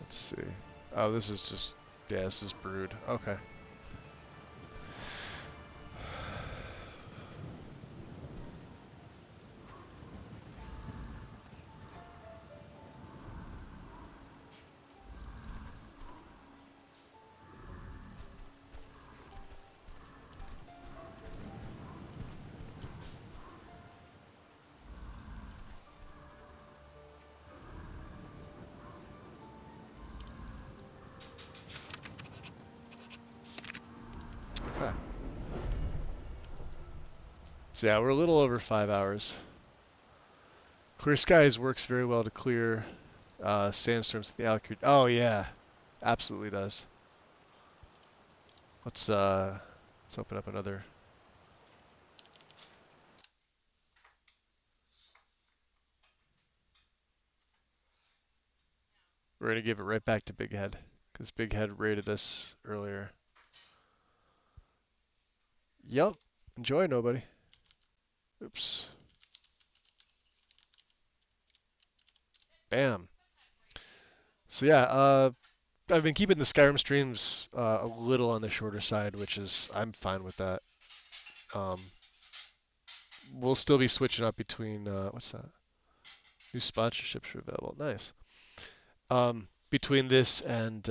Let's see. Oh, this is just... Yeah, this is brood. Okay. Okay. So yeah, we're a little over 5 hours. Clear skies works very well to clear sandstorms at the altitude. Oh yeah, absolutely does. Let's open up another. We're gonna give it right back to Big Head because Big Head raided us earlier. Yup. Enjoy, nobody. Oops. Bam. So yeah, I've been keeping the Skyrim streams a little on the shorter side, which is I'm fine with that. We'll still be switching up between what's that? New sponsorships are available. Nice. Between this and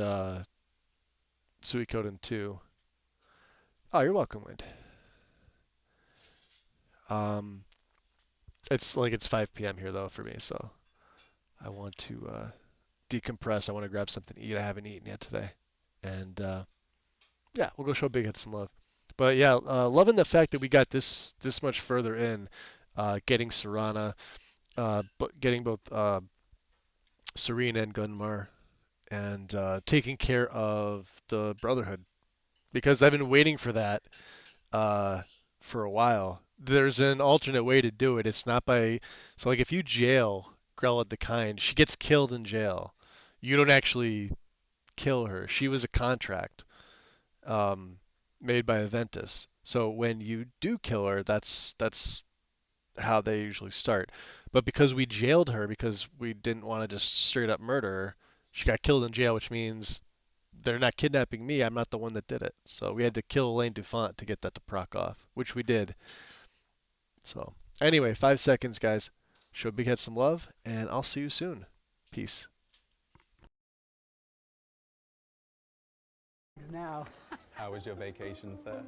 Suikoden 2. Oh, you're welcome, Wind. It's 5 p.m. here though for me, so I want to decompress. I want to grab something to eat. I haven't eaten yet today, and yeah, we'll go show Big Head some love. But yeah, loving the fact that we got this much further in, getting Serana, but getting both Serena and Gunmar, and taking care of the Brotherhood, because I've been waiting for that for a while. There's an alternate way to do it. It's not by so like if you jail Grella the Kind, she gets killed in jail. You don't actually kill her. She was a contract made by Aventus. So when you do kill her, that's how they usually start. But because we jailed her because we didn't want to just straight up murder her, she got killed in jail, which means they're not kidnapping me. I'm not the one that did it. So we had to kill Elaine Dufont to get that to proc off, which we did. So anyway, 5 seconds, guys. Show Big Head some love, and I'll see you soon. Peace. Now. How was your vacation, sir?